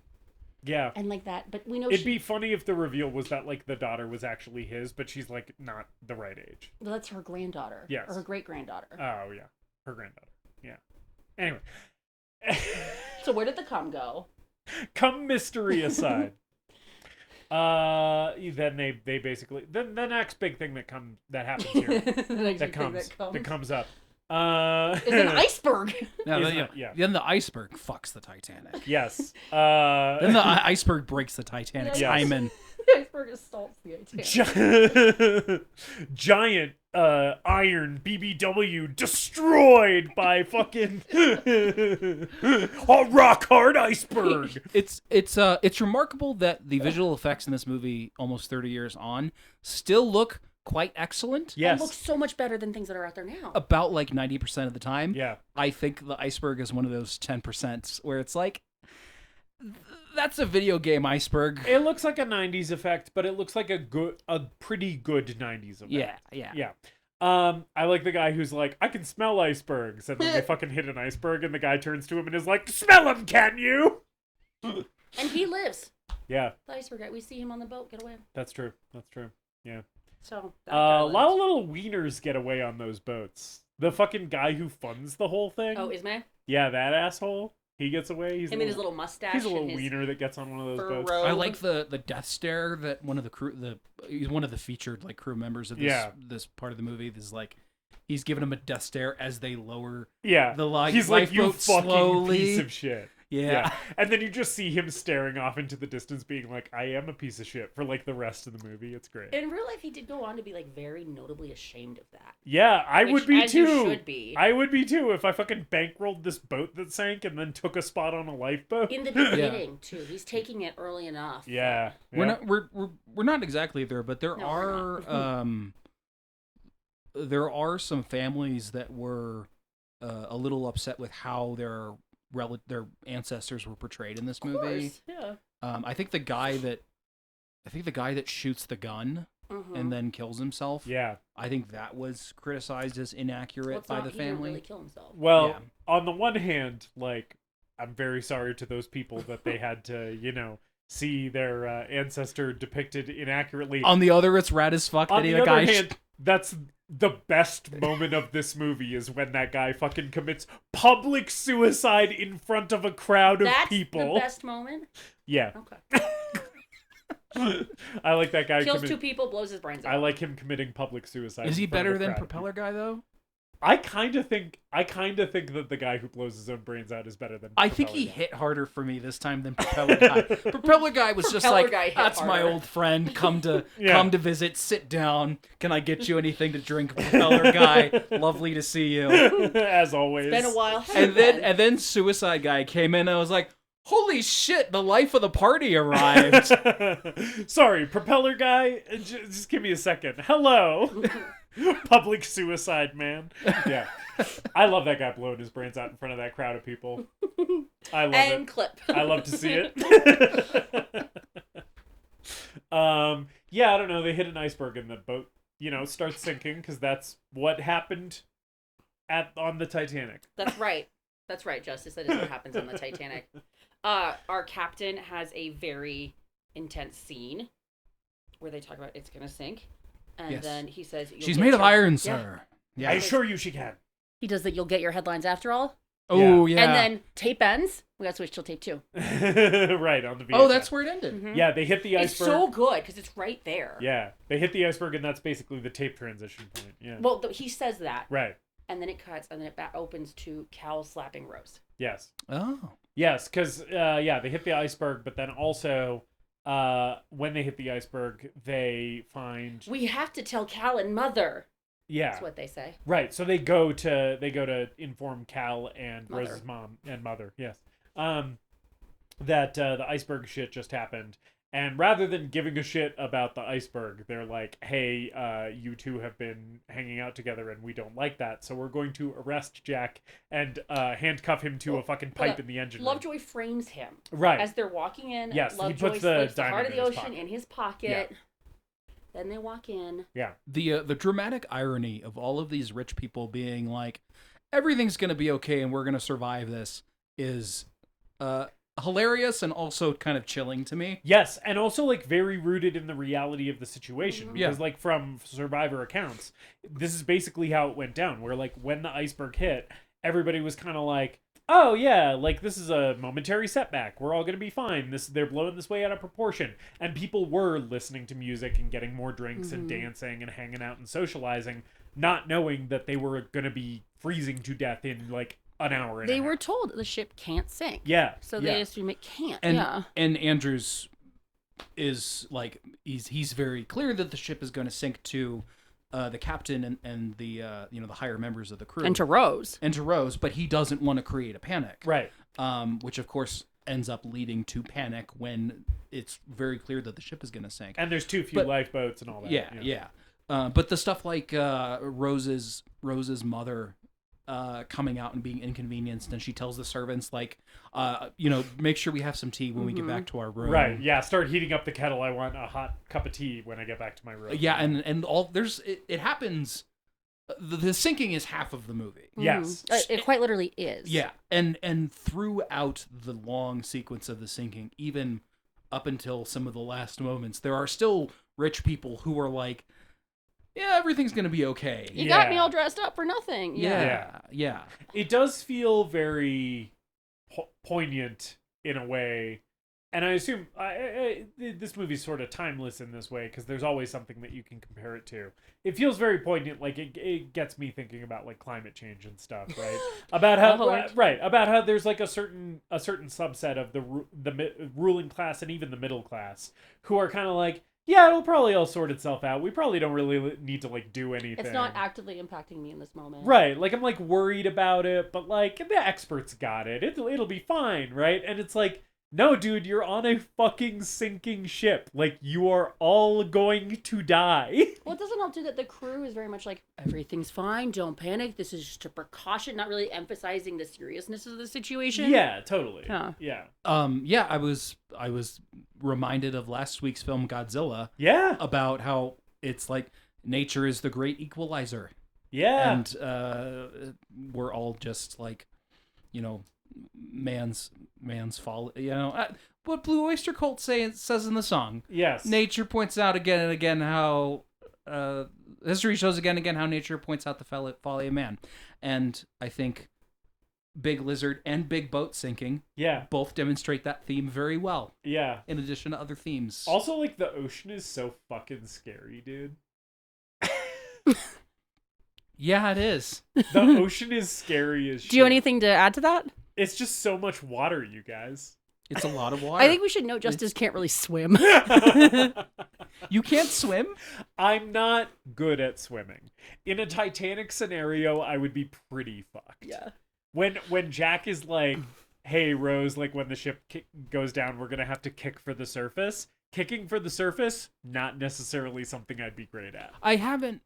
Yeah. and like that, but we know It'd be funny if the reveal was that like the daughter was actually his, but she's like not the right age. well, that's her granddaughter. Yes. Or her great granddaughter. Oh yeah, her granddaughter. Yeah. Anyway, So where did the cum go? come mystery aside. Then they basically the next big thing that happens here that comes up is an iceberg. No, Is then, not- yeah. then the iceberg fucks the Titanic. Yes. Then the iceberg breaks the Titanic's Yes. hymen. The iceberg assaults the Titanic. Giant iron BBW destroyed by fucking a rock hard iceberg. It's remarkable that the visual effects in this movie, almost 30 years on, still look quite excellent. It Yes. looks so much better than things that are out there now. About like 90% of the time. Yeah. I think the iceberg is one of those 10% where it's like, that's a video game iceberg. It looks like a 90s effect, but it looks like a pretty good 90s effect. Yeah. Yeah. I like the guy who's like, I can smell icebergs, and then they fucking hit an iceberg, and the guy turns to him and is like, smell him, can you? And he lives. Yeah, The iceberg guy. We see him on the boat get away. that's true. That's true. Yeah. So A lot of little wieners get away on those boats. The fucking guy who funds the whole thing. Oh, Ismay? Yeah, that asshole. He gets away. He's Him and his little mustache. He's a little and his wiener that gets on one of those fur boats. robe. I like the death stare that one of the crew, he's one of the featured like crew members of this Yeah. this part of the movie. This is like, he's giving him a death stare as they lower Yeah. the He's like, you lifeboat fucking slowly. piece of shit. Yeah. And then you just see him staring off into the distance being like, I am a piece of shit for like the rest of the movie. It's great. In real life, he did go on to be like very notably ashamed of that. Yeah, I Which, would be as too. you should be. I would be too if I fucking bankrolled this boat that sank and then took a spot on a lifeboat. In the beginning, too. He's taking it early enough. Yeah. We're yeah. not we're not exactly there, but there No, are we're there are some families that were a little upset with how their ancestors were portrayed in this Of movie. course, yeah. I think the guy that shoots the gun Mhm. and then kills himself. Yeah. I think that was criticized as inaccurate Well, it's by not- the he didn't family. really kill himself. Well, Yeah. on the one hand, like, I'm very sorry to those people that they had to, see their ancestor depicted inaccurately. On the other, it's rad as fuck On that the the other guy. hand, that's the best moment of this movie is when that guy fucking commits public suicide in front of a crowd of That's people. the best moment? Yeah. Okay. I like that guy. Kills two people, blows his brains out. I like him committing public suicide. Is he in front of better a than crowd of Propeller Guy though? I kind of think that the guy who blows his own brains out is better than. I think Propeller he Guy. hit harder for me this time than Propeller Guy. Propeller Guy was just Propeller like, Guy hit that's my harder." old friend. Come to Yeah. come to visit. Sit down. Can I get you anything to drink? Propeller Guy, lovely to see you. As always. It's been a while. And then Suicide Guy came in. And I was like, holy shit! The life of the party arrived. Sorry, Propeller Guy. Just give me a second. Hello, public suicide man. Yeah, I love that guy blowing his brains out in front of that crowd of people. I love and it. clip. I love to see it. Yeah, I don't know. They hit an iceberg and the boat, starts sinking because that's what happened on the Titanic. That's right. That's right, Justus. That is what happens on the Titanic. Our captain has a very intense scene where they talk about it's gonna sink, and Yes. then he says, She's made of iron, sir. I assure you she can. He does that. You'll get your headlines after all. Oh yeah. And then tape ends. We got to switch till tape 2. Right, on the VHS. Oh, that's where it ended. Mhm. Yeah, they hit the It's iceberg. so good because it's right there. Yeah, they hit the iceberg, and that's basically the tape transition point. Yeah. Well, he says that, Right. and then it cuts, and then it opens to Cal slapping Rose. Yes. Oh. Yes, because they hit the iceberg, but then also when they hit the iceberg, they find We have to tell Cal and Mother. yeah That's what they say. right. So they go to inform Cal and Mother. Rose's mom and mother. Yes. That the iceberg shit just happened. And rather than giving a shit about the iceberg, they're like, hey, you two have been hanging out together and we don't like that. So we're going to arrest Jack and handcuff him to a fucking pipe in the engine room. Lovejoy frames him. Right. As they're walking in, Yes, he Lovejoy puts the slips the heart diamond of the in his ocean pocket. in his pocket. Then they walk in. Yeah. The dramatic irony of all of these rich people being like, everything's gonna be okay and we're gonna survive this is hilarious and also kind of chilling to me. Yes, and also like very rooted in the reality of the situation. Mhm. Because Yeah. like from survivor accounts, this is basically how it went down. Where like when the iceberg hit, everybody was kind of like, oh yeah, like this is a momentary setback. We're all gonna be fine. They're blowing this way out of proportion. And people were listening to music and getting more drinks and dancing and hanging out and socializing, not knowing that they were gonna be freezing to death in like an hour and They a half. were told the ship can't sink. Yeah. So yeah. they assume it can't. And yeah. and Andrews is like he's very clear that the ship is going to sink to the captain and the the higher members of the crew And to Rose. but he doesn't want to create a panic, Right. which of course ends up leading to panic when it's very clear that the ship is going to sink. And there's too few lifeboats and all that. Yeah. But the stuff like Rose's mother coming out and being inconvenienced, and she tells the servants like, make sure we have some tea when we get back to our room. Right. Yeah. Start heating up the kettle. I want a hot cup of tea when I get back to my room. Yeah, and all it happens. The sinking is half of the movie. Yes. It quite literally is. Yeah, and throughout the long sequence of the sinking, even up until some of the last moments, there are still rich people who are like, yeah, everything's gonna be okay. You got me all dressed up for nothing. Yeah. It does feel very poignant in a way, and I assume this movie's sort of timeless in this way because there's always something that you can compare it to. It feels very poignant, like it gets me thinking about like climate change and stuff, right? about how there's like a certain subset of the ruling class and even the middle class who are kind of like, yeah, it'll probably all sort itself out. We probably don't really need to like do anything. It's not actively impacting me in this moment. Right. Like I'm like worried about it, but like the experts got it. It'll be fine, right? And it's like, no, dude, you're on a fucking sinking ship. Like you are all going to die. Well, it doesn't help too that the crew is very much like, everything's fine, don't panic. This is just a precaution, not really emphasizing the seriousness of the situation. Yeah, totally. Yeah. I was reminded of last week's film Godzilla. Yeah. About how it's like nature is the great equalizer. Yeah. And we're all just like, man's fault. What Blue Oyster Cult says in the song. Yes. Nature points out again and again how history shows again and again how nature points out the folly of man. And I think Big Lizard and Big Boat Sinking both demonstrate that theme very well. Yeah. In addition to other themes. Also, like, the ocean is so fucking scary, dude. Yeah, it is. The ocean is scary as shit. Do you have anything to add to that? It's just so much water, you guys. It's a lot of water. I think we should note Justus can't really swim. You can't swim? I'm not good at swimming. In a Titanic scenario, I would be pretty fucked. Yeah. When Jack is like, hey, Rose, like when the ship goes down, we're going to have to kick for the surface. Kicking for the surface, not necessarily something I'd be great at. I haven't.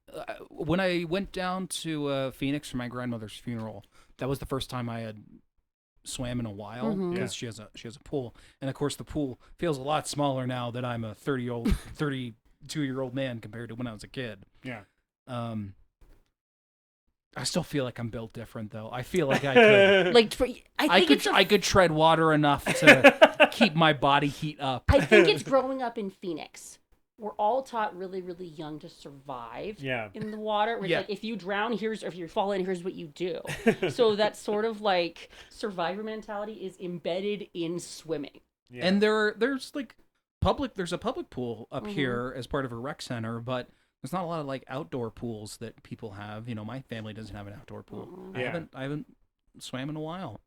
When I went down to Phoenix for my grandmother's funeral, that was the first time I had swam in a while because she has a pool, and of course the pool feels a lot smaller now that I'm a 32-year-old man compared to when I was a kid. Yeah. I still feel like I'm built different though. I feel like I could I could tread water enough to keep my body heat up. I think it's growing up in Phoenix. We're all taught really, really young to survive in the water. Where it's like, if you drown, if you fall in, here's what you do. So that sort of like survivor mentality is embedded in swimming. Yeah. And there's a public pool up here as part of a rec center, but there's not a lot of like outdoor pools that people have. My family doesn't have an outdoor pool. I haven't swam in a while.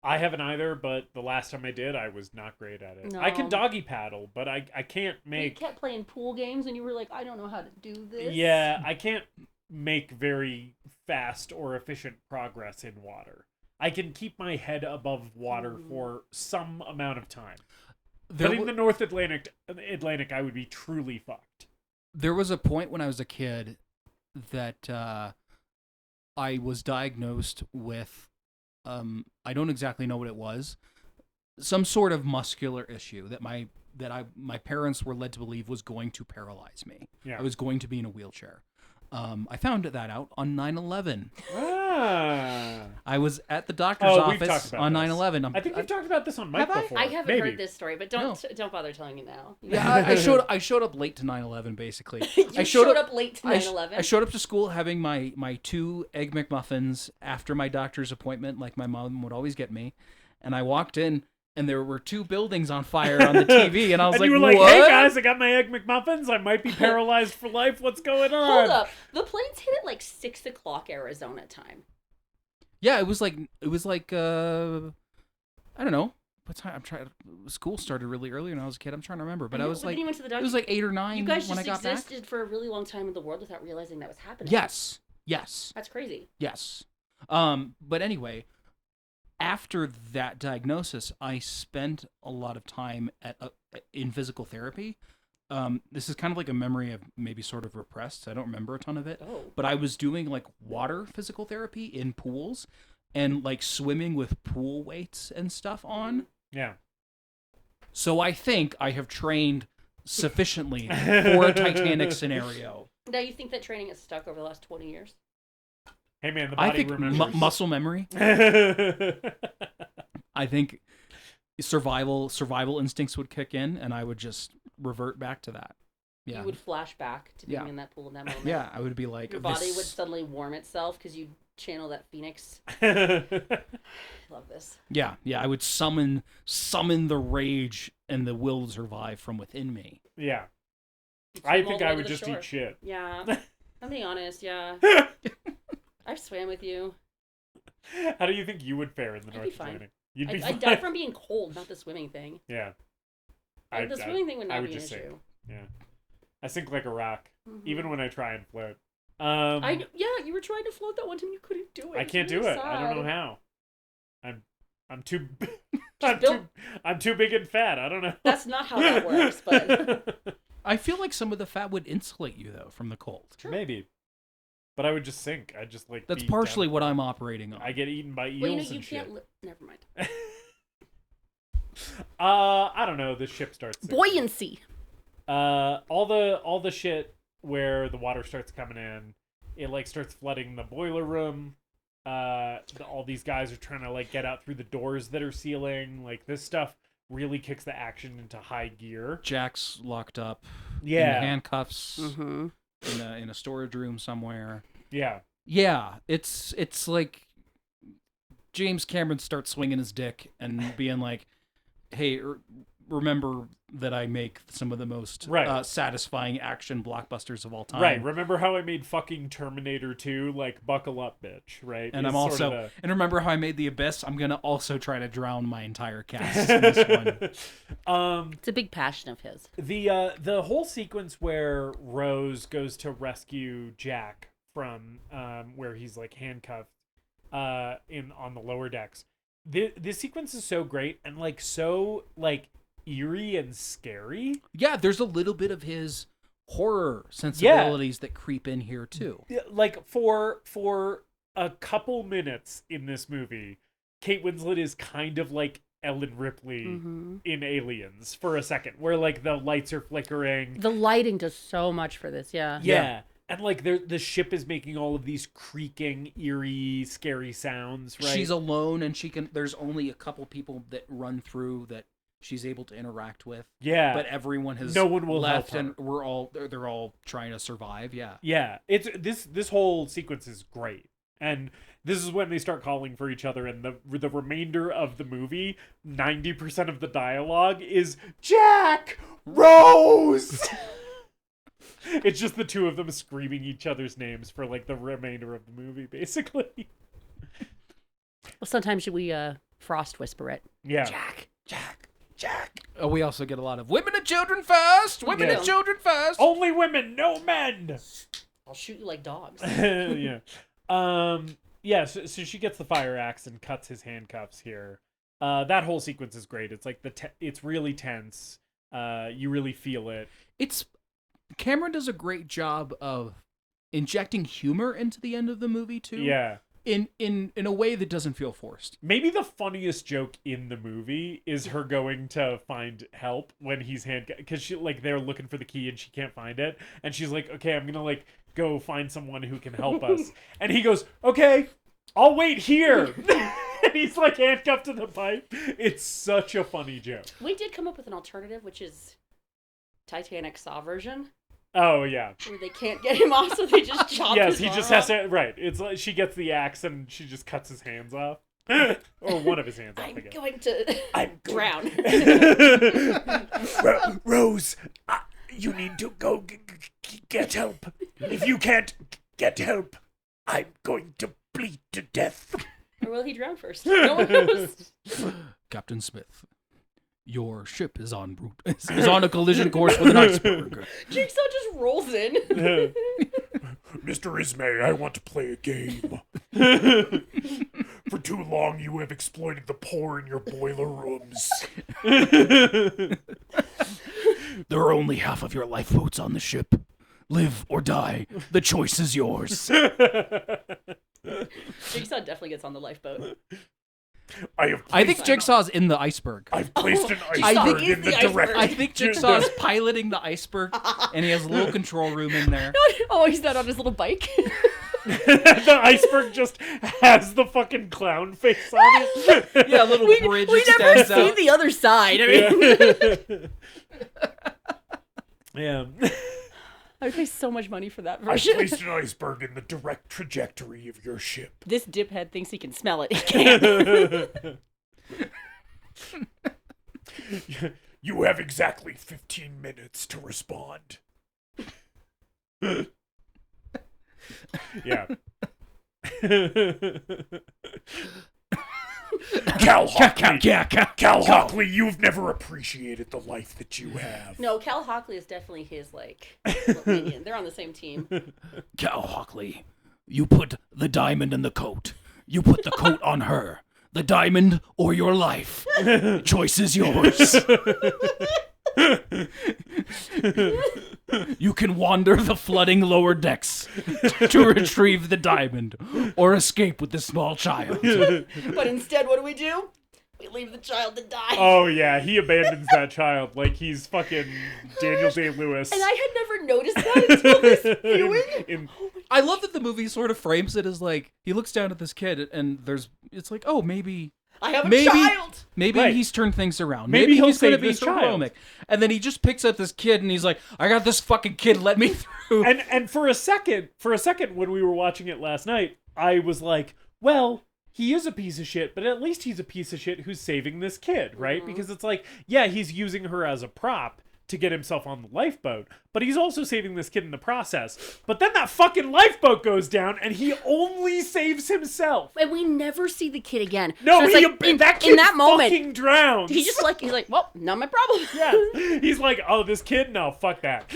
I haven't either, but the last time I did, I was not great at it. No. I can doggy paddle, but I can't make... You kept playing pool games, and you were like, I don't know how to do this. Yeah, I can't make very fast or efficient progress in water. I can keep my head above water for some amount of time. But in the North Atlantic, I would be truly fucked. There was a point when I was a kid that I was diagnosed with... I don't exactly know what it was. Some sort of muscular issue that my parents were led to believe was going to paralyze me. Yeah. I was going to be in a wheelchair. I found that out on 9/11. Ah. I was at the doctor's we've talked office about on this. 9/11. I think we've talked about this on Mike Have I? before. I haven't Maybe. heard this story, but don't bother telling me now. Yeah, I showed up late to 9/11. Basically, You showed up late to 9/11. I showed up to school having my 2 egg McMuffins after my doctor's appointment, like my mom would always get me, and I walked in. And there were 2 buildings on fire on the TV, and I was And like, you were like, what? hey guys, I got my Egg McMuffins. I might be paralyzed for life. What's going on? Hold up. The planes hit at like 6 o'clock Arizona time. Yeah, it was like I don't know. What time? I'm trying. School started really early when I was a kid. I'm trying to remember, but I was But like, then you went to the it doctor. was like 8 or 9 You guys when I just got existed for a really long time in the world without realizing that was happening. back. Yes. That's crazy. Yes. But anyway, after that diagnosis, I spent a lot of time in physical therapy. This is kind of like a memory I've maybe sort of repressed. I don't remember a ton of it. Oh. But I was doing like water physical therapy in pools and like swimming with pool weights and stuff on. Yeah. So I think I have trained sufficiently for a Titanic scenario. Now you think that training has stuck over the last 20 years? Hey man, the I body think remembers. muscle memory. I think survival instincts would kick in, and I would just revert back to that. Yeah, You would flash back to being Yeah. in that pool in that moment. yeah. I would be like, Your body this- would suddenly warm itself because you channel that phoenix. Love this. Yeah. I would summon the rage and the will to survive from within me. Yeah. You'd I swim all think the I way to would the just shore. eat shit. Yeah. I'm being honest, yeah. I've swam with you. How do you think you would fare in the I'd be North fine. Atlantic? You'd be I'd fine. die from being cold, not the swimming thing. Yeah. The swimming thing would I not would be an just issue. sink. Yeah. I sink like a rock, Mhm. even when I try and float. Yeah, you were trying to float that one time. You couldn't do it. I It's can't do really it. I don't know sad. how. I'm too built- I'm too big and fat. I don't know. That's not how that works, but I feel like some of the fat would insulate you though from the cold. Maybe. But I would just sink. I'd just like That's be partially down. what I'm operating on. I get eaten by eels well, you and you shit. can't. Never mind. I don't know. The ship starts sinking. Buoyancy. All the shit where the water starts coming in, it like starts flooding the boiler room. All these guys are trying to like get out through the doors that are sealing. Like this stuff really kicks the action into high gear. Jack's locked up Yeah. in handcuffs Mm-hmm. in a storage room somewhere. Yeah. Yeah, it's like James Cameron starts swinging his dick and being like, "Hey, remember that I make some of the most Right. satisfying action blockbusters of all time." Right. Remember how I made fucking Terminator 2? Like, buckle up, bitch. Right. And Is I'm sort also of and remember how I made The Abyss? I'm gonna also try to drown my entire cast in this one. It's a big passion of his. The whole sequence where Rose goes to rescue Jack from where he's like handcuffed on the lower decks. This sequence is so great and like so like eerie and scary. Yeah, there's a little bit of his horror sensibilities that creep in here too. Like for a couple minutes in this movie, Kate Winslet is kind of like Ellen Ripley Mm-hmm. in Aliens for a second, where like the lights are flickering. The lighting does so much for this. Yeah. Yeah. And like the ship is making all of these creaking, eerie, scary sounds, right? She's alone and there's only a couple people that run through that she's able to interact with. Yeah. But everyone has No one will left help her. and they're all trying to survive. Yeah. Yeah. It's this whole sequence is great. And this is when they start calling for each other, and the remainder of the movie, 90% of the dialogue is Jack, Rose. It's just the two of them screaming each other's names for like the remainder of the movie, basically. Well, sometimes we frost whisper it. Yeah. Jack. We also get a lot of women and children first. Women Yeah. and children first. Only women, no men. I'll shoot you like dogs. Yeah. Yeah. So she gets the fire axe and cuts his handcuffs here. That whole sequence is great. It's like it's really tense. You really feel it. Cameron does a great job of injecting humor into the end of the movie too. Yeah. In a way that doesn't feel forced. Maybe the funniest joke in the movie is her going to find help when he's because she like they're looking for the key and she can't find it, and she's like, okay, I'm gonna like go find someone who can help us, and he goes, okay, I'll wait here. And he's like handcuffed to the pipe. It's such a funny joke. We did come up with an alternative, which is Titanic Saw version, Oh yeah. where they can't get him off, so they just chop Yes, his he arm just has off. to. Right. It's like she gets the axe and she just cuts his hands off, or one of his hands off. I I'm guess. going to drown. Rose, you need to go get help. If you can't get help, I'm going to bleed to death. Or will he drown first? No one knows. Captain Smith, your ship is on a collision course with an iceberg. Jigsaw just rolls in. Mr. Ismay, I want to play a game. For too long you have exploited the poor in your boiler rooms. There are only half of your lifeboats on the ship. Live or die. The choice is yours. Jigsaw definitely gets on the lifeboat. I think Jigsaw's in the iceberg. I've placed an Jigsaw iceberg is in the the iceberg. direct. I think Jigsaw's piloting the iceberg, and he has a little control room in there. Oh, he's not on his little bike. The iceberg just has the fucking clown face on it. Yeah, a little bridge we never stands see out. the other side. I mean, Yeah. I would pay so much money for that I've version. placed an iceberg in the direct trajectory of your ship. This diphead thinks he can smell it. He can't. You have exactly 15 minutes to respond. Yeah. Cal Hockley, Cal. Cal Hockley, you've never appreciated the life that you have. No, Cal Hockley is definitely his, like, little minion. They're on the same team. Cal Hockley, you put the diamond in the coat. You put the coat on her. The diamond or your life. Choice is yours. You can wander the flooding lower decks to retrieve the diamond or escape with the small child. But instead, what do? We leave the child to die. Oh yeah, he abandons that child like he's fucking Daniel Day-Lewis. And I had never noticed that until this viewing. I love that the movie sort of frames it as like he looks down at this kid and it's like, oh, maybe I have a child. Maybe Right. he's turned things around. Maybe he'll he's gonna save be this child. heroic. And then he just picks up this kid and he's like, I got this fucking kid, let me through. And for a second when we were watching it last night, I was like, well, he is a piece of shit, but at least he's a piece of shit who's saving this kid, right? Because it's like, yeah, he's using her as a prop to get himself on the lifeboat, but he's also saving this kid in the process. But then that fucking lifeboat goes down and he only saves himself. And we never see the kid again. No, So it's like, that kid in that moment, fucking drowns. he's like, well, not my problem. Yeah. He's like, oh, this kid? No, fuck that.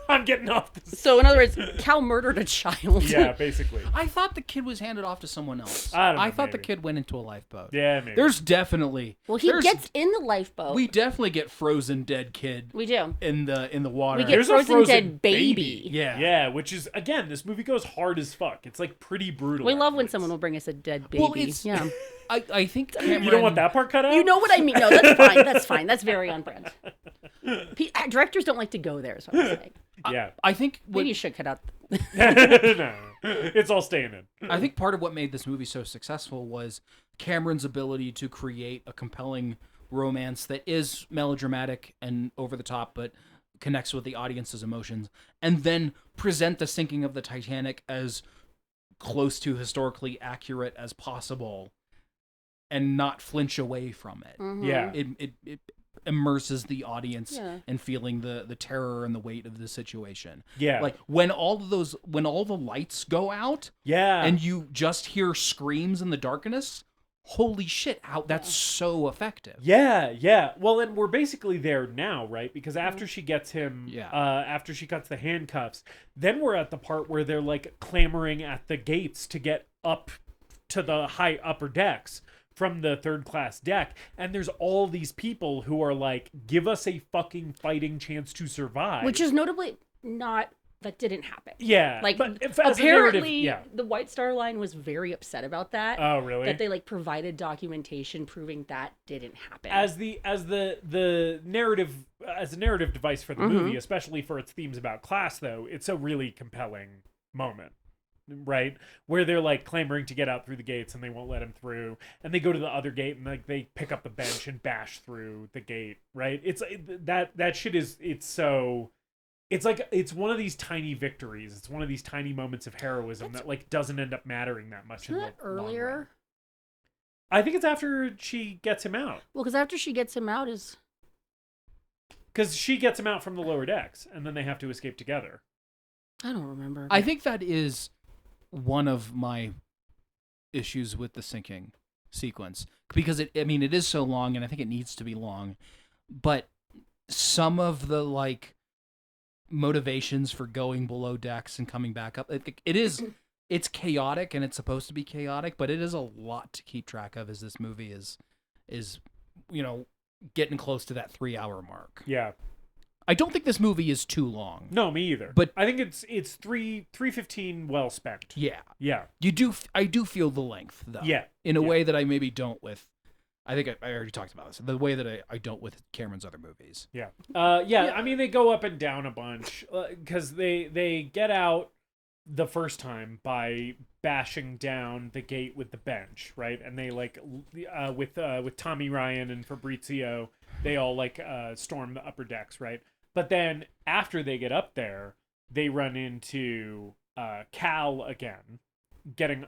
I'm getting off this. So in other words, Cal murdered a child. Yeah, basically. I thought the kid was handed off to someone else. I don't know, thought the maybe. kid went into a lifeboat. Yeah, maybe. There's definitely Well, he there's- gets in the lifeboat. we definitely get frozen dead kid We do. in the water. We get There's a frozen, frozen dead baby. yeah. Yeah, which is, again, this movie goes hard as fuck. It's like pretty brutal. We love when afterwards. someone will bring us a dead baby. Well, it's yeah. I think You don't want that part cut out? You know what I mean? No, that's fine. That's fine. That's very on brand. Directors don't like to go there, is what I'm saying. Yeah. I think Maybe you should cut out. No. It's all staying in. I think part of what made this movie so successful was Cameron's ability to create a compelling romance that is melodramatic and over the top, but connects with the audience's emotions, and then present the sinking of the Titanic as close to historically accurate as possible and not flinch away from it. Yeah. It immerses the audience Yeah. in feeling the terror and the weight of the situation. Yeah. Like when all the lights go out Yeah. and you just hear screams in the darkness, holy shit, that's so effective. Yeah. Well, and we're basically there now, right? Because after she gets him, Yeah. after she cuts the handcuffs, then we're at the part where they're like clamoring at the gates to get up to the high upper decks from the third class deck. And there's all these people who are like, give us a fucking fighting chance to survive. Which is notably not. That didn't happen. yeah. Like, but if, as a narrative, apparently, yeah. the White Star Line was very upset about that. Oh, really? That they like provided documentation proving that didn't happen. As the narrative, as a narrative device for the movie, especially for its themes about class, though, it's a really compelling moment. right? Where they're like clamoring to get out through the gates and they won't let him through, and they go to the other gate and like they pick up the bench and bash through the gate, right? It's that shit is it's like it's one of these tiny victories. It's one of these tiny moments of heroism that like doesn't end up mattering that much. Isn't that earlier? I think it's after she gets him out. Well, because after she gets him out is... Because she gets him out from the lower decks, and then they have to escape together. I don't remember. I think that is one of my issues with the sinking sequence. Because, it is so long, and I think it needs to be long. But some of the, like, motivations for going below decks and coming back up, it's chaotic, and it's supposed to be chaotic, but it is a lot to keep track of as this movie is getting close to that 3-hour mark. Yeah. I don't think this movie is too long. No, me either. But I think it's 3:15 well spent. Yeah. Yeah. I do feel the length, though. Yeah. In a way that I maybe don't with... I think I already talked about this. The way that I don't with Cameron's other movies. Yeah. I mean, they go up and down a bunch because they get out the first time by bashing down the gate with the bench, right? And they like with Tommy Ryan and Fabrizio, they all like storm the upper decks, right? But then after they get up there, they run into Cal again, getting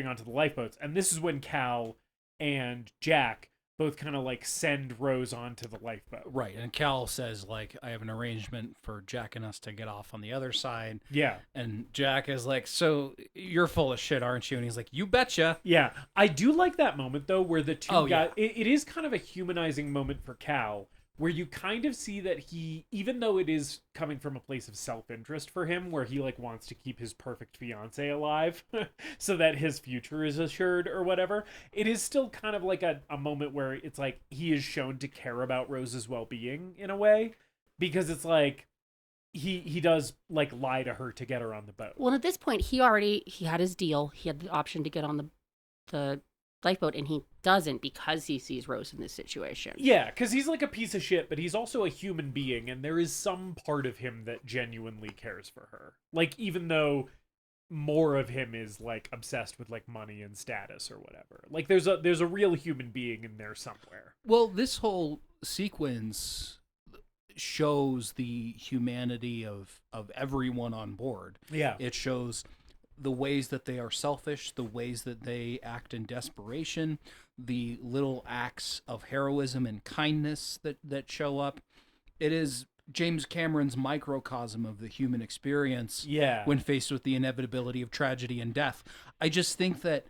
onto the lifeboats, and this is when Cal and Jack both kind of like send Rose onto the lifeboat. Right, and Cal says, like, I have an arrangement for Jack and us to get off on the other side. Yeah. And Jack is like, so you're full of shit, aren't you? And he's like, you betcha. Yeah. I do like that moment, though, where the two guys... Yeah. It is kind of a humanizing moment for Cal, where you kind of see that he, even though it is coming from a place of self-interest for him, where he like wants to keep his perfect fiance alive so that his future is assured or whatever, it is still kind of like a moment where it's like he is shown to care about Rose's well-being in a way, because it's like he does like lie to her to get her on the boat. Well, at this point, he had his deal. He had the option to get on the lifeboat, and he doesn't because he sees Rose in this situation. Yeah, because he's like a piece of shit, but he's also a human being, and there is some part of him that genuinely cares for her. Like, even though more of him is like obsessed with like money and status or whatever. Like, there's a real human being in there somewhere. Well, this whole sequence shows the humanity of everyone on board. Yeah. It shows the ways that they are selfish, the ways that they act in desperation, the little acts of heroism and kindness that show up. It is James Cameron's microcosm of the human experience when faced with the inevitability of tragedy and death. I just think that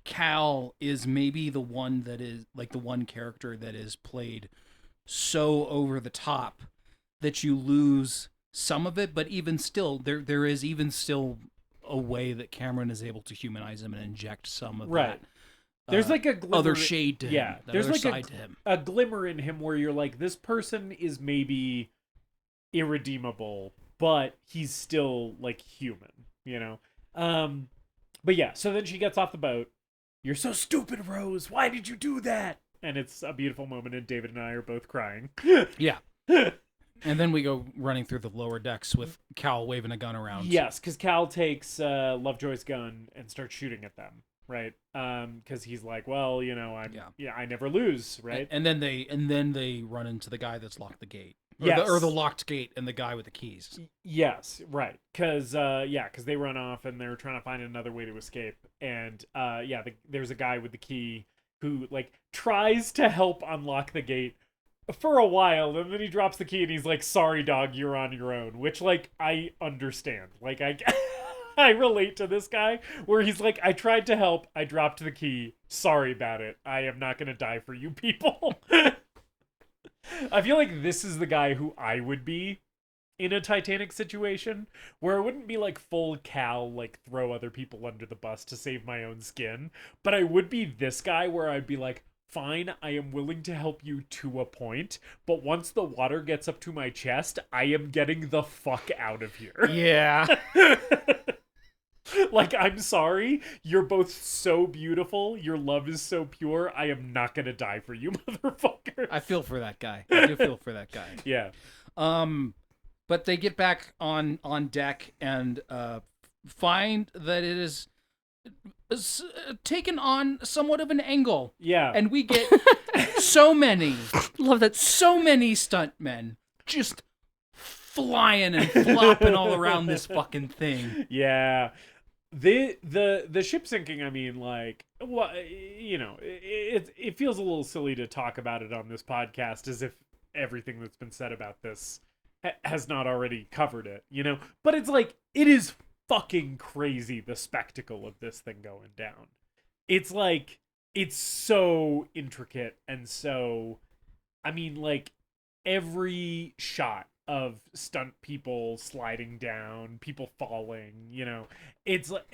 Cal is maybe the one that is like the one character that is played so over the top that you lose some of it, but even still, there is even still a way that Cameron is able to humanize him and inject some of that. There's like a glimmer, other shade to him. Yeah, that there's other like side to him. a glimmer in him where you're like, this person is maybe irredeemable, but he's still like human, you know? But yeah, so then she gets off the boat. You're so stupid, Rose. Why did you do that? And it's a beautiful moment, and David and I are both crying. Yeah. And then we go running through the lower decks with Cal waving a gun around. Yes, because Cal takes Lovejoy's gun and starts shooting at them, right? Because he's like, well, you know, I never lose, right? And then they run into the guy that's locked the gate. Yes. Or the locked gate and the guy with the keys. Yes, right. Because they run off and they're trying to find another way to escape. And there's a guy with the key who like tries to help unlock the gate for a while, and then he drops the key and he's like, sorry dog, you're on your own, which like I understand. Like I relate to this guy where he's like, I tried to help, I dropped the key, sorry about it, I am not gonna die for you people. I feel like this is the guy who I would be in a Titanic situation, where it wouldn't be like full Cal, like throw other people under the bus to save my own skin, but I would be this guy where I'd be like, fine, I am willing to help you to a point, but once the water gets up to my chest, I am getting the fuck out of here. Yeah. Like, I'm sorry, you're both so beautiful, your love is so pure, I am not gonna die for you, motherfucker. I feel for that guy. I do feel for that guy. Yeah. But they get back on deck, and find that it is taken on somewhat of an angle. Yeah. And we get so many stuntmen just flying and flopping all around this fucking thing. Yeah. The ship sinking, I mean, like, well, you know, it feels a little silly to talk about it on this podcast as if everything that's been said about this has not already covered it, you know? But it's like, it is fucking crazy, the spectacle of this thing going down. It's like, it's so intricate and so, I mean, like, every shot of stunt people sliding down, people falling, you know, it's like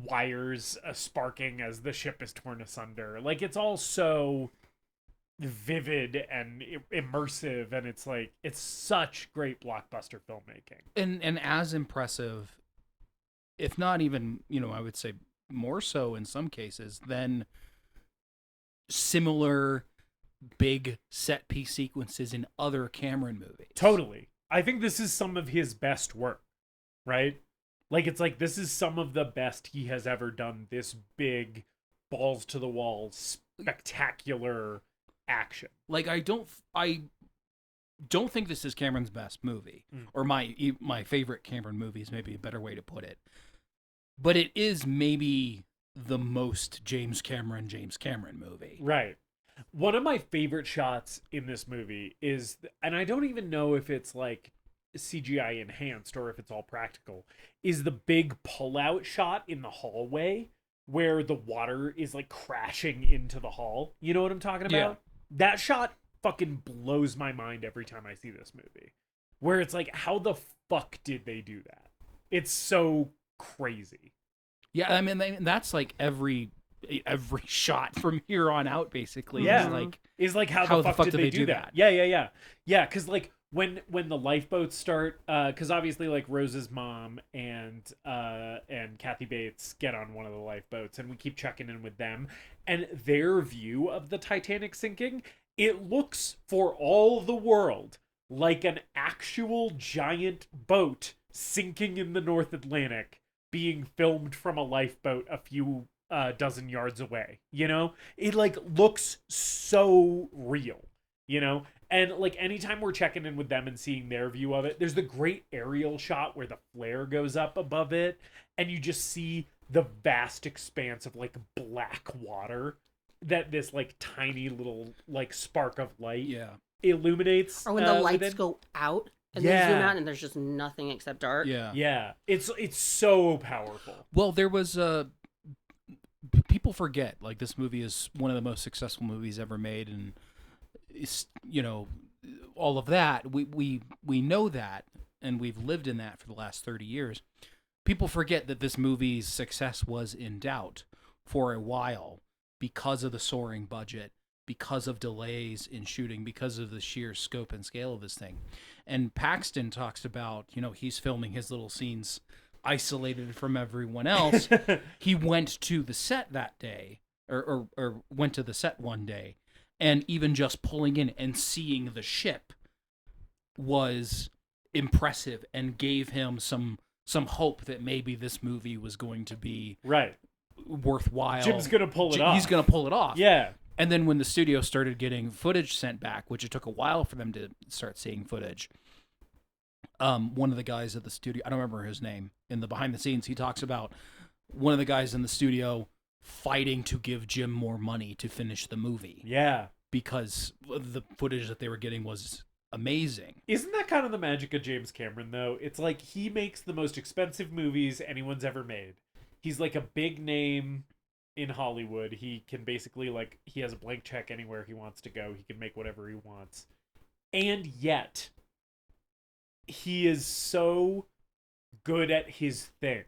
wires sparking as the ship is torn asunder. Like, it's all so vivid and immersive, and it's like, it's such great blockbuster filmmaking. And as impressive, if not even, you know, I would say more so in some cases than similar big set piece sequences in other Cameron movies. Totally. I think this is some of his best work, right? Like, it's like, this is some of the best he has ever done, this big, balls to the wall, spectacular action. Like, I don't think this is Cameron's best movie, or my favorite Cameron movie is maybe a better way to put it. But it is maybe the most James Cameron movie. Right. One of my favorite shots in this movie is, and I don't even know if it's like CGI enhanced or if it's all practical, is the big pull-out shot in the hallway where the water is like crashing into the hall. You know what I'm talking about? Yeah. That shot fucking blows my mind every time I see this movie. Where it's like, how the fuck did they do that? It's so crazy. Yeah, I mean, that's like every shot from here on out, basically. Yeah. Is like how the fuck did they do that? Yeah. Because like when the lifeboats start, because obviously like Rose's mom and Kathy Bates get on one of the lifeboats, and we keep checking in with them, and their view of the Titanic sinking, it looks for all the world like an actual giant boat sinking in the North Atlantic being filmed from a lifeboat a few dozen yards away, you know? It like looks so real, you know? And like anytime we're checking in with them and seeing their view of it, there's the great aerial shot where the flare goes up above it and you just see the vast expanse of like black water that this like tiny little like spark of light illuminates. Or when the lights within. go out and they zoom out and there's just nothing except dark. Yeah. It's so powerful. Well, there was people forget, like, this movie is one of the most successful movies ever made, and it's, you know, all of that. We know that, and we've lived in that for the last 30 years. People forget that this movie's success was in doubt for a while because of the soaring budget, because of delays in shooting, because of the sheer scope and scale of this thing. And Paxton talks about, you know, he's filming his little scenes isolated from everyone else. He went to the set that day, or went to the set one day, and even just pulling in and seeing the ship was impressive and gave him some hope that maybe this movie was going to be worthwhile. Jim's gonna pull it off. He's gonna pull it off. Yeah. And then when the studio started getting footage sent back, which it took a while for them to start seeing footage, one of the guys at the studio, I don't remember his name, in the behind the scenes, he talks about one of the guys in the studio fighting to give Jim more money to finish the movie. Yeah. Because the footage that they were getting was amazing. Isn't that kind of the magic of James Cameron, though? It's like he makes the most expensive movies anyone's ever made. He's like a big name in Hollywood. He can basically, like, he has a blank check anywhere he wants to go. He can make whatever he wants. And yet, he is so good at his thing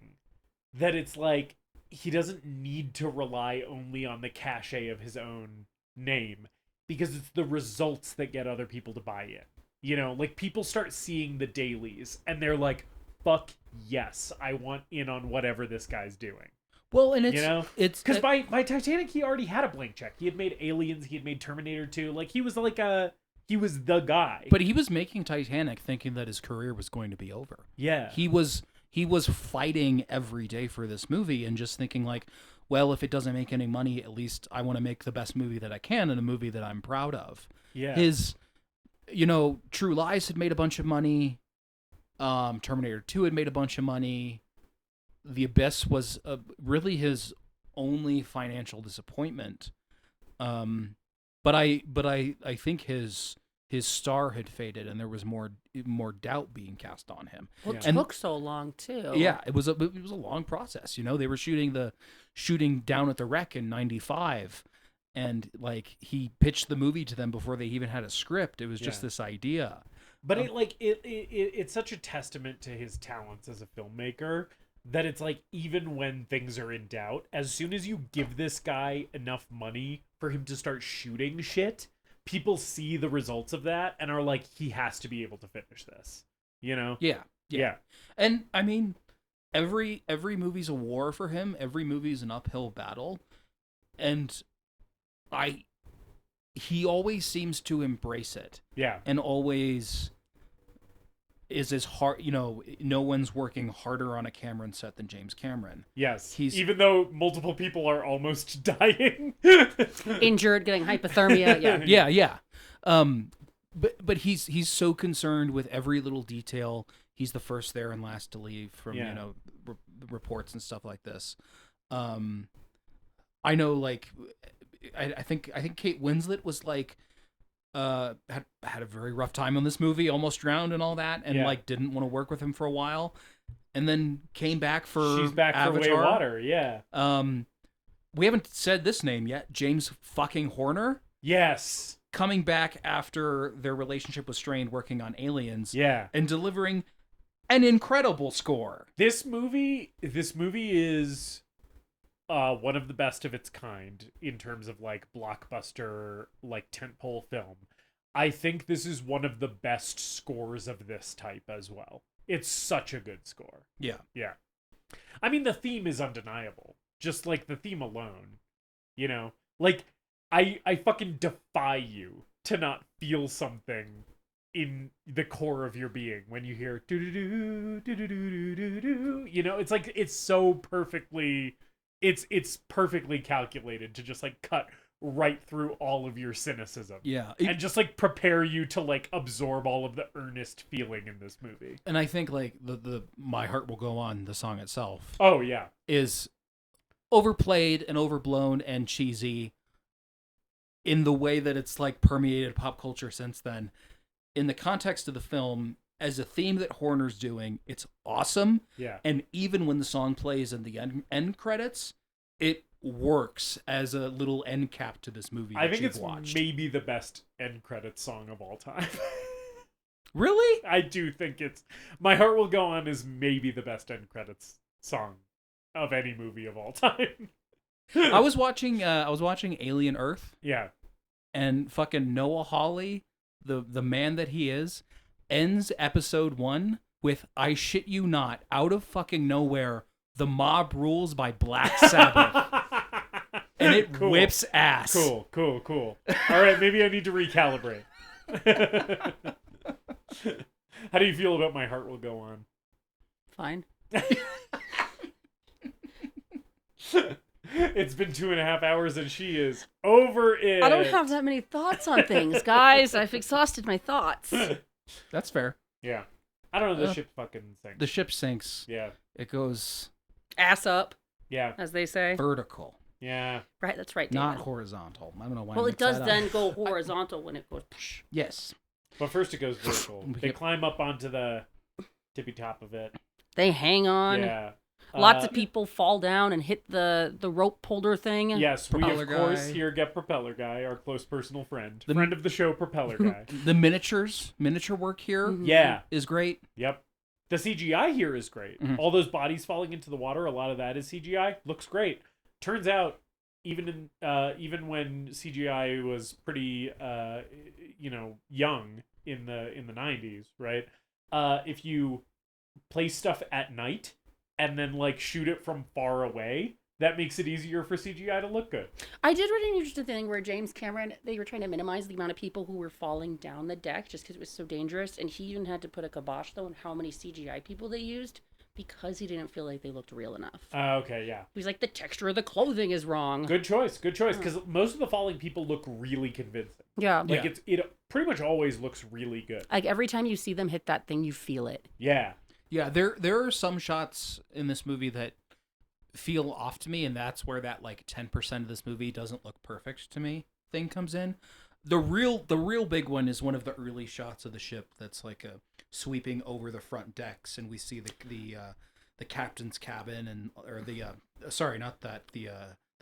that it's like he doesn't need to rely only on the cachet of his own name, because it's the results that get other people to buy it. You know, like, people start seeing the dailies and they're like, fuck yes, I want in on whatever this guy's doing. Well, and it's, you know, it's because by Titanic, he already had a blank check. He had made Aliens, he had made Terminator 2. Like, he was like he was the guy. But he was making Titanic thinking that his career was going to be over. Yeah. He was he was fighting every day for this movie and just thinking like, well, if it doesn't make any money, at least I want to make the best movie that I can and a movie that I'm proud of. Yeah. His, True Lies had made a bunch of money. Terminator 2 had made a bunch of money. The Abyss was really his only financial disappointment. But I think his star had faded and there was more doubt being cast on him. Well, it And- took so long too. Yeah, it was a long process. They were shooting down at the Wreck in '95, and like he pitched the movie to them before they even had a script. It was just Yeah. this idea. But it's such a testament to his talents as a filmmaker that it's like, even when things are in doubt, as soon as you give this guy enough money for him to start shooting shit, people see the results of that and are like, he has to be able to finish this. Yeah. And I mean, every movie's a war for him. Every movie's an uphill battle, and he always seems to embrace it. Yeah. And always is as hard. No one's working harder on a Cameron set than James Cameron. Yes. He's- Even though multiple people are almost dying. Injured, getting hypothermia. Yeah. Yeah. But he's so concerned with every little detail. He's the first there and last to leave from reports and stuff like this. I know, like, I think Kate Winslet was like had a very rough time on this movie, almost drowned and all that, and like didn't want to work with him for a while, and then came back for She's back Avatar. for Way Water. Yeah. We haven't said this name yet. James fucking Horner. Yes. Coming back after their relationship was strained, working on Aliens, Yeah. and delivering an incredible score. This movie is one of the best of its kind in terms of like blockbuster, like tentpole film. I think this is one of the best scores of this type as well. It's such a good score. Yeah. Yeah. I mean, the theme is undeniable. Just like the theme alone, like I fucking defy you to not feel something in the core of your being when you hear do do do do do do do. It's like it's so perfectly, it's perfectly calculated to just like cut right through all of your cynicism. Yeah. And just like prepare you to like absorb all of the earnest feeling in this movie. And I think like the My Heart Will Go On, the song itself, Oh yeah. is overplayed and overblown and cheesy in the way that it's like permeated pop culture since then. In the context of the film, as a theme that Horner's doing, it's awesome. Yeah. And even when the song plays in the end credits, it works as a little end cap to this movie. I that think you've it's watched. maybe the best end credits song of all time. Really? I do think it's My Heart Will Go On is maybe the best end credits song of any movie of all time. I was watching Alien Earth, Yeah. and fucking Noah Hawley, the man that he is, ends episode 1 with, I shit you not, out of fucking nowhere, The Mob Rules by Black Sabbath. And it Cool. whips ass. Cool. All right, maybe I need to recalibrate. How do you feel about My Heart Will Go On? Fine. It's been 2.5 hours and she is over it. I don't have that many thoughts on things, guys. I've exhausted my thoughts. That's fair. Yeah. I don't know, the ship fucking sinks. The ship sinks. Yeah. It goes Ass up, Yeah. as they say. vertical, Yeah. Right, that's right, David. not horizontal. I don't know why. Well, I it mixed does that up. then go horizontal when it goes. Psh. Yes. But first it goes vertical. They Yep. climb up onto the tippy top of it. They hang on. Yeah. Lots of people fall down and hit the rope holder thing. Yes, we Propeller of course Guy. here get Propeller Guy, our close personal friend. The- Friend of the show, Propeller Guy. The miniature work here is Yeah. great. Yep. The CGI here is great. Mhm. All those bodies falling into the water, a lot of that is CGI. Looks great. Turns out, even when CGI was pretty, young in the 90s, right? If you place stuff at night and then like shoot it from far away, that makes it easier for CGI to look good. I did read an interesting thing where James Cameron, they were trying to minimize the amount of people who were falling down the deck just because it was so dangerous. And he even had to put a kibosh, though, on how many CGI people they used because he didn't feel like they looked real enough. Okay, yeah. He's like, the texture of the clothing is wrong. Good choice. Because most of the falling people look really convincing. Yeah. Like Yeah. it pretty much always looks really good. Like every time you see them hit that thing, you feel it. Yeah. Yeah, there are some shots in this movie that feel off to me, and that's where that like 10% of this movie doesn't look perfect to me thing comes in. The real big one is one of the early shots of the ship that's like a sweeping over the front decks, and we see the captain's cabin and or the sorry, not that the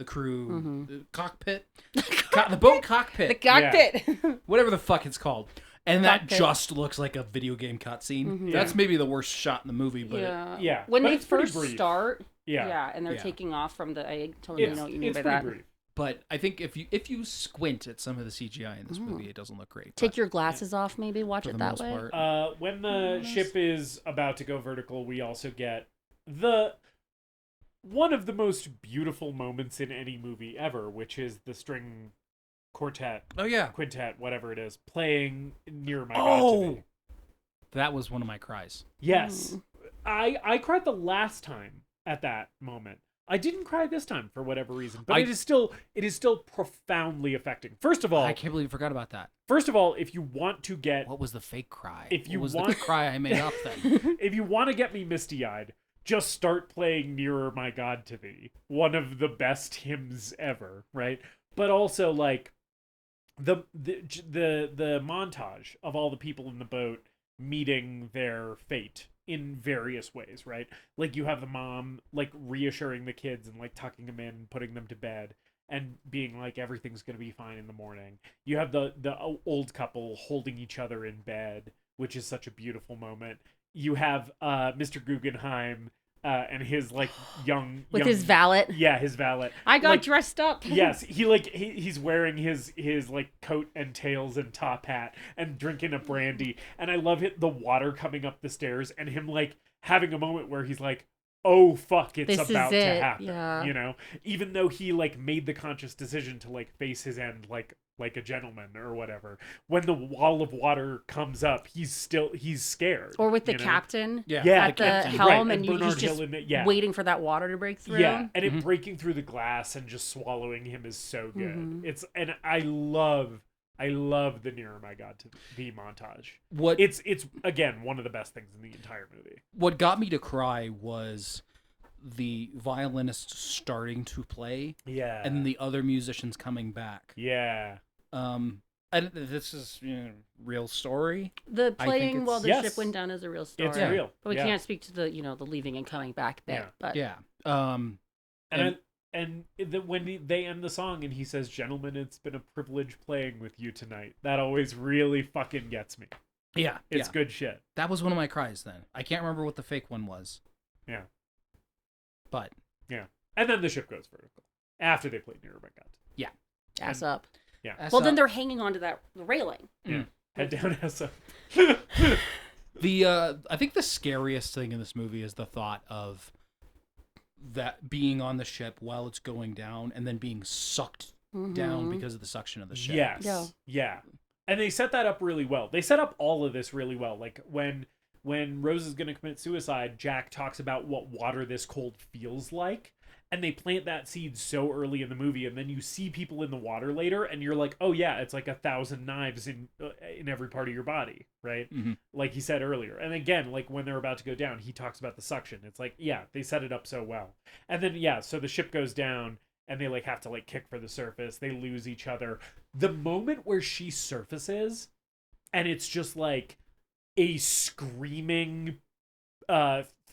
crew the cockpit, the boat cockpit, The cockpit. whatever the fuck it's called. And that Cockpit. just looks like a video game cutscene. That's maybe the worst shot in the movie, but Yeah, When but they it's pretty first brief. start, Yeah. and they're Yeah. taking off from the, I totally know what you mean it's by pretty that. brief. but I think if you squint at some of the CGI in this movie, it doesn't look great. Take but your glasses off, maybe watch for it the that most way. part, When the ship is about to go vertical, we also get one of the most beautiful moments in any movie ever, which is the string quartet, oh yeah, quintet, whatever it is, playing Near My God Oh! to Me. that was one of my cries. Yes. I cried the last time at that moment. I didn't cry this time for whatever reason, but it is still profoundly affecting. First of all, I can't believe I forgot about that. if you want to get What was the fake cry? If you what was want- the cry I made up then? if you want to get me misty-eyed, just start playing Nearer My God to Thee. One of the best hymns ever, right? But also like the montage of all the people in the boat meeting their fate in various ways, right? Like you have the mom like reassuring the kids and like tucking them in, putting them to bed and being like everything's going to be fine in the morning. You have the old couple holding each other in bed, which is such a beautiful moment. You have Mr. Guggenheim and his like With his valet. Yeah, his valet. I got Like, dressed up. Yes, he's wearing his like coat and tails and top hat and drinking a brandy, and I love the water coming up the stairs and him like having a moment where he's like, oh fuck, it's This is about to it, happen. yeah. You know, even though he like made the conscious decision to like face his end like a gentleman or whatever. When the wall of water comes up, he's scared. Or with the you know? captain Yeah, at the captain. helm, Right, and Bernard he's just Hill in it, yeah. waiting for that water to break through. Yeah, and it breaking through the glass and just swallowing him is so good. And I love the Nearer My God to Thee montage. It's again one of the best things in the entire movie. What got me to cry was the violinist starting to play, Yeah, and the other musicians coming back. yeah, And this is real story. The I think playing while the Yes. ship went down is a real story. it's Yeah. real. But we yeah. can't speak to the the leaving and coming back bit. Yeah. But Yeah. And when they end the song and he says, "Gentlemen, it's been a privilege playing with you tonight," that always really fucking gets me. Yeah, It's good shit. That was one of my cries. Then I can't remember what the fake one was, Yeah, but yeah. And then the ship goes vertical after they played Nearer My God. ass up. That's Well, then they're hanging onto that railing. Head down as a I think the scariest thing in this movie is the thought of that being on the ship while it's going down and then being sucked down because of the suction of the ship. Yes. Yeah. Yeah. And they set that up really well. They set up all of this really well. Like when Rose is going to commit suicide, Jack talks about what water this cold feels like. And they plant that seed so early in the movie, and then you see people in the water later, and you're like, "Oh yeah, it's like 1,000 knives in every part of your body, right?" Like he said earlier. And again, like when they're about to go down, he talks about the suction. It's like, yeah, they set it up so well. And then so the ship goes down, and they like have to like kick for the surface. They lose each other. The moment where she surfaces, and it's just like a screaming,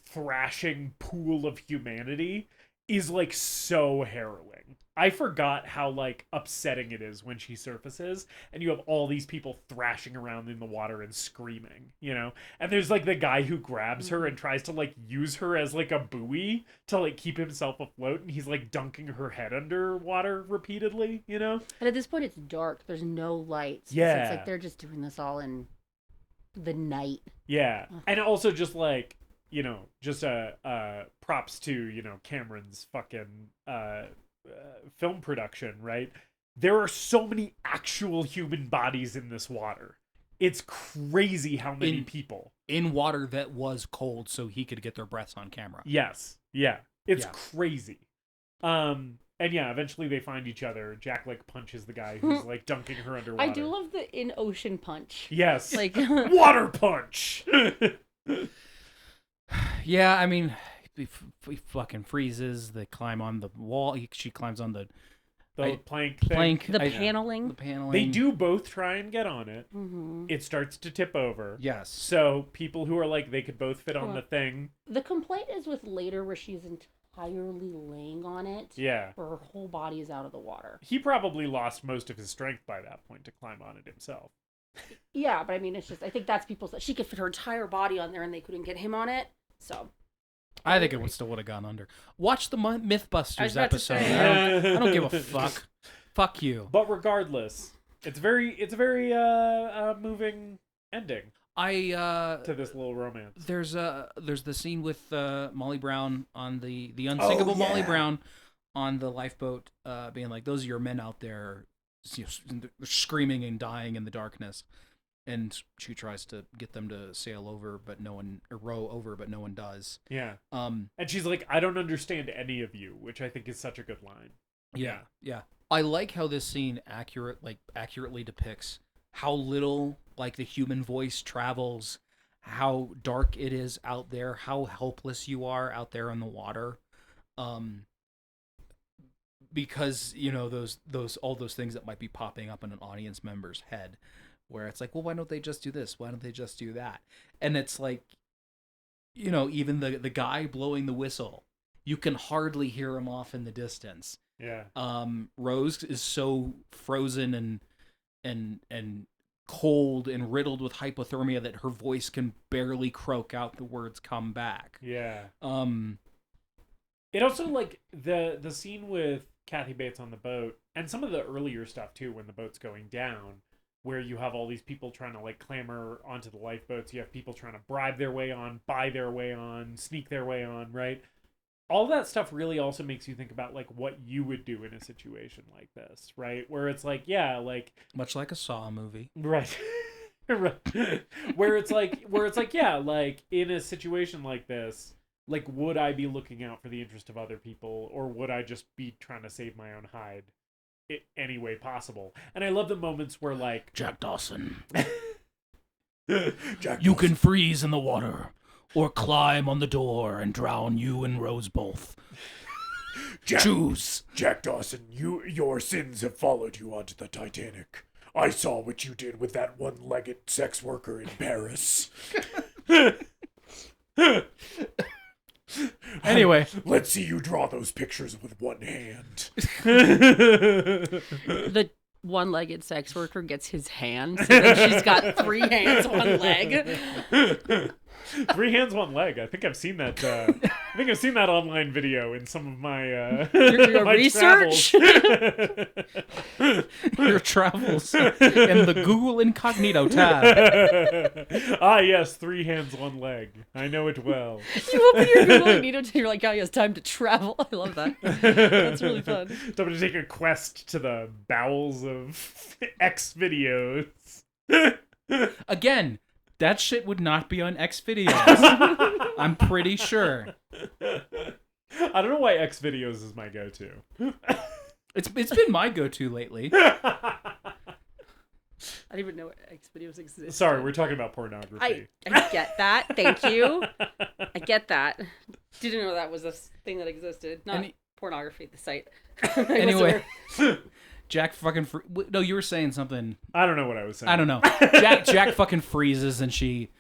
thrashing pool of humanity, is like so harrowing. I forgot how like upsetting it is when she surfaces and you have all these people thrashing around in the water and screaming, you know? And there's like the guy who grabs her and tries to like use her as like a buoy to like keep himself afloat, and he's like dunking her head underwater repeatedly, you know? And at this point, it's dark. There's no lights. So Yeah. it's like they're just doing this all in the night. Yeah. And also just like, you know, just props to, you know, Cameron's fucking film production, right? There are so many actual human bodies in this water. It's crazy how many In- people. in water that was cold so he could get their breaths on camera. Yes. Yeah. It's Yeah. crazy. And yeah, eventually they find each other. Jack like punches the guy who's like dunking her underwater. I do love the in ocean punch. Yes. Like Water punch. Yeah, I mean, he fucking freezes. They climb on the wall. She climbs on the The plank thing. plank. the I- paneling. The paneling. They do both try and get on it. Mm-hmm. It starts to tip over. Yes. So people who are like they could both fit on Cool. the thing. The complaint is with later where she's entirely laying on it. Yeah. Where her whole body is out of the water. He probably lost most of his strength by that point to climb on it himself. Yeah, but I mean, it's just, I think that's people's, she could fit her entire body on there and they couldn't get him on it. So. I think it still would have gone under. Watch the Mythbusters about to episode. say. I don't give a fuck. Fuck you. But regardless, it's a very moving ending I to this little romance. there's the scene with Molly Brown on the unsinkable Molly Brown on the lifeboat, being like, "Those are your men out there, screaming and dying in the darkness," and she tries to get them to sail over, but no one, or row over, but no one does. Yeah. Um, And she's like, I don't understand any of you, which I think is such a good line. yeah. I like how this scene accurately depicts how little like the human voice travels, how dark it is out there, how helpless you are out there in the water. Because, you know, all those things that might be popping up in an audience member's head where it's like, well, why don't they just do this? Why don't they just do that? And it's like, you know, even the guy blowing the whistle, you can hardly hear him off in the distance. Yeah. Rose is so frozen and cold and riddled with hypothermia that her voice can barely croak out the words "come back." Yeah. Um, It also, like, the scene with Kathy Bates on the boat, and some of the earlier stuff, too, when the boat's going down, where you have all these people trying to, like, clamber onto the lifeboats. You have people trying to bribe their way on, buy their way on, sneak their way on, right? All that stuff really also makes you think about, like, what you would do in a situation like this, right? Where it's like, yeah, like... much like a Saw movie. Right. Right. Where it's like, yeah, like, in a situation like this, like, would I be looking out for the interest of other people, or would I just be trying to save my own hide any way possible? And I love the moments where, like... Jack Dawson, Jack you can freeze in the water, or climb on the door and drown you and Rose both. Choose. Jack Dawson, your sins have followed you onto the Titanic. I saw what you did with that one-legged sex worker in Paris. Anyway, Let's see you draw those pictures with one hand. The one-legged sex worker gets his hand, so then she's got 3 hands, 1 leg. 3 hands, 1 leg. I think I've seen that. I think I've seen that online video in some of my Your my research? travels. your travels in the Google Incognito tab. Ah, yes, 3 hands, 1 leg. I know it well. You open your Google Incognito and you're like, oh, he has time to travel. I love that. That's really fun. So I'm gonna take a quest to the bowels of X videos. Again, that shit would not be on X videos. I'm pretty sure. I don't know why X videos is my go-to. It's been my go-to lately. I didn't even know X videos existed. Sorry, we're talking about pornography. I get that. Thank you. I get that. Didn't know that was a thing that existed. Not pornography, the site. Anyway, Jack fucking... No, you were saying something. I don't know what I was saying. I don't know. Jack fucking freezes and she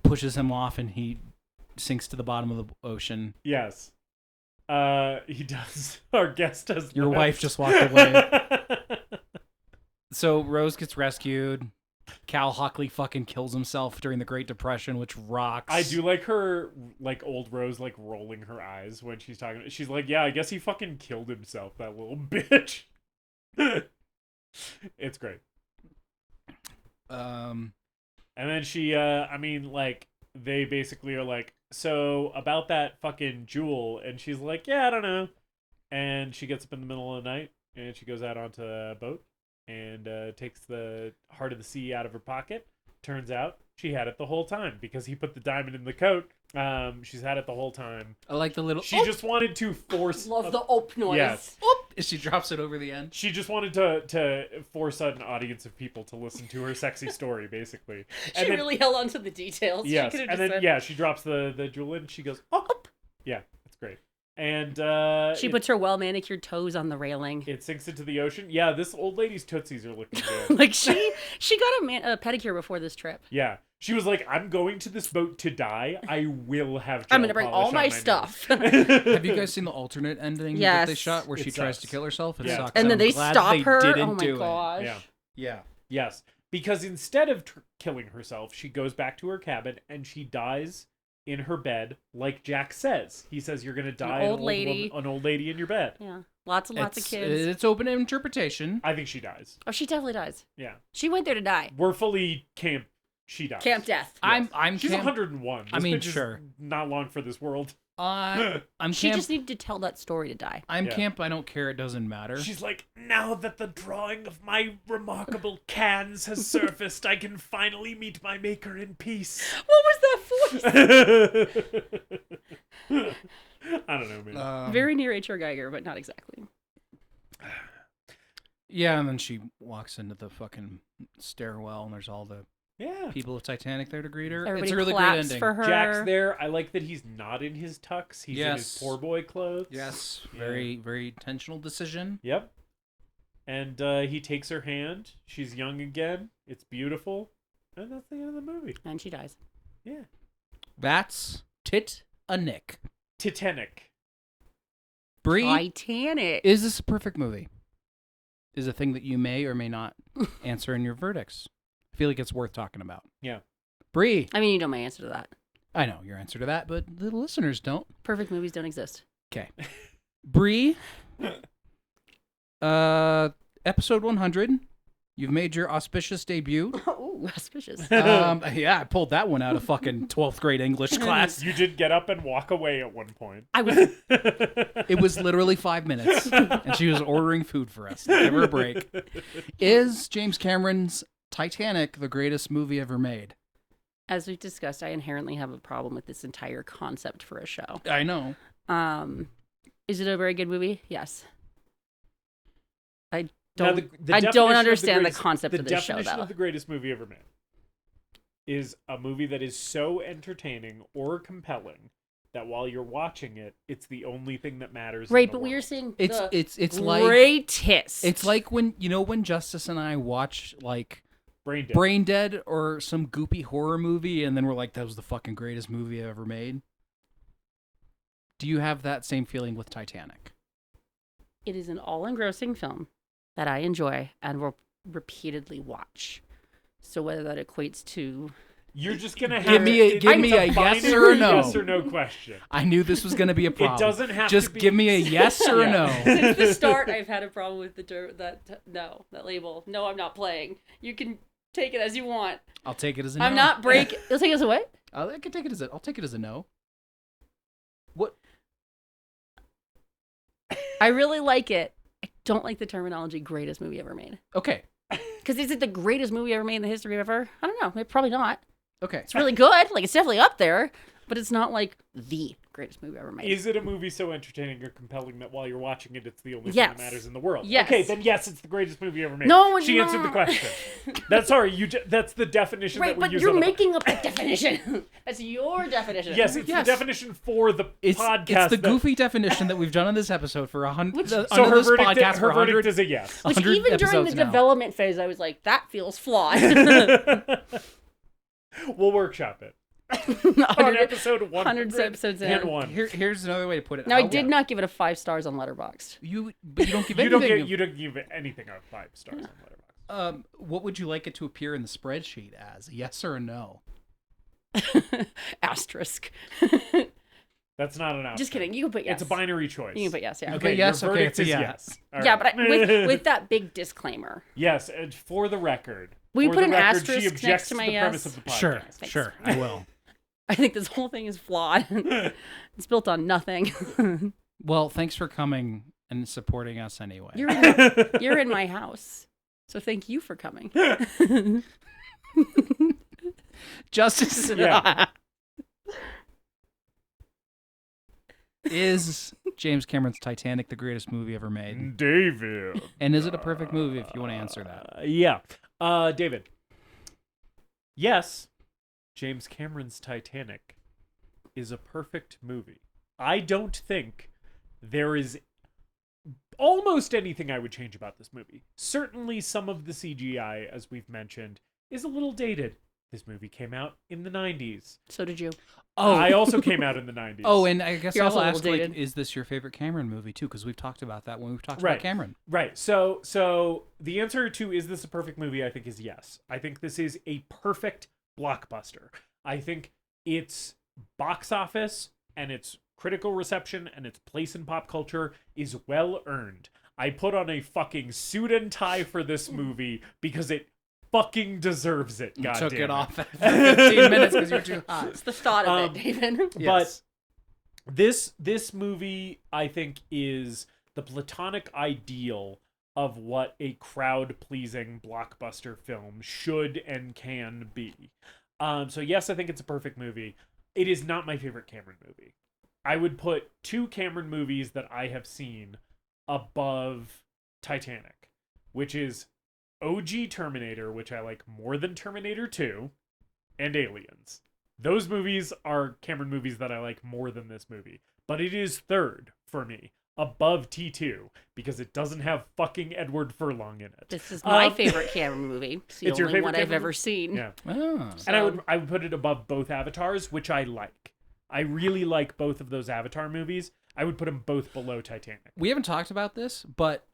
pushes him off and he sinks to the bottom of the ocean. Yes. He does. Our guest has Your left. wife just walked away. So Rose gets rescued. Cal Hockley fucking kills himself during the Great Depression, which rocks. I do like her, like, old Rose, like, rolling her eyes when she's talking. She's like, yeah, I guess he fucking killed himself, that little bitch. It's great. Um, And then she, I mean, like, they basically are like, so about that fucking jewel, and she's like, yeah, I don't know. And she gets up in the middle of the night, and she goes out onto a boat, and takes the heart of the sea out of her pocket, Turns out she had it the whole time because he put the diamond in the coat. She's had it the whole time. I like the little. She just wanted to force. Love the op noise. Yes. She drops it over the end. She just wanted to force an audience of people to listen to her sexy story, basically. She really held on to the details. Yes, She and then she drops the jewel in. She goes, oh, yeah, that's great. And she puts her well manicured toes on the railing. it sinks into the ocean. Yeah, this old lady's tootsies are looking good. Like she got a pedicure before this trip. Yeah, she was like, "I'm going to this boat to die. I will have. I'm gonna gonna bring polish all on my nose." stuff. Have you guys seen the alternate ending that they Yes. shot where she It tries sucks. to kill herself? It Yeah. sucks. And then I'm they glad stop they her. didn't Oh my do it. gosh. Yeah. Yeah. Yes, because instead of killing herself, she goes back to her cabin and she dies in her bed, like Jack says. He says, "You're gonna die, old lady. an old lady in your bed." Yeah. Lots and lots of kids. It's open interpretation. I think she dies. Oh, she definitely dies. Yeah, She went there to die. we're fully camp. She dies. Camp death. I'm She's camp- 101. I This mean, bitch is sure. not long for this world. I'm She camp. just needed to tell that story to die. I'm Yeah. camp. I don't care. It doesn't matter. She's like, now that the drawing of my remarkable cans has surfaced, I can finally meet my maker in peace. What was that voice? I don't know, man. Very near H.R. Geiger, but not exactly. Yeah, and then she walks into the fucking stairwell, and there's all the Yeah. people of Titanic there to greet her. Everybody It's a really great claps ending. for her. Jack's there. I like that he's not in his tux. He's in his Yes. poor boy clothes. Yes, Yeah. very, very intentional decision. Yep. And he takes her hand. She's young again. It's beautiful. And that's the end of the movie. And she dies. Yeah. That's Titanic. Titanic. Bree, Titanic. is this a perfect movie? Is a thing that you may or may not answer in your verdicts. I feel like it's worth talking about. Yeah. Bree, I mean, you know my answer to that. I know your answer to that, but the listeners don't. Perfect movies don't exist. Okay. Bree, episode 100. You've made your auspicious debut. Ooh, auspicious. Yeah, I pulled that one out of fucking 12th grade English class. You did get up and walk away at one point. I was It was literally 5 minutes, and she was ordering food for us. Give her a break. Is James Cameron's Titanic the greatest movie ever made? As we've discussed, I inherently have a problem with this entire concept for a show. I know. Is it a very good movie? Yes. I Now, don't. the I definition don't of understand the greatest- concept of this show, The definition though. of the greatest movie ever made is a movie that is so entertaining or compelling that while you're watching it, it's the only thing that matters. in Right, the but we world. are seeing It's like greatest. it's like when Justus and I watch like Brain Dead. Brain Dead or some goopy horror movie, and then we're like, that was the fucking greatest movie I ever made. Do you have that same feeling with Titanic? It is an all-engrossing film that I enjoy and will repeatedly watch. So whether that equates to You're just gonna have Give me a yes binary or a no. yes or no question. I knew this was going to be a problem. It doesn't have Just to be. give me a yes or a no. since the start, I've had a problem with that label. No, I'm not playing. You can take it as you want. I'll take it as a no. I'm not break. You'll take it as a what? I can take it as a. I'll take it as a no. What? I really like it. I don't like the terminology "greatest movie ever made." Okay. Because is it the greatest movie ever made in the history of ever? I don't know. Maybe, probably not. Okay. It's really good. Like, it's definitely up there, but it's not like the greatest movie ever made. Is it a movie so entertaining or compelling that while you're watching it, it's the only thing Yes. that matters in the world? Yes. Okay, then yes, it's the greatest movie ever made. No, it's she answered the not. question. That's sorry. That's the definition Right, that we but use. you're on the- making up the definition. That's your definition. Yes, it's Yes. the definition for the podcast. It's the that- goofy definition that we've done on this episode for 100. So So her this verdict, podcast her for verdict 100. is a yes. Which 100 even during the episodes now. development phase, I was like, that feels flawed. We'll workshop it. On 100 episode 100 100 episodes in. and one. Here's another way to put it. Now, I How- did not give it a 5 stars on Letterboxd. But you don't give You don't anything. give anything out of 5 stars on Letterboxd. What would you like it to appear in the spreadsheet as? A yes or a no? Asterisk. That's not an option. Just kidding. You can put yes. It's a binary choice. You can put yes, yeah. Okay, yes, your okay, verdict it's a is yes. All Yeah, right. but with that big disclaimer. Yes, and for the record. Will you for put the an record, asterisk she next objects to my the yes? premise of the podcast. Sure, Thanks. sure, I will. I think this whole thing is flawed. It's built on nothing. Well, thanks for coming and supporting us anyway. You're in my house. So thank you for coming. Justice. Yeah. Is James Cameron's Titanic the greatest movie ever made? David. And is it a perfect movie if you want to answer that? Yeah. David. Yes, James Cameron's Titanic is a perfect movie. I don't think there is almost anything I would change about this movie. Certainly some of the CGI, as we've mentioned, is a little dated. This movie came out in the 90s. So did you. Oh, I also came out in the 90s. Oh, and I guess You're I'll also a little ask, like, dated. is this your favorite Cameron movie too? Because we've talked about that when we've talked Right. about Cameron. Right. So the answer to is this a perfect movie, I think, is yes. I think this is a perfect blockbuster. I think its box office and its critical reception and its place in pop culture is well earned. I put on a fucking suit and tie for this movie because it fucking deserves it. God Took damn it off after 15 minutes because you're too hot. It's the thought of it, David. Yes. But this movie, I think, is the platonic ideal of what a crowd-pleasing blockbuster film should and can be. So yes, I think it's a perfect movie. It is not my favorite Cameron movie. I would put two Cameron movies that I have seen above Titanic, which is OG Terminator, which I like more than Terminator 2, and Aliens. Those movies are Cameron movies that I like more than this movie. But it is third for me, above T2, because it doesn't have fucking Edward Furlong in it. This is my favorite Cameron movie. It's the It's your only favorite one I've Cameron ever movie? seen. Yeah. Oh. And I would put it above both Avatars, which I like. I really like both of those Avatar movies. I would put them both below Titanic. We haven't talked about this, but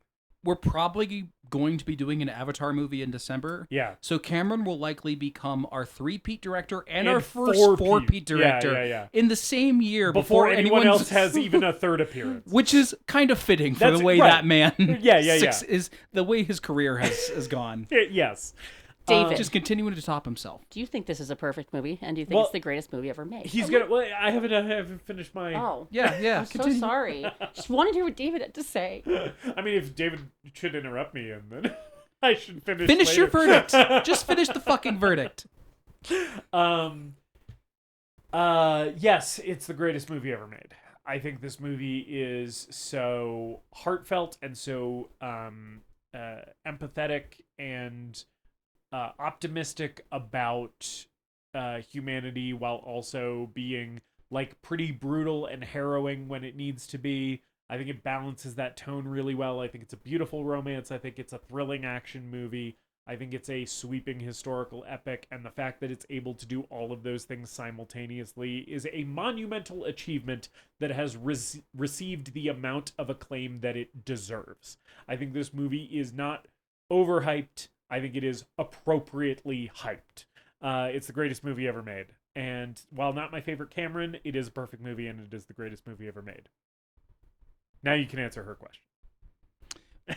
we're probably going to be doing an Avatar movie in December. Yeah. So Cameron will likely become our 3-peat director and our And first 4-peat. 4-peat director Yeah. in the same year Before anyone anyone's- else has even a third appearance. Which is kind of fitting for That's- the way right. that man Yeah. is the way his career has gone. Yes. David, Just continuing to top himself. do you think this is a perfect movie? And do you think Well, it's the greatest movie ever made? He's gonna. Well, I haven't finished my. Oh. Yeah. I'm so sorry. Just wanted to hear what David had to say. I mean, if David should interrupt me, and then I should finish. Finish your later. verdict. Just finish the fucking verdict. Yes, it's the greatest movie ever made. I think this movie is so heartfelt and so empathetic and optimistic about humanity, while also being like pretty brutal and harrowing when it needs to be. I think it balances that tone really well. I think it's a beautiful romance. I think it's a thrilling action movie. I think it's a sweeping historical epic, and the fact that it's able to do all of those things simultaneously is a monumental achievement that has received the amount of acclaim that it deserves. I think this movie is not overhyped. I think it is appropriately hyped. It's the greatest movie ever made. And while not my favorite Cameron, it is a perfect movie, and it is the greatest movie ever made. Now you can answer her question.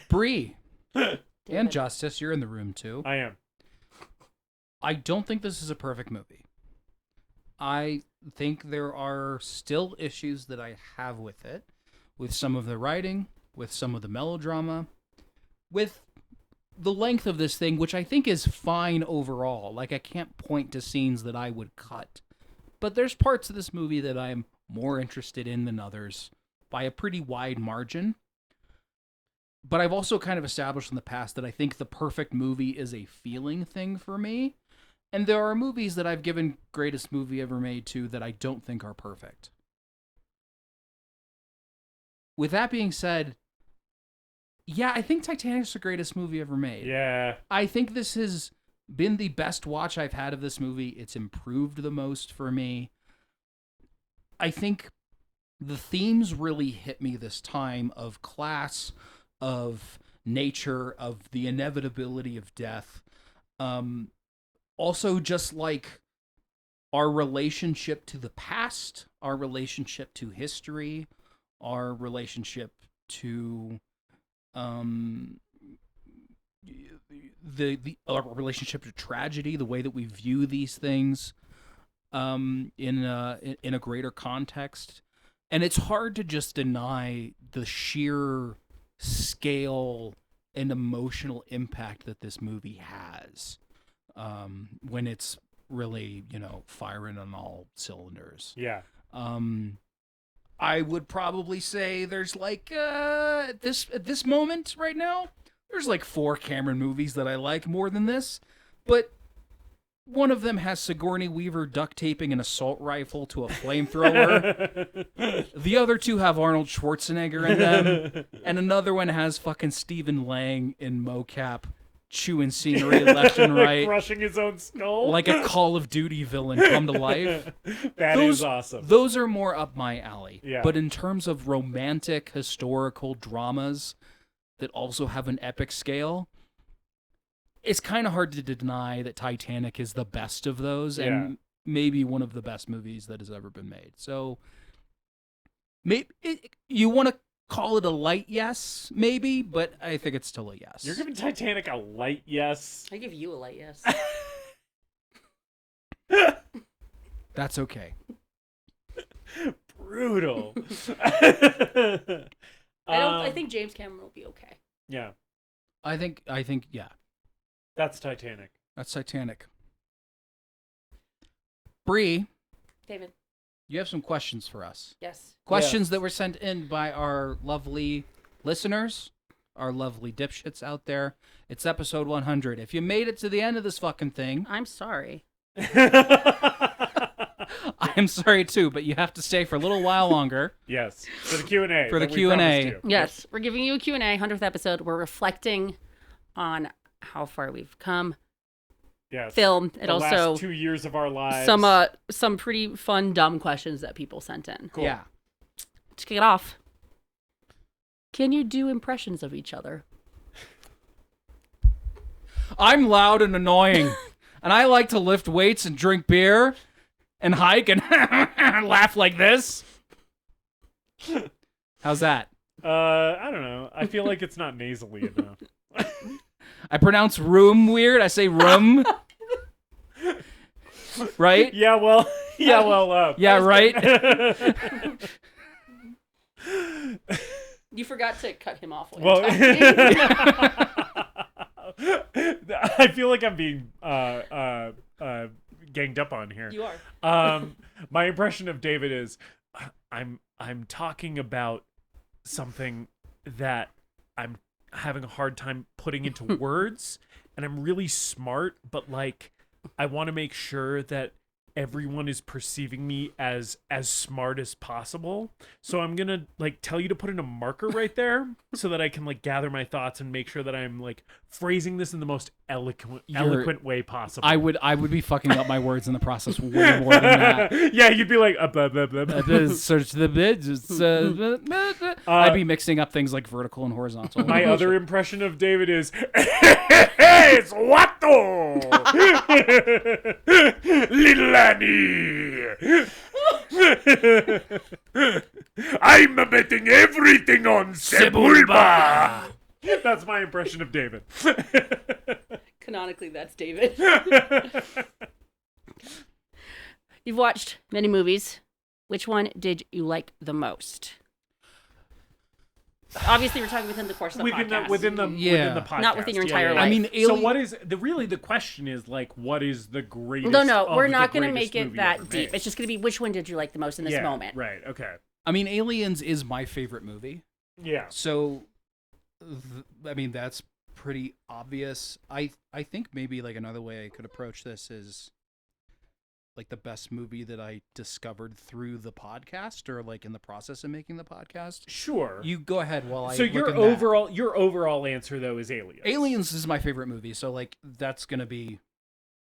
Bree and David. Justice, you're in the room too. I am. I don't think this is a perfect movie. I think there are still issues that I have with it, with some of the writing, with some of the melodrama, with the length of this thing, which I think is fine overall. Like, I can't point to scenes that I would cut. But there's parts of this movie that I'm more interested in than others by a pretty wide margin. But I've also kind of established in the past that I think the perfect movie is a feeling thing for me. And there are movies that I've given greatest movie ever made to that I don't think are perfect. With that being said, yeah, I think Titanic's the greatest movie ever made. Yeah. I think this has been the best watch I've had of this movie. It's improved the most for me. I think the themes really hit me this time of class, of nature, of the inevitability of death. Also, just like our relationship to the past, our relationship to history, our relationship to our relationship to tragedy, the way that we view these things in a greater context. And it's hard to just deny the sheer scale and emotional impact that this movie has when it's really, firing on all cylinders. Yeah. I would probably say there's like at this moment right now, there's like 4 Cameron movies that I like more than this, but one of them has Sigourney Weaver duct taping an assault rifle to a flamethrower. The other 2 have Arnold Schwarzenegger in them, and another one has fucking Stephen Lang in mocap chewing scenery left and right, crushing his own skull like a Call of Duty villain come to life. That is awesome. Those are more up my alley. Yeah. But in terms of romantic historical dramas that also have an epic scale, it's kind of hard to deny that Titanic is the best of those, and maybe one of the best movies that has ever been made. So maybe you want to call it a light yes, maybe, but I think it's still a yes. You're giving Titanic a light yes? I give you a light yes. That's okay. Brutal. I think James Cameron will be okay. Yeah. I think yeah. That's Titanic. That's Titanic. Bree, David. you have some questions for us. Yes. Questions that were sent in by our lovely listeners, our lovely dipshits out there. It's episode 100. If you made it to the end of this fucking thing, I'm sorry. I'm sorry too, but you have to stay for a little while longer. Yes. For the Q&A. For the that we Q&A. promised you. Yes, we're giving you a Q&A, 100th episode. We're reflecting on how far we've come. Yes. Film. It The also last 2 years of our lives. some pretty fun dumb questions that people sent in. Cool. Yeah. To kick it off, can you do impressions of each other? I'm loud and annoying, and I like to lift weights and drink beer and hike and laugh like this. How's that? I don't know. I feel like it's not nasally enough. I pronounce room weird. I say room. Right? Yeah, well. Yeah, right? You forgot to cut him off. Well, I feel like I'm being ganged up on here. You are. My impression of David is I'm talking about something that I'm having a hard time putting into words, and I'm really smart, but like I want to make sure that everyone is perceiving me as smart as possible. So I'm going to like tell you to put in a marker right there so that I can like gather my thoughts and make sure that I'm like phrasing this in the most eloquent way possible. I would be fucking up my words in the process way more than that. Yeah, you'd be like blah, blah, blah, blah. Search the bit. I'd be mixing up things like vertical and horizontal. My other impression of David is it's Watto! Little Annie! I'm betting everything on Sebulba! That's my impression of David. Canonically, that's David. You've watched many movies. Which one did you like the most? Obviously, we're talking within the course of the podcast. Within the podcast. Not within your entire life. I mean, so what is the question is like, what is the greatest? No, we're of not going to make it movie that ever deep. made? It's just going to be which one did you like the most in this moment. Right. Okay. I mean, Aliens is my favorite movie. Yeah. So, I mean, that's pretty obvious. I think maybe like another way I could approach this is like the best movie that I discovered through the podcast or like in the process of making the podcast. Sure. You go ahead while I So look your in that. overall answer though is Aliens. Aliens is my favorite movie, so like that's gonna be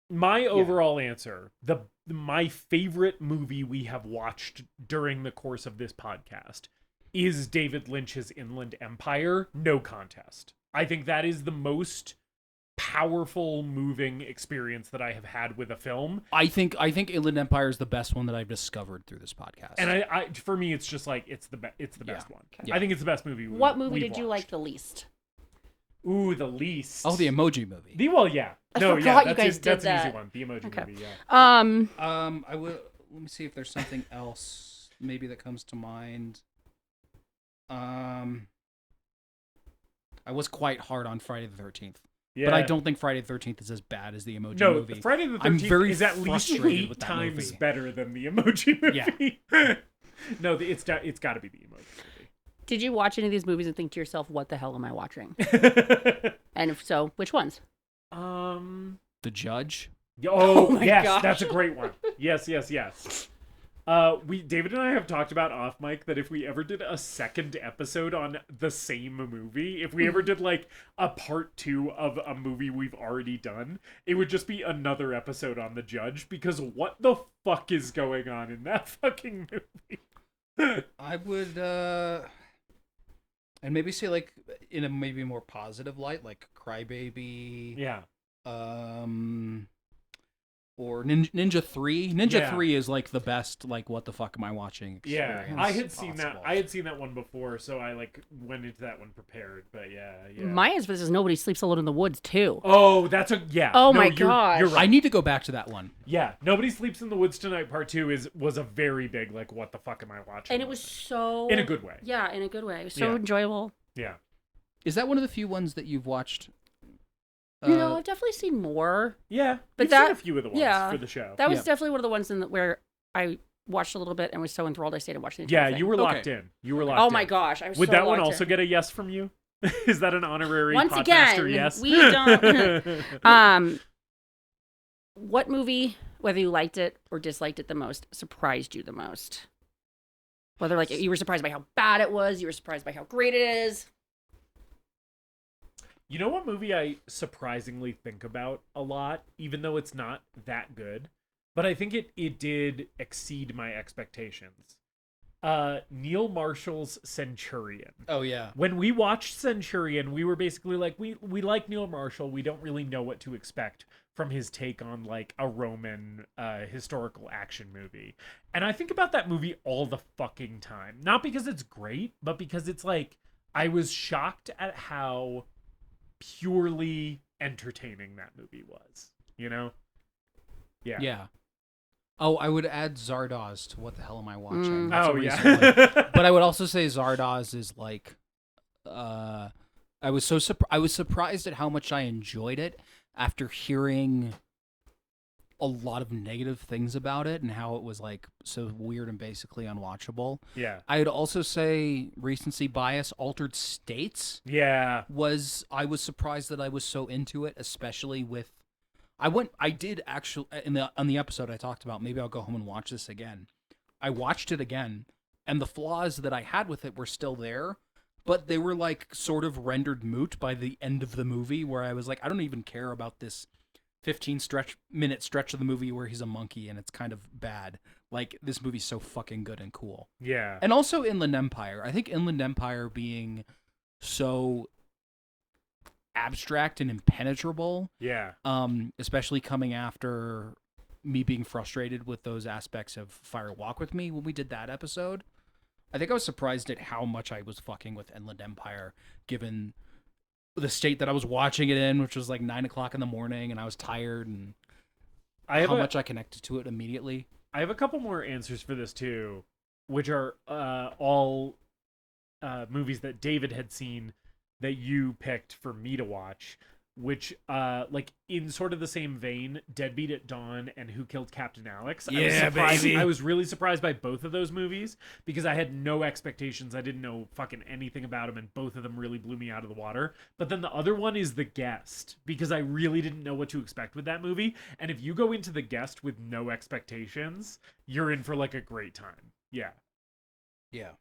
my overall answer. My favorite movie we have watched during the course of this podcast is David Lynch's Inland Empire. No contest. I think that is the most powerful, moving experience that I have had with a film. I think Inland Empire is the best one that I've discovered through this podcast. And I for me, it's just like it's the best one. Yeah. I think it's the best movie. What movie we've did you watched. like the least? Ooh, the least. Oh, the Emoji Movie. Yeah. I No, forgot yeah, you guys did that's an that. easy one. The Emoji Okay. Movie, yeah. I will. Let me see if there's something else maybe that comes to mind. I was quite hard on Friday the 13th. Yeah. But I don't think Friday the 13th is as bad as the Emoji No, movie. Friday the I'm 13th very is at least frustrated 8 with that times movie. better than the Emoji movie. Yeah. No, it's got to be the Emoji Did you watch any of these movies and think to yourself, what the hell am I watching? movie. And if so, which ones? The Judge. Oh, my yes, gosh. that's a great one. Yes. David and I have talked about off mic that if we ever did a second episode on the same movie, if we ever did like a part 2 of a movie we've already done, it would just be another episode on The Judge, because what the fuck is going on in that fucking movie? I would, and maybe say like in a maybe more positive light, like Crybaby. Yeah. Or Ninja 3. Ninja Yeah. 3 is like the best, like, what the fuck am I watching Yeah, experience I had seen that. possible. I had seen that one before, so I like went into that one prepared. But yeah. My answer is Nobody Sleeps Alone in the Woods, too. Oh, that's a yeah. Oh No, my you're gosh. right. I need to go back to that one. Yeah, Nobody Sleeps in the Woods Tonight Part 2 was a very big like what the fuck am I watching? And it was so... in a good way. Yeah, in a good way. It was so Yeah. enjoyable. Yeah. Is that one of the few ones that you've watched? I've definitely seen more. Yeah. But You've that- seen a few of the ones yeah. for the show. That was Yeah. definitely one of the ones where I watched a little bit and was so enthralled I stayed and watched the Yeah, entire thing. you were Okay. locked in. You were locked Oh in. my gosh, I was Would so that one locked also in. get a yes from you? Is that an honorary Once Podmaster again, yes? we don't... What movie, whether you liked it or disliked it the most, surprised you the most? Whether like you were surprised by how bad it was, you were surprised by how great it is. You know what movie I surprisingly think about a lot, even though it's not that good, but I think it did exceed my expectations. Neil Marshall's Centurion. Oh, yeah. When we watched Centurion, we were basically like, we like Neil Marshall. We don't really know what to expect from his take on like a Roman historical action movie. And I think about that movie all the fucking time. Not because it's great, but because it's like, I was shocked at how purely entertaining that movie was, you know? Yeah. Yeah. Oh, I would add Zardoz to What the Hell Am I Watching? Mm. That's a Oh, recent one. yeah. But I would also say Zardoz is like, I was surprised at how much I enjoyed it after hearing a lot of negative things about it and how it was like so weird and basically unwatchable. Yeah. I would also say recency bias, Altered States Yeah. I was surprised that I was so into it, especially with I did actually on the episode I talked about, maybe I'll go home and watch this again. I watched it again, and the flaws that I had with it were still there, but they were like sort of rendered moot by the end of the movie, where I was like, I don't even care about this 15-minute stretch of the movie where he's a monkey and it's kind of bad. Like, this movie's so fucking good and cool. Yeah. And also Inland Empire. I think Inland Empire being so abstract and impenetrable, Yeah. especially coming after me being frustrated with those aspects of Fire Walk with Me when we did that episode. I think I was surprised at how much I was fucking with Inland Empire, given the state that I was watching it in, which was like 9 o'clock in the morning, and I was tired, and how much I connected to it immediately. I have a couple more answers for this too, which are all movies that David had seen that you picked for me to watch, which like in sort of the same vein, Deadbeat at Dawn and Who Killed Captain Alex. Yeah, baby. I was really surprised by both of those movies because I had no expectations. I didn't know fucking anything about them, and both of them really blew me out of the water. But then the other one is The Guest, because I really didn't know what to expect with that movie. And if you go into The Guest with no expectations, you're in for like a great time. Yeah. Yeah.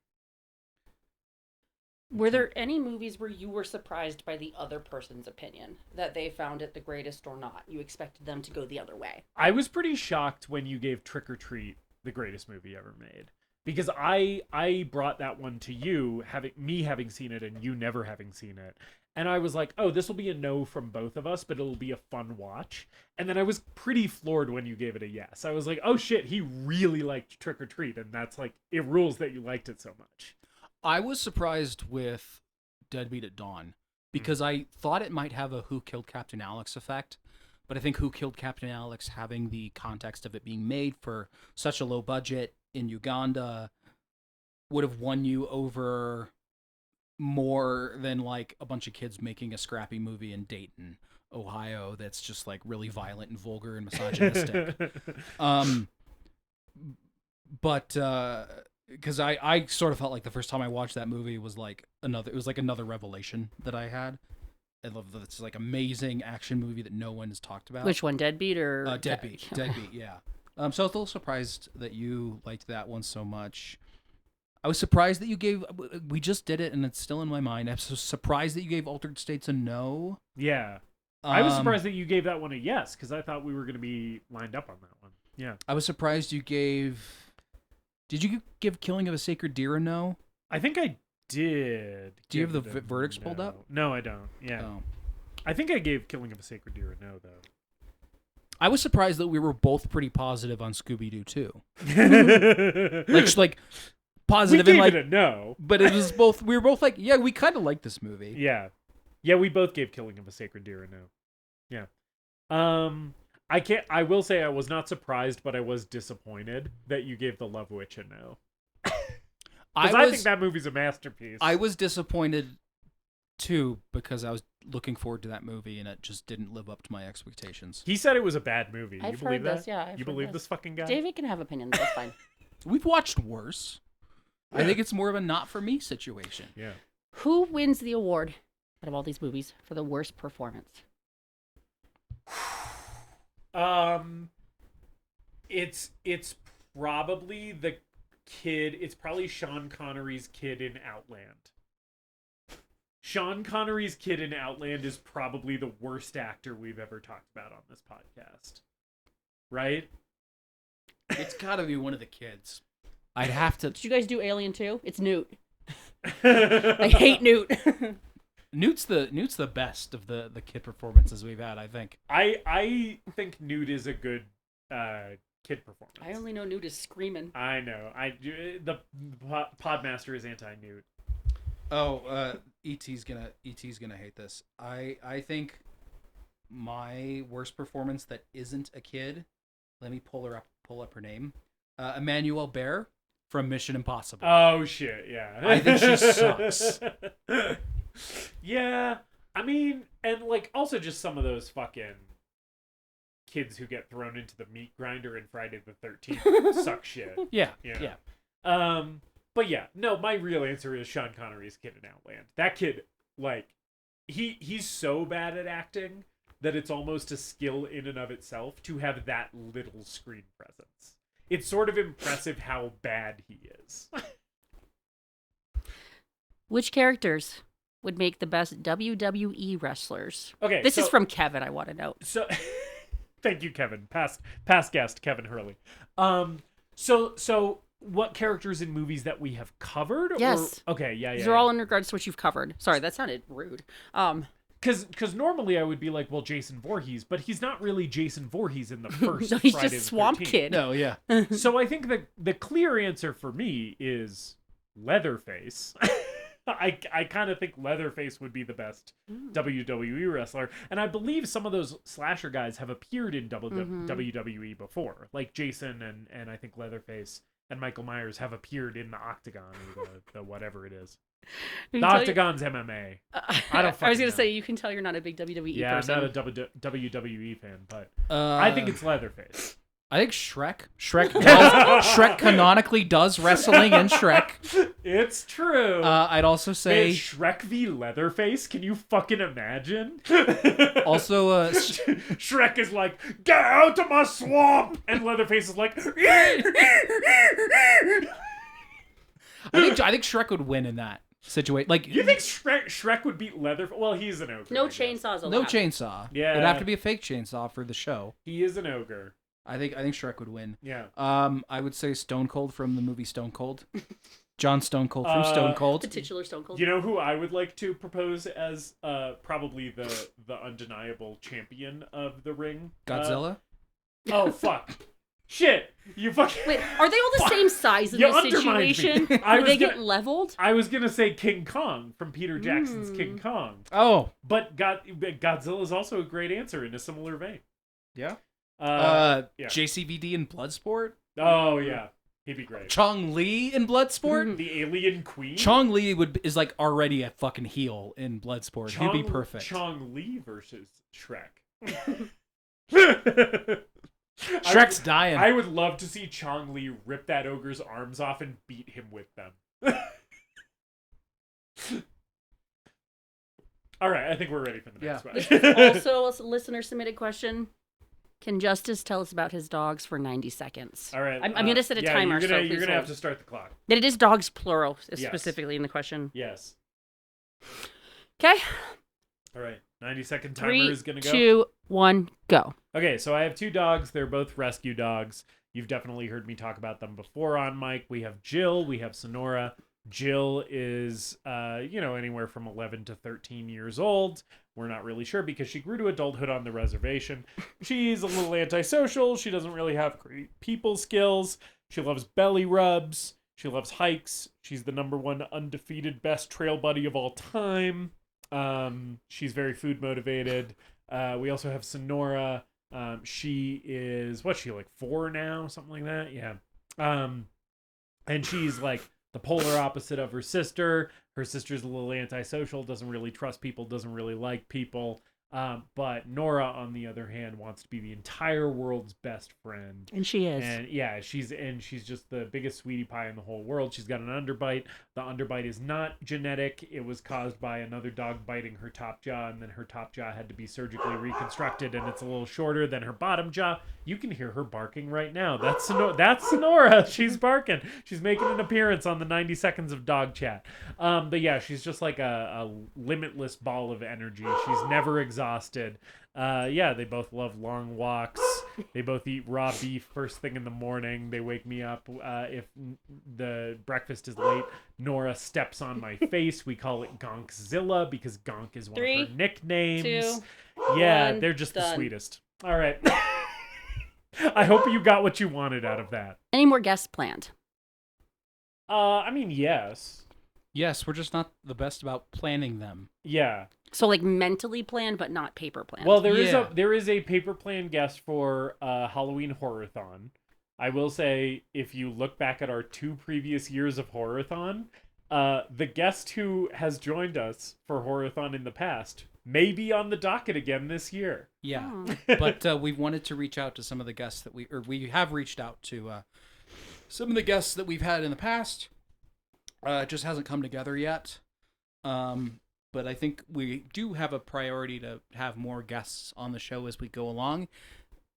Were there any movies where you were surprised by the other person's opinion? That they found it the greatest or not? You expected them to go the other way? I was pretty shocked when you gave Trick or Treat the greatest movie ever made, because I brought that one to you, having seen it and you never having seen it, and I was like, oh, this will be a no from both of us, but it'll be a fun watch. And then I was pretty floored when you gave it a yes. I was like, oh shit, he really liked Trick or Treat, and that's like, it rules that you liked it so much. I was surprised with Deadbeat at Dawn because I thought it might have a Who Killed Captain Alex effect, but I think Who Killed Captain Alex, having the context of it being made for such a low budget in Uganda, would have won you over more than like a bunch of kids making a scrappy movie in Dayton Ohio that's just like really violent and vulgar and misogynistic. But because I sort of felt like the first time I watched that movie was like another revelation that I had. I love that it's like amazing action movie that no one has talked about. Which one, Deadbeat or Deadbeat? Deadbeat, yeah. So I was a little surprised that you liked that one so much. I was surprised that you gave. We just did it, and it's still in my mind. I'm so surprised that you gave Altered States a no. Yeah. I was surprised that you gave that one a yes, because I thought we were going to be lined up on that one. Yeah. I was surprised you gave. Did you give Killing of a Sacred Deer a no? I think I did. Do you have the verdicts pulled up? No, I don't. Yeah. Oh. I think I gave Killing of a Sacred Deer a no, though. I was surprised that we were both pretty positive on Scooby-Doo too. like positive we gave and like it a no. But it was both. We were both like, yeah, we kind of like this movie. Yeah. Yeah, we both gave Killing of a Sacred Deer a no. Yeah. I will say I was not surprised, but I was disappointed that you gave The Love Witch a no. Because I think that movie's a masterpiece. I was disappointed too because I was looking forward to that movie and it just didn't live up to my expectations. He said it was a bad movie. I've you believe heard that? this, yeah. You believe this fucking guy? David can have opinions. That's fine. We've watched worse. I think it's more of a not for me situation. Yeah. Who wins the award out of all these movies for the worst performance? It's probably the kid. It's probably Sean Connery's kid in Outland. Sean Connery's kid in Outland is probably the worst actor we've ever talked about on this podcast. Right? It's got to be one of the kids. I'd have to. Did you guys do Alien 2? It's Newt. I hate Newt. Newt's the best of the kid performances we've had, I think. I think Newt is a good kid performance. I only know Newt is screaming. I know. The Podmaster is anti-Newt. Oh, E.T.'s gonna hate this. I think my worst performance that isn't a kid. Let me pull up her name. Emmanuelle Bear from Mission Impossible. Oh shit! Yeah, I think she sucks. Yeah, I mean, and like also just some of those fucking kids who get thrown into the meat grinder in Friday the 13th suck shit. Yeah, You know? yeah. But yeah, no, my real answer is Sean Connery's kid in Outland. That kid, like, he's so bad at acting that it's almost a skill in and of itself to have that little screen presence. It's sort of impressive how bad he is. Which characters would make the best WWE wrestlers? Okay, This is from Kevin, I want to note. So, thank you, Kevin. Past guest, Kevin Hurley. So what characters in movies that we have covered? Yes. Or, okay, yeah. These are all in regards to what you've covered. Sorry, that sounded rude. Because normally I would be like, well, Jason Voorhees, but he's not really Jason Voorhees in the first No, he's Friday just the Swamp 13th. Kid. No, yeah. So I think the clear answer for me is Leatherface. I kind of think Leatherface would be the best WWE wrestler. And I believe some of those slasher guys have appeared in WWE before. Like Jason and I think Leatherface and Michael Myers have appeared in the Octagon or the whatever it is. The Octagon's MMA. I don't fucking I was going know. to say, you can tell you're not a big WWE Yeah, person. I'm not a WWE fan, but I think it's Leatherface. I think Shrek canonically does wrestling in Shrek. It's true. I'd also Man, say Shrek v Leatherface. Can you fucking imagine? also Shrek is like, get out of my swamp, and Leatherface is like, I think Shrek would win in that situation. Like, you think Shrek would beat Leatherface? Well, he's an ogre. No I guess. chainsaws allowed. no chainsaw. Yeah. It'd have to be a fake chainsaw for the show. He is an ogre. I think Shrek would win. Yeah. I would say Stone Cold from the movie Stone Cold. John Stone Cold from Stone Cold. The titular Stone Cold. You know who I would like to propose as probably the undeniable champion of the ring? Godzilla. Oh fuck. Shit! You fucking. Wait, are they all the same size in You this undermined me. situation? I Do was they gonna- get leveled? I was gonna say King Kong from Peter Jackson's King Kong, Oh, but Godzilla is also a great answer in a similar vein. yeah. Yeah. JCVD and Bloodsport. Oh yeah. He'd be great. Chong Li in Bloodsport. The alien queen. Chong Li is like already a fucking heel in Bloodsport. He'd be perfect. Chong Li versus Shrek. Shrek's dying. I would love to see Chong Li rip that ogre's arms off and beat him with them. All right, I think we're ready for the next This one. is also a listener submitted question. Can Justus tell us about his dogs for 90 seconds? All right. I'm going to set a timer. You're so going to have to start the clock. That it is dogs plural, Yes. specifically in the question. Yes. Okay. All right. 90-second timer 3, is going to go. 2, 1, go. Okay, so I have 2 dogs. They're both rescue dogs. You've definitely heard me talk about them before on mic. We have Jill. We have Sonora. Jill is, anywhere from 11 to 13 years old. We're not really sure because she grew to adulthood on the reservation. She's a little antisocial. She doesn't really have great people skills. She loves belly rubs. She loves hikes. She's the #1 undefeated best trail buddy of all time. She's very food motivated. We also have Sonora. She is, what's she, like 4 now? Something like that? Yeah. And she's like the polar opposite of her sister. Her sister's a little antisocial, doesn't really trust people, doesn't really like people. But Nora, on the other hand, wants to be the entire world's best friend. And she is. And yeah, she's just the biggest sweetie pie in the whole world. She's got an underbite. The underbite is not genetic. It was caused by another dog biting her top jaw, and then her top jaw had to be surgically reconstructed, and it's a little shorter than her bottom jaw. You can hear her barking right now. That's Sonora. She's barking. She's making an appearance on the 90 seconds of dog chat. But yeah, she's just like a limitless ball of energy. She's never exhausted. They both love long walks. They both eat raw beef first thing in the morning. They wake me up if the breakfast is late. Nora steps on my face. We call it Gonkzilla because Gonk is one 3, of her nicknames. 2, Yeah, 1, they're just the done. sweetest. All right. I hope you got what you wanted out of that. Any more guests planned? Yes. Yes, we're just not the best about planning them. Yeah. So like mentally planned, but not paper planned. Well, Yeah. there is a paper plan guest for Halloween Horrorthon. I will say, if you look back at our 2 previous years of Horrorthon, the guest who has joined us for Horrorthon in the past may be on the docket again this year. Yeah. Oh. But we wanted to reach out to some of the guests that we have reached out to some of the guests that we've had in the past. It just hasn't come together yet. But I think we do have a priority to have more guests on the show as we go along.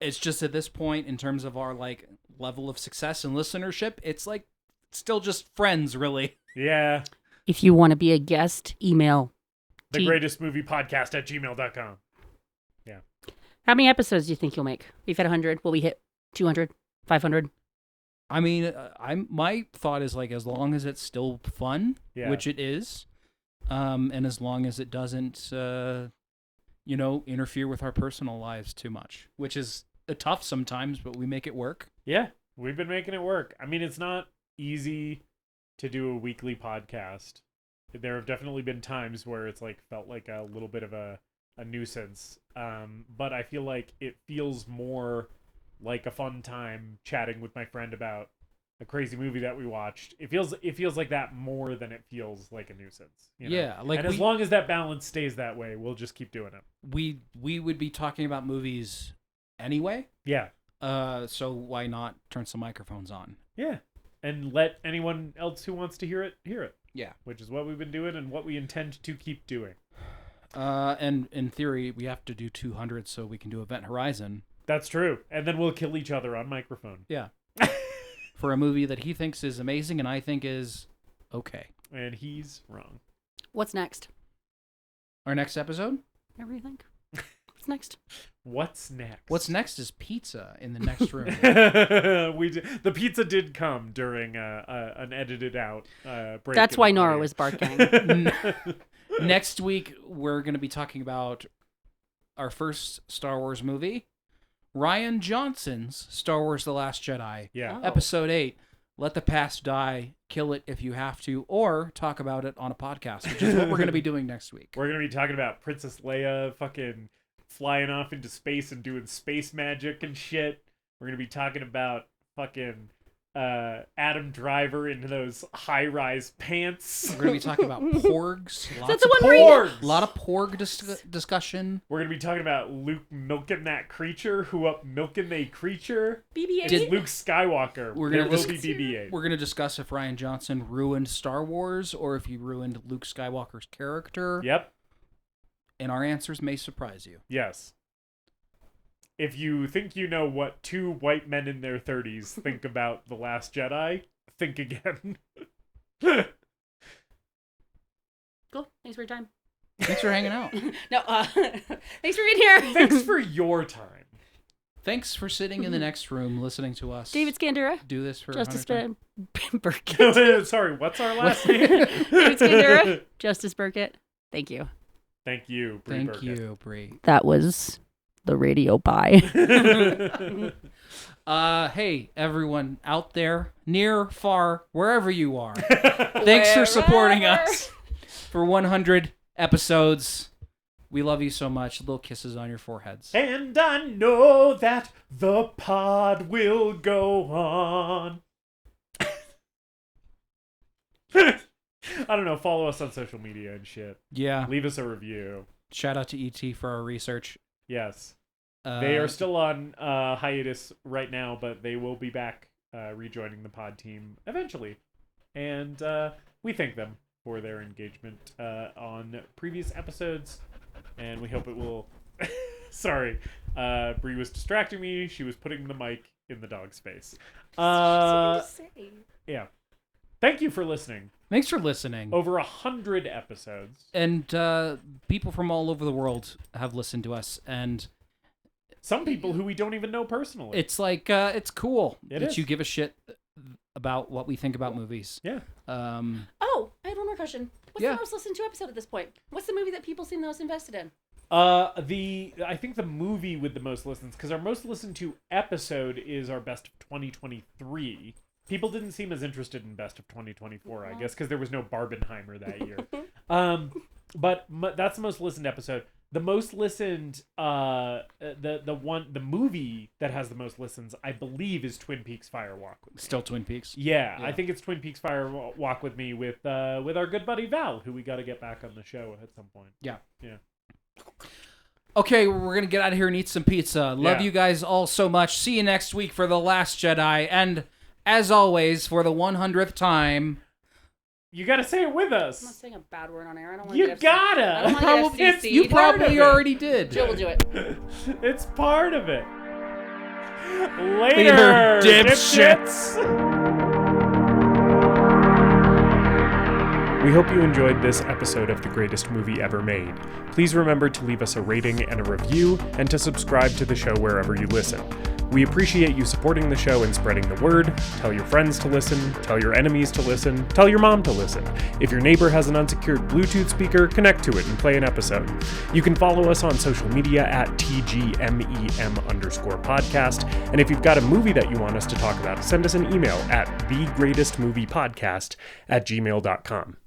It's just at this point, in terms of our like level of success and listenership, it's like still just friends, really. Yeah. If you want to be a guest, email. The greatest movie podcast at gmail.com. How many episodes do you think you'll make? We've had 100. Will we hit 200? 500? I mean, my thought is like as long as it's still fun, Yeah. which it is, and as long as it doesn't, interfere with our personal lives too much, which is tough sometimes, but we make it work. Yeah. We've been making it work. I mean, it's not easy to do a weekly podcast. There have definitely been times where it's like felt like a little bit of a nuisance. But I feel like it feels more like a fun time chatting with my friend about a crazy movie that we watched. It feels like that more than it feels like a nussance. You know? Yeah, like and as long as that balance stays that way, we'll just keep doing it. we would be talking about movies anyway. Yeah. So why not turn some microphones on? Yeah. And let anyone else who wants to hear it. Yeah. Which is what we've been doing and what we intend to keep doing. And in theory, we have to do 200 so we can do Event Horizon. That's true. And then we'll kill each other on microphone. Yeah. For a movie that he thinks is amazing and I think is okay. And he's wrong. What's next? Our next episode? Whatever you think. What's next? What's next? What's next is pizza in the next room. The pizza did come during an edited out break. That's in why the Nora audio. was barking. Next week, we're going to be talking about our first Star Wars movie, Rian Johnson's Star Wars The Last Jedi. Yeah. Oh. Episode 8, Let the Past Die, Kill It If You Have to, or talk about it on a podcast, which is what we're going to be doing next week. We're going to be talking about Princess Leia fucking flying off into space and doing space magic and shit. We're going to be talking about fucking Adam Driver into those high-rise pants. We're gonna be talking about porgs. That's the one where Porgs! A lot of porg discussion. We're gonna be talking about Luke milking that creature. Who up milking a creature? BB-8. It's Luke Skywalker. We're There gonna will be BB-8. We're gonna discuss if Rian Johnson ruined Star Wars or if he ruined Luke Skywalker's character. Yep. And our answers may surprise you. Yes. If you think you know what two white men in their 30s think about The Last Jedi, think again. Cool. Thanks for your time. Thanks for hanging out. No, thanks for being here. Thanks for your time. Thanks for sitting in the next room listening to us. David Scandura. Do this for Justus 100 times. Burkett. Sorry, what's our last name? David Scandura. Justus Burkett. Thank you. Thank you, Brie Thank Burkett. you, Brie. That was the radio bye. Hey, everyone out there, near, far, wherever you are. Thanks for supporting us for 100 episodes. We love you so much. Little kisses on your foreheads. And I know that the pod will go on. I don't know. Follow us on social media and shit. Yeah. Leave us a review. Shout out to ET for our research. Yes. They are still on hiatus right now, but they will be back rejoining the pod team eventually. And we thank them for their engagement on previous episodes. And we hope it will... Sorry. Brie was distracting me. She was putting the mic in the dog's face. Yeah. Thank you for listening. Thanks for listening. Over 100 episodes. And people from all over the world have listened to us. And some people who we don't even know personally. it's like, it's cool It that is. you give a shit about what we think about movies. Yeah. Oh, I had one more question. What's Yeah. the most listened to episode at this point? What's the movie that people seem the most invested in? I think the movie with the most listens, because our most listened to episode is our best of 2023. People didn't seem as interested in best of 2024, I guess, because there was no Barbenheimer that year. But that's the most listened episode. The most listened, the movie that has the most listens, I believe, is Twin Peaks Fire Walk with Me. Still Twin Peaks. Yeah, I think it's Twin Peaks Fire Walk with Me with our good buddy Val, who we got to get back on the show at some point. Yeah. Yeah. Okay, we're going to get out of here and eat some pizza. Love Yeah. you guys all so much. See you next week for The Last Jedi. And as always, for the 100th time... You got to say it with I'm not us. saying a bad word on air. I don't want You to get gotta. I don't want to get FCC'd. You part of probably it. already did. Jill will do it. It's part of it. Later, Later, dipshits. We hope you enjoyed this episode of The Greatest Movie Ever Made. Please remember to leave us a rating and a review, and to subscribe to the show wherever you listen. We appreciate you supporting the show and spreading the word. Tell your friends to listen, tell your enemies to listen, tell your mom to listen. If your neighbor has an unsecured Bluetooth speaker, connect to it and play an episode. You can follow us on social media at TGMEM_podcast. And if you've got a movie that you want us to talk about, send us an email at thegreatestmoviepodcast@gmail.com.